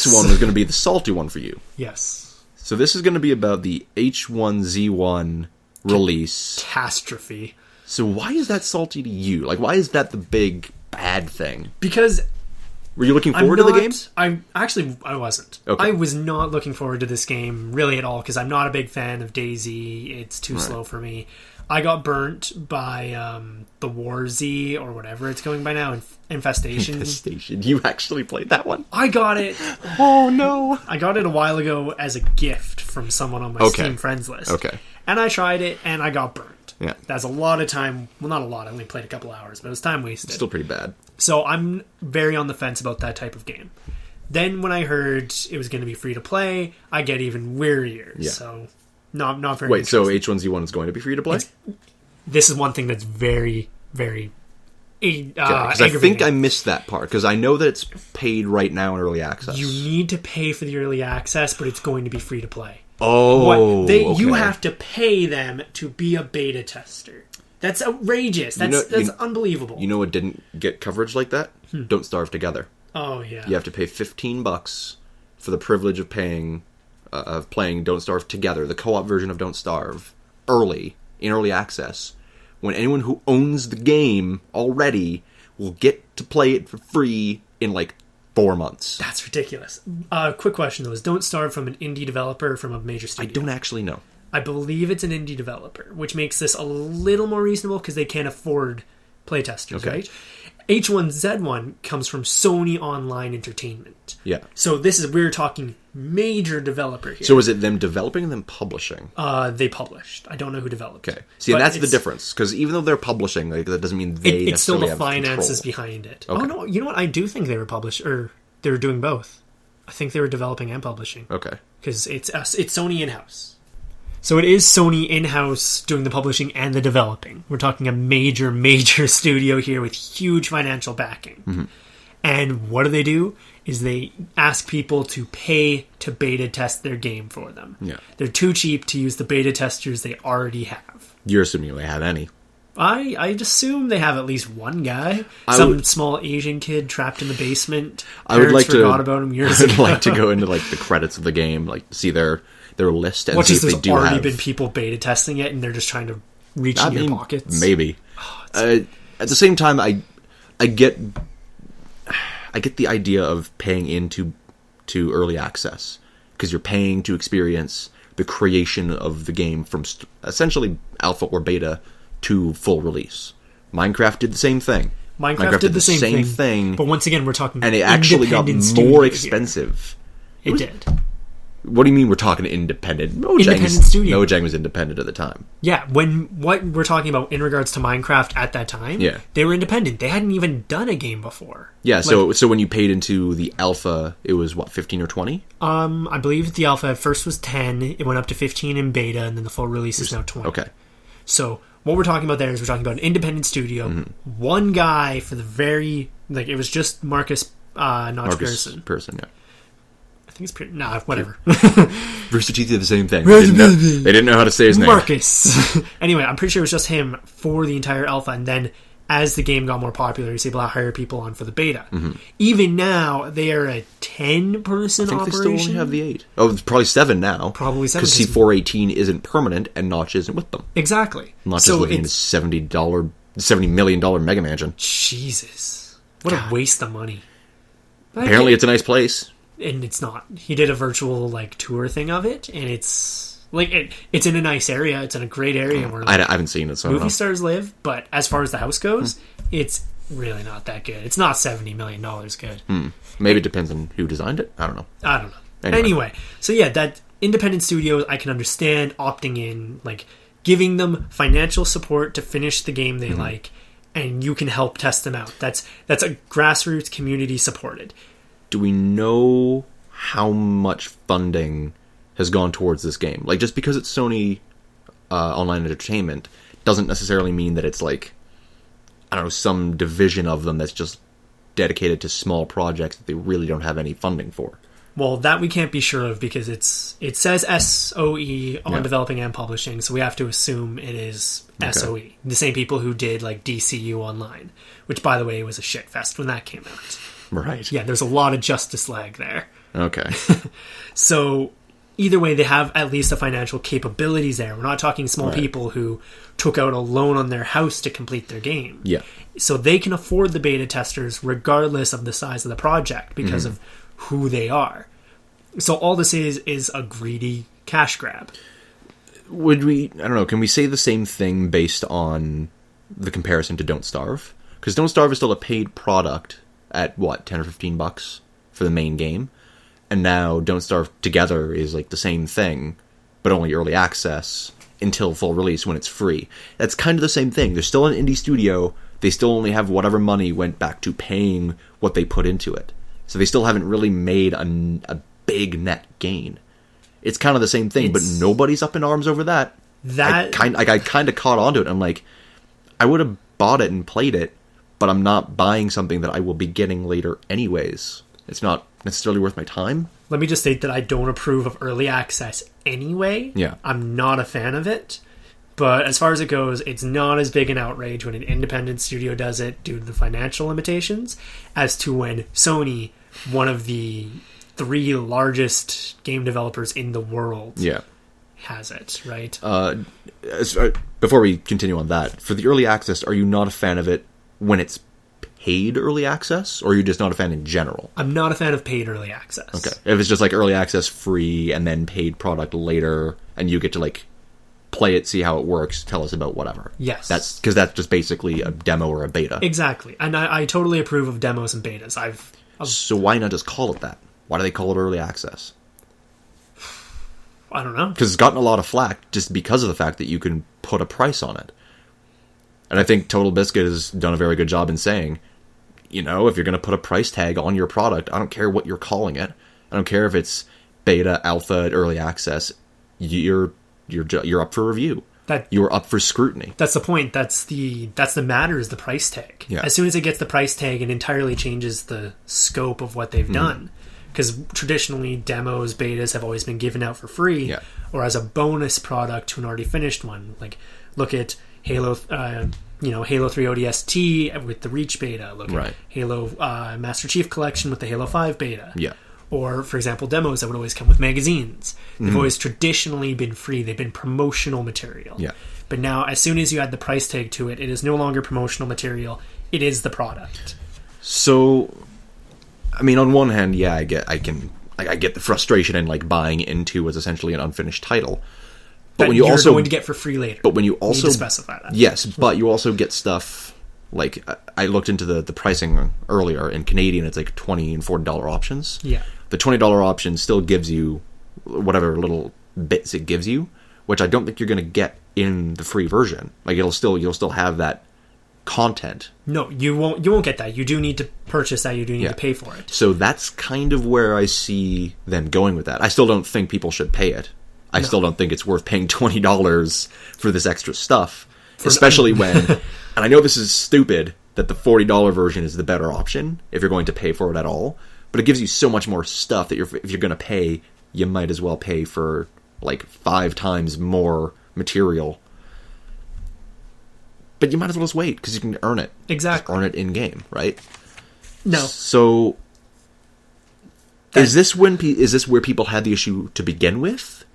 Speaker 1: one was going to be the salty one for you.
Speaker 2: Yes.
Speaker 1: So this is going to be about the H1Z1 release.
Speaker 2: Catastrophe.
Speaker 1: So why is that salty to you? Like, why is that the big bad thing?
Speaker 2: Because...
Speaker 1: Were you looking forward to the game?
Speaker 2: I wasn't. Okay. I was not looking forward to this game really at all because I'm not a big fan of DayZ. It's too slow for me. I got burnt by the War Z or whatever it's going by now, Infestation.
Speaker 1: Infestation. You actually played that one?
Speaker 2: I got it.
Speaker 1: Oh no!
Speaker 2: I got it a while ago as a gift from someone on my Steam friends list.
Speaker 1: Okay.
Speaker 2: And I tried it and I got burnt.
Speaker 1: Yeah.
Speaker 2: That's a lot of time. Well, not a lot. I only played a couple hours, but it was time wasted.
Speaker 1: Still pretty bad.
Speaker 2: So I'm very on the fence about that type of game. Then when I heard it was going to be free to play, I get even wearier. Yeah. So not very.
Speaker 1: Wait, so H1Z1 is going to be free to play?
Speaker 2: This is one thing that's very, very
Speaker 1: because I think I missed that part because I know that it's paid right now in early access.
Speaker 2: You need to pay for the early access, but it's going to be free to play.
Speaker 1: Oh,
Speaker 2: you have to pay them to be a beta tester. That's outrageous. That's unbelievable.
Speaker 1: You know what didn't get coverage like that? Don't Starve Together.
Speaker 2: Oh yeah.
Speaker 1: You have to pay $15 for the privilege of playing Don't Starve Together, the co-op version of Don't Starve, in early access. When anyone who owns the game already will get to play it for free in like 4 months.
Speaker 2: That's ridiculous. Quick question though: is Don't Starve from an indie developer from a major studio?
Speaker 1: I don't actually know.
Speaker 2: I believe it's an indie developer, which makes this a little more reasonable because they can't afford playtesters,
Speaker 1: Okay.
Speaker 2: right? H1Z1 comes from Sony Online Entertainment.
Speaker 1: Yeah.
Speaker 2: So we're talking major developer here.
Speaker 1: So is it them developing and then publishing?
Speaker 2: They published. I don't know who developed.
Speaker 1: Okay. See, and
Speaker 2: But
Speaker 1: that's the
Speaker 2: it's-
Speaker 1: difference. Because even though they're publishing, like, that doesn't mean they
Speaker 2: It's still
Speaker 1: necessarily
Speaker 2: the
Speaker 1: have
Speaker 2: finances
Speaker 1: control.
Speaker 2: behind it.
Speaker 1: Okay.
Speaker 2: Oh no, you know what? I do think they were they were doing both. I think they were developing and publishing.
Speaker 1: Okay.
Speaker 2: Because it's Sony in-house. So it is Sony in-house doing the publishing and the developing. We're talking a major, major studio here with huge financial backing.
Speaker 1: Mm-hmm.
Speaker 2: And what do? Is they ask people to pay to beta test their game for them.
Speaker 1: Yeah.
Speaker 2: They're too cheap to use the beta testers they already have.
Speaker 1: You're assuming they have any.
Speaker 2: I'd assume they have at least one guy.
Speaker 1: I
Speaker 2: Some
Speaker 1: would-
Speaker 2: small Asian kid trapped in the basement.
Speaker 1: I would like
Speaker 2: forgot
Speaker 1: to.
Speaker 2: about him years
Speaker 1: I'd
Speaker 2: ago.
Speaker 1: like to go into like the credits of the game, like see their list and
Speaker 2: What
Speaker 1: see
Speaker 2: is
Speaker 1: if
Speaker 2: there's
Speaker 1: they do
Speaker 2: already
Speaker 1: have.
Speaker 2: been people beta testing it and they're just trying to reach in your pockets?
Speaker 1: Maybe. At the same time, I get the idea of paying into early access because you're paying to experience the creation of the game from essentially alpha or beta to full release. Minecraft did the same thing.
Speaker 2: Minecraft did the same
Speaker 1: thing,
Speaker 2: But once again, we're talking
Speaker 1: and it actually got
Speaker 2: independent studio
Speaker 1: more
Speaker 2: here.
Speaker 1: expensive.
Speaker 2: It did.
Speaker 1: What do you mean we're talking independent?
Speaker 2: Independent studio.
Speaker 1: Mojang was independent at the time.
Speaker 2: Yeah, what we're talking about in regards to Minecraft at that time,
Speaker 1: Yeah.
Speaker 2: they were independent. They hadn't even done a game before.
Speaker 1: Yeah, so when you paid into the alpha, it was what, 15 or 20?
Speaker 2: I believe the alpha at first was 10, it went up to 15 in beta, and then the full release is now 20.
Speaker 1: Okay.
Speaker 2: So what we're talking about there is we're talking about an independent studio, one guy for the very, like, it was just Marcus Pearson.
Speaker 1: Pearson, yeah.
Speaker 2: I think it's pretty, nah, whatever.
Speaker 1: Rooster Teeth did the same thing. They didn't know how to say his name.
Speaker 2: Marcus. Anyway, I'm pretty sure it was just him for the entire alpha, and then as the game got more popular, he's able to hire people on for the beta. Even now, they are a 10-person
Speaker 1: I think
Speaker 2: operation.
Speaker 1: they still only have the 8. Oh, it's probably 7 now.
Speaker 2: Probably 7,
Speaker 1: Because C418 isn't permanent and Notch isn't with them.
Speaker 2: Exactly.
Speaker 1: Notch
Speaker 2: So
Speaker 1: is living in a
Speaker 2: it's
Speaker 1: $70 million mega mansion.
Speaker 2: Jesus, what a waste of money.
Speaker 1: Apparently it's a nice place.
Speaker 2: And it's not. He did a virtual like tour thing of it, and it's like it's in a nice area. It's in a great area where
Speaker 1: I haven't seen it, so I don't
Speaker 2: movie
Speaker 1: know.
Speaker 2: stars live. But as far as the house goes, it's really not that good. It's not $70 million good.
Speaker 1: Maybe it depends on who designed it. I don't know.
Speaker 2: I don't know. Anyway, so yeah, that independent studios, I can understand opting in, like giving them financial support to finish the game they like, and you can help test them out. That's a grassroots community supported.
Speaker 1: Do we know how much funding has gone towards this game? Like, just because it's Sony Online Entertainment doesn't necessarily mean that it's like, I don't know, some division of them that's just dedicated to small projects that they really don't have any funding for.
Speaker 2: Well, that we can't be sure of because it says SOE on
Speaker 1: Yeah.
Speaker 2: developing and publishing, so we have to assume it is SOE. The same people who did like DCU Online, which by the way was a shit fest when that came out.
Speaker 1: Right.
Speaker 2: Yeah, there's a lot of justice lag there.
Speaker 1: Okay.
Speaker 2: So either way, they have at least the financial capabilities there. We're not talking small people who took out a loan on their house to complete their game.
Speaker 1: Yeah.
Speaker 2: So they can afford the beta testers regardless of the size of the project because of who they are. So all this is a greedy cash grab.
Speaker 1: Would we, I don't know, can we say the same thing based on the comparison to Don't Starve? Because Don't Starve is still a paid product at, what, 10 or 15 bucks for the main game? And now Don't Starve Together is like the same thing, but only early access until full release when it's free. That's kind of the same thing. They're still an indie studio. They still only have whatever money went back to paying what they put into it. So they still haven't really made a big net gain. It's kind of the same thing, but nobody's up in arms over that. I kind of caught onto it. I'm like, I would have bought it and played it, but I'm not buying something that I will be getting later anyways. It's not necessarily worth my time.
Speaker 2: Let me just state that I don't approve of early access anyway.
Speaker 1: Yeah.
Speaker 2: I'm not a fan of it. But as far as it goes, it's not as big an outrage when an independent studio does it due to the financial limitations as to when Sony, one of the 3 largest game developers in the world, has it, right?
Speaker 1: Before we continue on that, for the early access, are you not a fan of it when it's paid early access, or are you just not a fan in general?
Speaker 2: I'm not a fan of paid early access.
Speaker 1: Okay. If it's just like early access free and then paid product later, and you get to like play it, see how it works, tell us about whatever.
Speaker 2: Yes.
Speaker 1: That's because that's just basically a demo or a beta.
Speaker 2: Exactly. And I totally approve of demos and betas.
Speaker 1: So why not just call it that? Why do they call it early access?
Speaker 2: I don't know.
Speaker 1: Because it's gotten a lot of flack just because of the fact that you can put a price on it. And I think Total Biscuit has done a very good job in saying, you know, if you're going to put a price tag on your product, I don't care what you're calling it. I don't care if it's beta, alpha, early access. You're up for review. You're up for scrutiny.
Speaker 2: That's the point. That's the matter, is the price tag.
Speaker 1: Yeah.
Speaker 2: As soon as it gets the price tag, it entirely changes the scope of what they've done. Because traditionally, demos, betas have always been given out for free, or as a bonus product to an already finished one. Like, look at Halo, Halo 3 ODST with the Reach beta. Look at Halo Master Chief Collection with the Halo 5 beta.
Speaker 1: Yeah.
Speaker 2: Or, for example, demos that would always come with magazines. They've always traditionally been free. They've been promotional material.
Speaker 1: Yeah.
Speaker 2: But now, as soon as you add the price tag to it, it is no longer promotional material. It is the product.
Speaker 1: So, I mean, on one hand, I get the frustration in like buying into what's essentially an unfinished title. But when
Speaker 2: you're going to get for free later.
Speaker 1: But when you also
Speaker 2: need to specify that.
Speaker 1: Yes, but you also get stuff like I looked into the pricing earlier. In Canadian, it's like $20 and $40 options.
Speaker 2: Yeah.
Speaker 1: The $20 option still gives you whatever little bits it gives you, which I don't think you're going to get in the free version. Like you'll still have that content.
Speaker 2: No, you won't get that. You do need to purchase that. You do need to pay for it.
Speaker 1: So that's kind of where I see them going with that. I still don't think people should pay it. I still don't think it's worth paying $20 for this extra stuff, especially when, and I know this is stupid, that the $40 version is the better option if you're going to pay for it at all, but it gives you so much more stuff that if you're going to pay, you might as well pay for like 5 times more material. But you might as well just wait, because you can earn it.
Speaker 2: Exactly.
Speaker 1: Just earn it in-game, right?
Speaker 2: No.
Speaker 1: So, is this where people had the issue to begin with?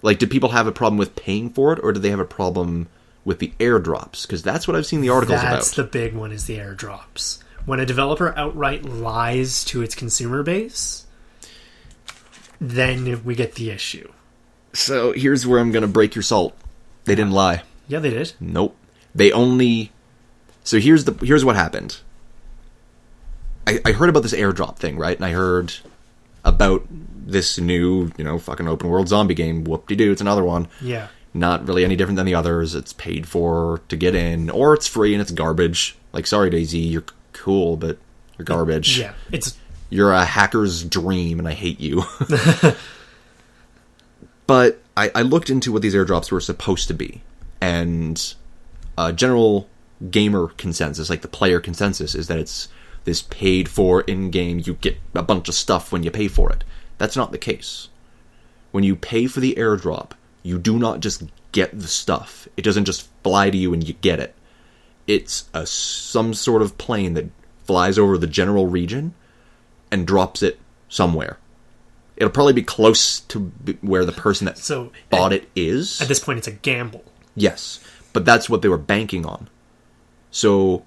Speaker 1: Like, did people have a problem with paying for it, or did they have a problem with the airdrops? Because that's what I've seen the articles about.
Speaker 2: That's the big one, is the airdrops. When a developer outright lies to its consumer base, then we get the issue.
Speaker 1: So, here's where I'm going to break your salt. They didn't lie.
Speaker 2: Yeah, they did.
Speaker 1: Nope. They only... So, here's what happened. I heard about this airdrop thing, right? And I heard about this new, fucking open world zombie game. Whoop-de-doo, it's another one.
Speaker 2: Yeah.
Speaker 1: Not really any different than the others. It's paid for to get in, or it's free and it's garbage. Like, sorry, Daisy, you're cool, but you're garbage.
Speaker 2: Yeah,
Speaker 1: you're a hacker's dream, and I hate you. But I looked into what these airdrops were supposed to be, and general gamer consensus, like the player consensus, is that it's this paid for in-game, you get a bunch of stuff when you pay for it. That's not the case. When you pay for the airdrop, you do not just get the stuff. It doesn't just fly to you and you get it. It's some sort of plane that flies over the general region and drops it somewhere. It'll probably be close to where the person that bought it is.
Speaker 2: At this point, it's a gamble.
Speaker 1: Yes, but that's what they were banking on. So,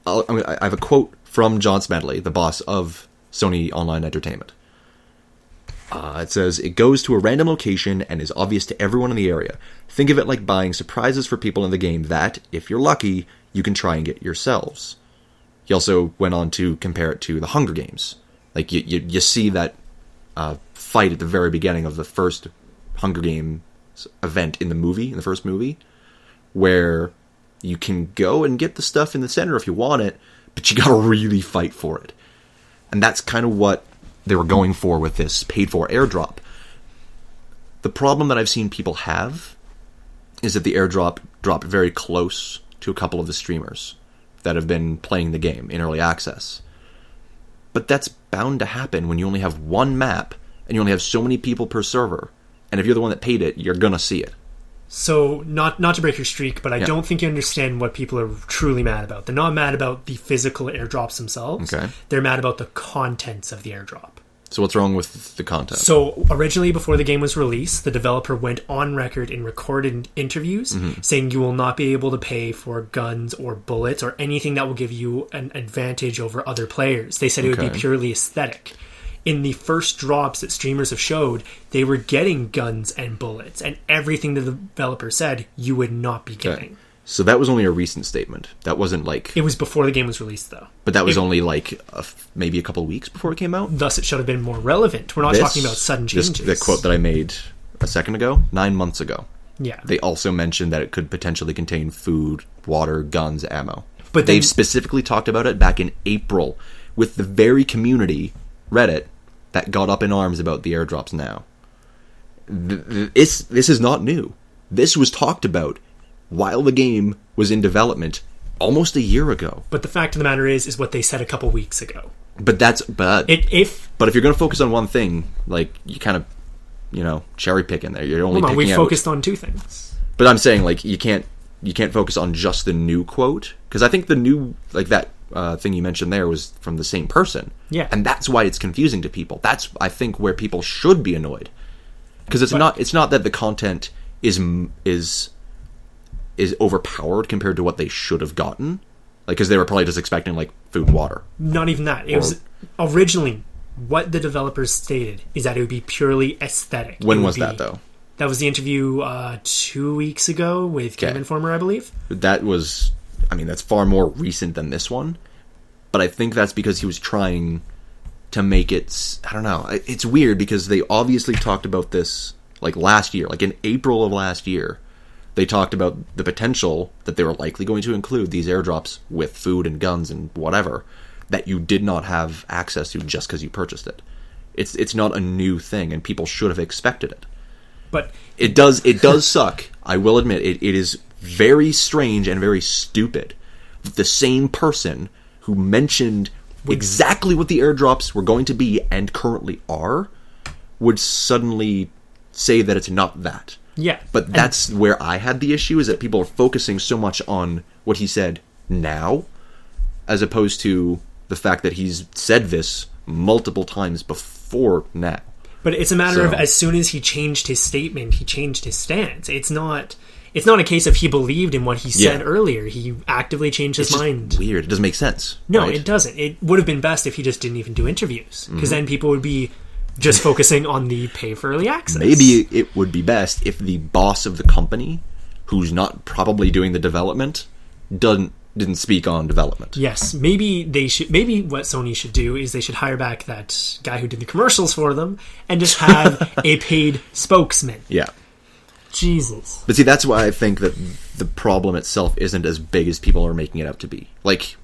Speaker 1: I have a quote from John Smedley, the boss of Sony Online Entertainment. It says, "It goes to a random location and is obvious to everyone in the area. Think of it like buying surprises for people in the game that, if you're lucky, you can try and get yourselves." He also went on to compare it to the Hunger Games. Like, you see that fight at the very beginning of the first Hunger Games event in the first movie, where you can go and get the stuff in the center if you want it, but you gotta really fight for it. And that's kind of what they were going for with this paid-for airdrop. The problem that I've seen people have is that the airdrop dropped very close to a couple of the streamers that have been playing the game in early access. But that's bound to happen when you only have one map and you only have so many people per server. And if you're the one that paid it, you're gonna see it.
Speaker 2: So, not to break your streak, but I don't think you understand what people are truly mad about. They're not mad about the physical airdrops themselves.
Speaker 1: Okay.
Speaker 2: They're mad about the contents of the airdrop.
Speaker 1: So what's wrong with the content?
Speaker 2: So, originally, before the game was released, the developer went on record in recorded interviews saying you will not be able to pay for guns or bullets or anything that will give you an advantage over other players. They said it would be purely aesthetic. in the first drops that streamers have showed, they were getting guns and bullets, and everything the developer said you would not be getting.
Speaker 1: Okay. So that was only a recent statement. That wasn't like...
Speaker 2: It was before the game was released, though.
Speaker 1: But that was only like maybe a couple of weeks before it came out?
Speaker 2: Thus, it should have been more relevant. We're not talking about sudden changes.
Speaker 1: The quote that I made a second ago, 9 months ago.
Speaker 2: Yeah.
Speaker 1: They also mentioned that it could potentially contain food, water, guns, ammo.
Speaker 2: But
Speaker 1: they've specifically talked about it back in April with the very community, Reddit, that got up in arms about the airdrops now. This is not new. This was talked about while the game was in development almost a year ago.
Speaker 2: But the fact of the matter is what they said a couple weeks ago.
Speaker 1: But if you're going to focus on one thing, like, you kind of, cherry picking there. You're only picking
Speaker 2: we
Speaker 1: out...
Speaker 2: focused on two things.
Speaker 1: But I'm saying, like, you can't focus on just the new quote, because I think the new, like, that thing you mentioned there was from the same person.
Speaker 2: Yeah.
Speaker 1: And that's why it's confusing to people. That's, I think, where people should be annoyed. Because it's not that the content is overpowered compared to what they should have gotten. Like, because they were probably just expecting, like, food and water.
Speaker 2: Not even that. It was originally what the developers stated is that it would be purely aesthetic.
Speaker 1: When was that, though?
Speaker 2: That was the interview 2 weeks ago with Game Informer, I believe.
Speaker 1: That was... I mean, that's far more recent than this one. But I think that's because he was trying to make it... I don't know. It's weird because they obviously talked about this, like, last year. Like, in April of last year, they talked about the potential that they were likely going to include these airdrops with food and guns and whatever that you did not have access to just because you purchased it. It's not a new thing, and people should have expected it.
Speaker 2: But
Speaker 1: it does suck. I will admit it is very strange and very stupid that the same person who mentioned exactly what the airdrops were going to be and currently are would suddenly say that it's not that.
Speaker 2: Yeah.
Speaker 1: But that's where I had the issue, is that people are focusing so much on what he said now, as opposed to the fact that he's said this multiple times before now.
Speaker 2: But it's a matter of, as soon as he changed his statement, he changed his stance. It's not a case of he believed in what he said earlier. He actively changed his mind.
Speaker 1: It's weird. It doesn't make sense.
Speaker 2: No,
Speaker 1: right?
Speaker 2: It doesn't. It would have been best if he just didn't even do interviews, because then people would be just focusing on the pay for early access.
Speaker 1: Maybe it would be best if the boss of the company, who's not probably doing the development, didn't speak on development.
Speaker 2: Yes, maybe what Sony should do is they should hire back that guy who did the commercials for them and just have a paid spokesman.
Speaker 1: Yeah.
Speaker 2: Jesus.
Speaker 1: But see, that's why I think that the problem itself isn't as big as people are making it out to be. Like,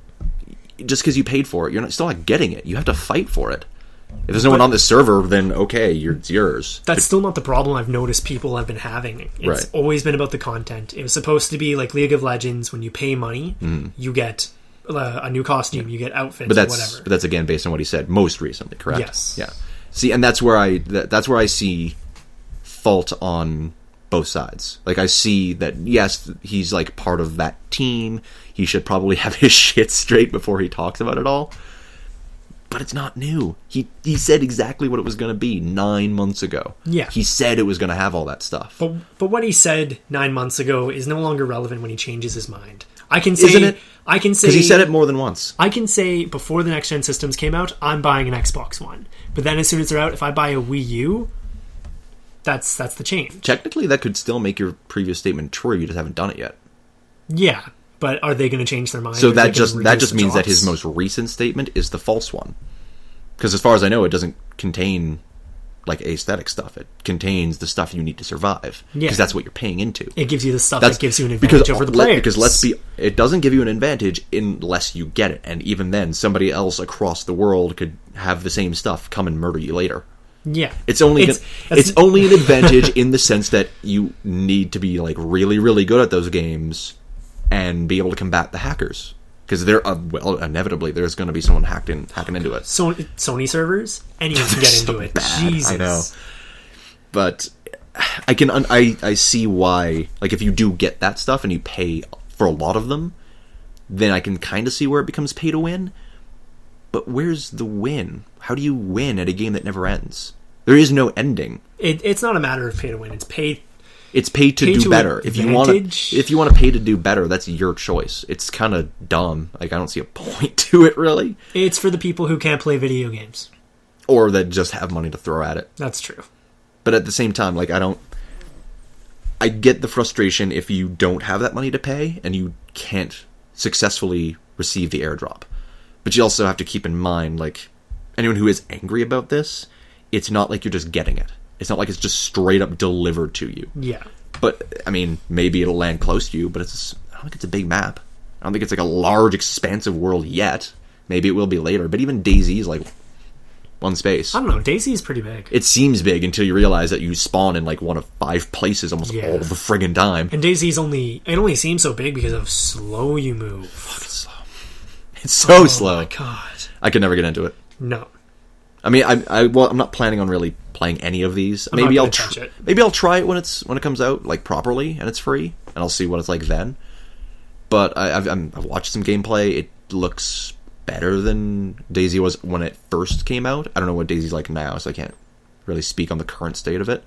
Speaker 1: just because you paid for it, you're still not getting it. You have to fight for it. If there's no one on the server, then okay, it's yours.
Speaker 2: That's still not the problem I've noticed people have been having. It's always been about the content. It was supposed to be like League of Legends. When you pay money, you get a new costume, you get outfits, or whatever.
Speaker 1: But that's again based on what he said most recently, correct?
Speaker 2: Yes.
Speaker 1: Yeah. See, and that's where I see fault on both sides. Like, I see that, yes, he's like part of that team. He should probably have his shit straight before he talks about it all. But it's not new. He said exactly what it was going to be 9 months ago.
Speaker 2: Yeah.
Speaker 1: He said it was going to have all that stuff.
Speaker 2: But what he said 9 months ago is no longer relevant when he changes his mind. I can say...
Speaker 1: Isn't it?
Speaker 2: I can say...
Speaker 1: Because he said it more than once.
Speaker 2: I can say before the next-gen systems came out, I'm buying an Xbox One. But then as soon as they're out, if I buy a Wii U, that's the change.
Speaker 1: Technically, that could still make your previous statement true. You just haven't done it yet.
Speaker 2: Yeah. But are they going to change their mind?
Speaker 1: So that just means that his most recent statement is the false one. Because as far as I know, it doesn't contain like aesthetic stuff. It contains the stuff you need to survive. Yeah. Because that's what you're paying into.
Speaker 2: It gives you the stuff that gives you an advantage over the players.
Speaker 1: Because it doesn't give you an advantage unless you get it. And even then, somebody else across the world could have the same stuff come and murder you later.
Speaker 2: Yeah.
Speaker 1: It's only an advantage in the sense that you need to be like really, really good at those games and be able to combat the hackers. Because inevitably there's going to be someone hacking into it.
Speaker 2: Sony servers, anyone can get into it.
Speaker 1: Bad,
Speaker 2: Jesus,
Speaker 1: I know. But I see why. Like, if you do get that stuff and you pay for a lot of them, then I can kind of see where it becomes pay to win. But where's the win? How do you win at a game that never ends? There is no ending.
Speaker 2: It's not a matter of pay to win. It's pay.
Speaker 1: It's pay to do better. If you want to pay to do better, that's your choice. It's kind of dumb. Like, I don't see a point to it, really.
Speaker 2: It's for the people who can't play video games.
Speaker 1: Or that just have money to throw at it.
Speaker 2: That's true.
Speaker 1: But at the same time, like, I get the frustration if you don't have that money to pay and you can't successfully receive the airdrop. But you also have to keep in mind, like, anyone who is angry about this, it's not like you're just getting it. It's not like it's just straight up delivered to you.
Speaker 2: Yeah.
Speaker 1: But, I mean, maybe it'll land close to you, but I don't think it's a big map. I don't think it's like a large, expansive world yet. Maybe it will be later. But even DayZ is like one space.
Speaker 2: I don't know. DayZ is pretty big.
Speaker 1: It seems big until you realize that you spawn in like one of 5 places almost all the friggin' time.
Speaker 2: And DayZ's only seems so big because of how slow you move.
Speaker 1: Fucking slow. It's so slow.
Speaker 2: Oh my god.
Speaker 1: I could never get into it.
Speaker 2: No.
Speaker 1: I mean, I'm not planning on really playing any of these. Maybe I'll try it when it comes out like properly and it's free, and I'll see what it's like then. But I've watched some gameplay. It looks better than DayZ was when it first came out. I don't know what DayZ's like now, so I can't really speak on the current state of it.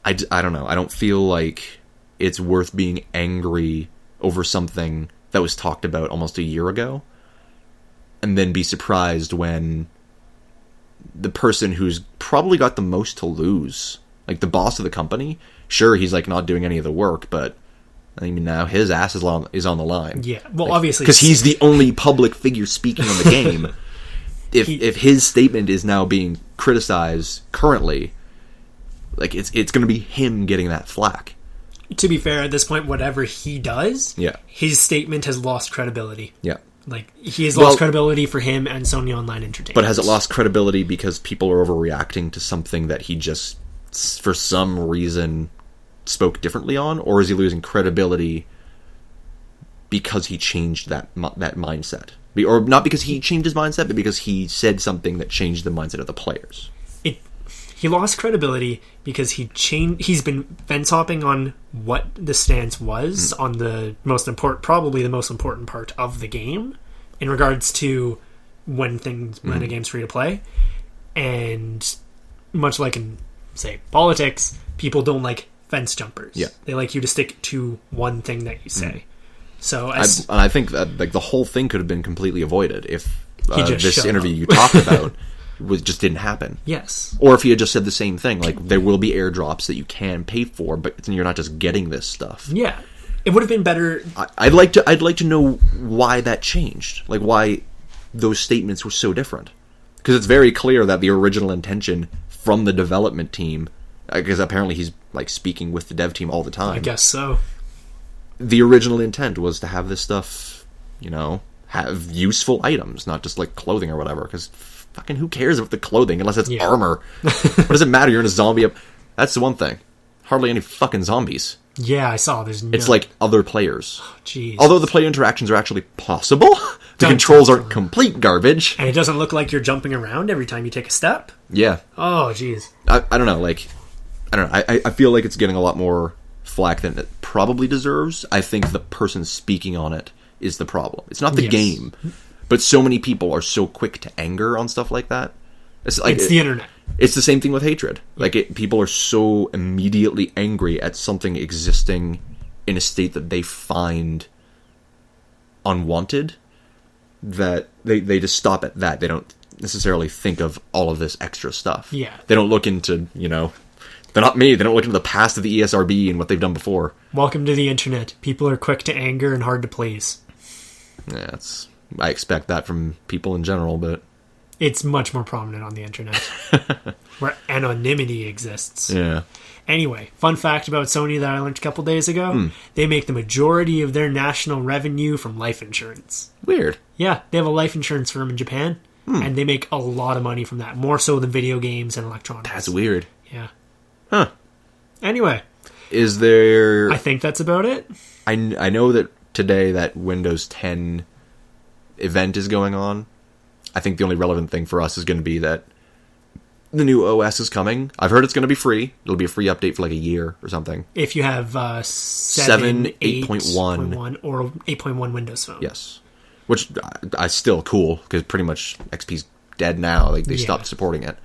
Speaker 1: I don't know. I don't feel like it's worth being angry over something that was talked about almost a year ago, and then be surprised when the person who's probably got the most to lose, like the boss of the company, sure, he's like not doing any of the work, but I mean, now his ass is on the line.
Speaker 2: Yeah, well,
Speaker 1: like,
Speaker 2: obviously,
Speaker 1: because he's the only public figure speaking on the game. If his statement is now being criticized currently, like it's going to be him getting that flack.
Speaker 2: To be fair, at this point, whatever he does,
Speaker 1: yeah,
Speaker 2: his statement has lost credibility.
Speaker 1: Yeah.
Speaker 2: Like, he has lost credibility for him and Sony Online Entertainment.
Speaker 1: But has it lost credibility because people are overreacting to something that he just, for some reason, spoke differently on? Or is he losing credibility because he changed that mindset? Or not because he changed his mindset, but because he said something that changed the mindset of the players?
Speaker 2: He lost credibility because he's been fence hopping on what the stance was on the probably the most important part of the game in regards to when a game's free to play. And much like in, say, politics, people don't like fence jumpers.
Speaker 1: Yeah.
Speaker 2: They like you to stick to one thing that you say. So
Speaker 1: I think that like the whole thing could have been completely avoided if this interview
Speaker 2: up.
Speaker 1: you talked about just didn't happen.
Speaker 2: Yes.
Speaker 1: Or if he had just said the same thing, like there will be airdrops that you can pay for, but you're not just getting this stuff.
Speaker 2: Yeah. It would have been better.
Speaker 1: I'd like to know why that changed, like why those statements were so different, because it's very clear that the original intention from the development team, because apparently he's like speaking with the dev team all the time.
Speaker 2: I guess so.
Speaker 1: The original intent was to have this stuff, have useful items, not just like clothing or whatever, because fucking who cares about the clothing unless it's armor? What does it matter? You're in a zombie. That's the one thing. Hardly any fucking zombies.
Speaker 2: Yeah, I saw. It's
Speaker 1: like other players.
Speaker 2: Jeez.
Speaker 1: Although the player interactions are actually possible, the controls aren't complete garbage.
Speaker 2: And it doesn't look like you're jumping around every time you take a step.
Speaker 1: Yeah.
Speaker 2: Oh, jeez.
Speaker 1: I don't know. Like, I don't know. I feel like it's getting a lot more flack than it probably deserves. I think the person speaking on it is the problem. It's not the game. But so many people are so quick to anger on stuff like that. It's
Speaker 2: the internet.
Speaker 1: It's the same thing with hatred. Like, people are so immediately angry at something existing in a state that they find unwanted that they just stop at that. They don't necessarily think of all of this extra stuff.
Speaker 2: Yeah.
Speaker 1: They don't look into, they're not me. They don't look into the past of the ESRB and what they've done before.
Speaker 2: Welcome to the internet. People are quick to anger and hard to please.
Speaker 1: Yeah, I expect that from people in general, but
Speaker 2: it's much more prominent on the internet where anonymity exists.
Speaker 1: Yeah.
Speaker 2: Anyway, fun fact about Sony that I learned a couple days ago. They make the majority of their national revenue from life insurance.
Speaker 1: Weird.
Speaker 2: Yeah, they have a life insurance firm in Japan, and they make a lot of money from that, more so than video games and electronics.
Speaker 1: That's weird.
Speaker 2: Yeah.
Speaker 1: Huh.
Speaker 2: Anyway.
Speaker 1: Is there...
Speaker 2: I think that's about it.
Speaker 1: I know that today that Windows 10 event is going on. I think the only relevant thing for us is going to be that the new OS is coming. I've heard it's going to be free. It'll be a free update for like a year or something.
Speaker 2: If you have 7, 8.1 or 8.1 Windows Phone.
Speaker 1: Yes. Which I still cool, because pretty much XP's dead now. Like, they stopped supporting it.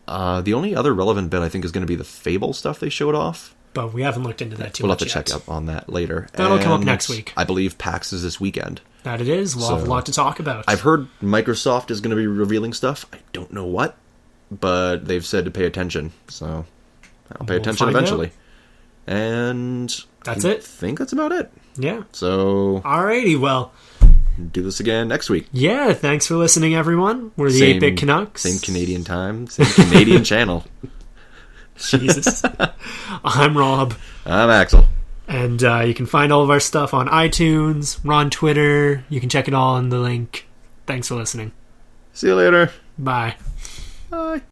Speaker 1: The only other relevant bit I think is going to be the Fable stuff they showed off.
Speaker 2: But we haven't looked into that too much
Speaker 1: We'll have to
Speaker 2: yet.
Speaker 1: check up on that later.
Speaker 2: That'll come up next week.
Speaker 1: I believe PAX is this weekend.
Speaker 2: That it is. We'll have a lot to talk about.
Speaker 1: I've heard Microsoft is going to be revealing stuff. I don't know what, but they've said to pay attention. So I'll pay attention eventually. And
Speaker 2: that's it.
Speaker 1: I think that's about it.
Speaker 2: Yeah.
Speaker 1: So
Speaker 2: alrighty, well,
Speaker 1: do this again next week.
Speaker 2: Yeah, thanks for listening, everyone. We're the 8-Bit Canucks.
Speaker 1: Same Canadian time, same Canadian channel.
Speaker 2: Jesus. I'm Rob.
Speaker 1: I'm Axel.
Speaker 2: And you can find all of our stuff on iTunes. We're on Twitter. You can check it all in the link. Thanks for listening.
Speaker 1: See you later.
Speaker 2: Bye.
Speaker 1: Bye.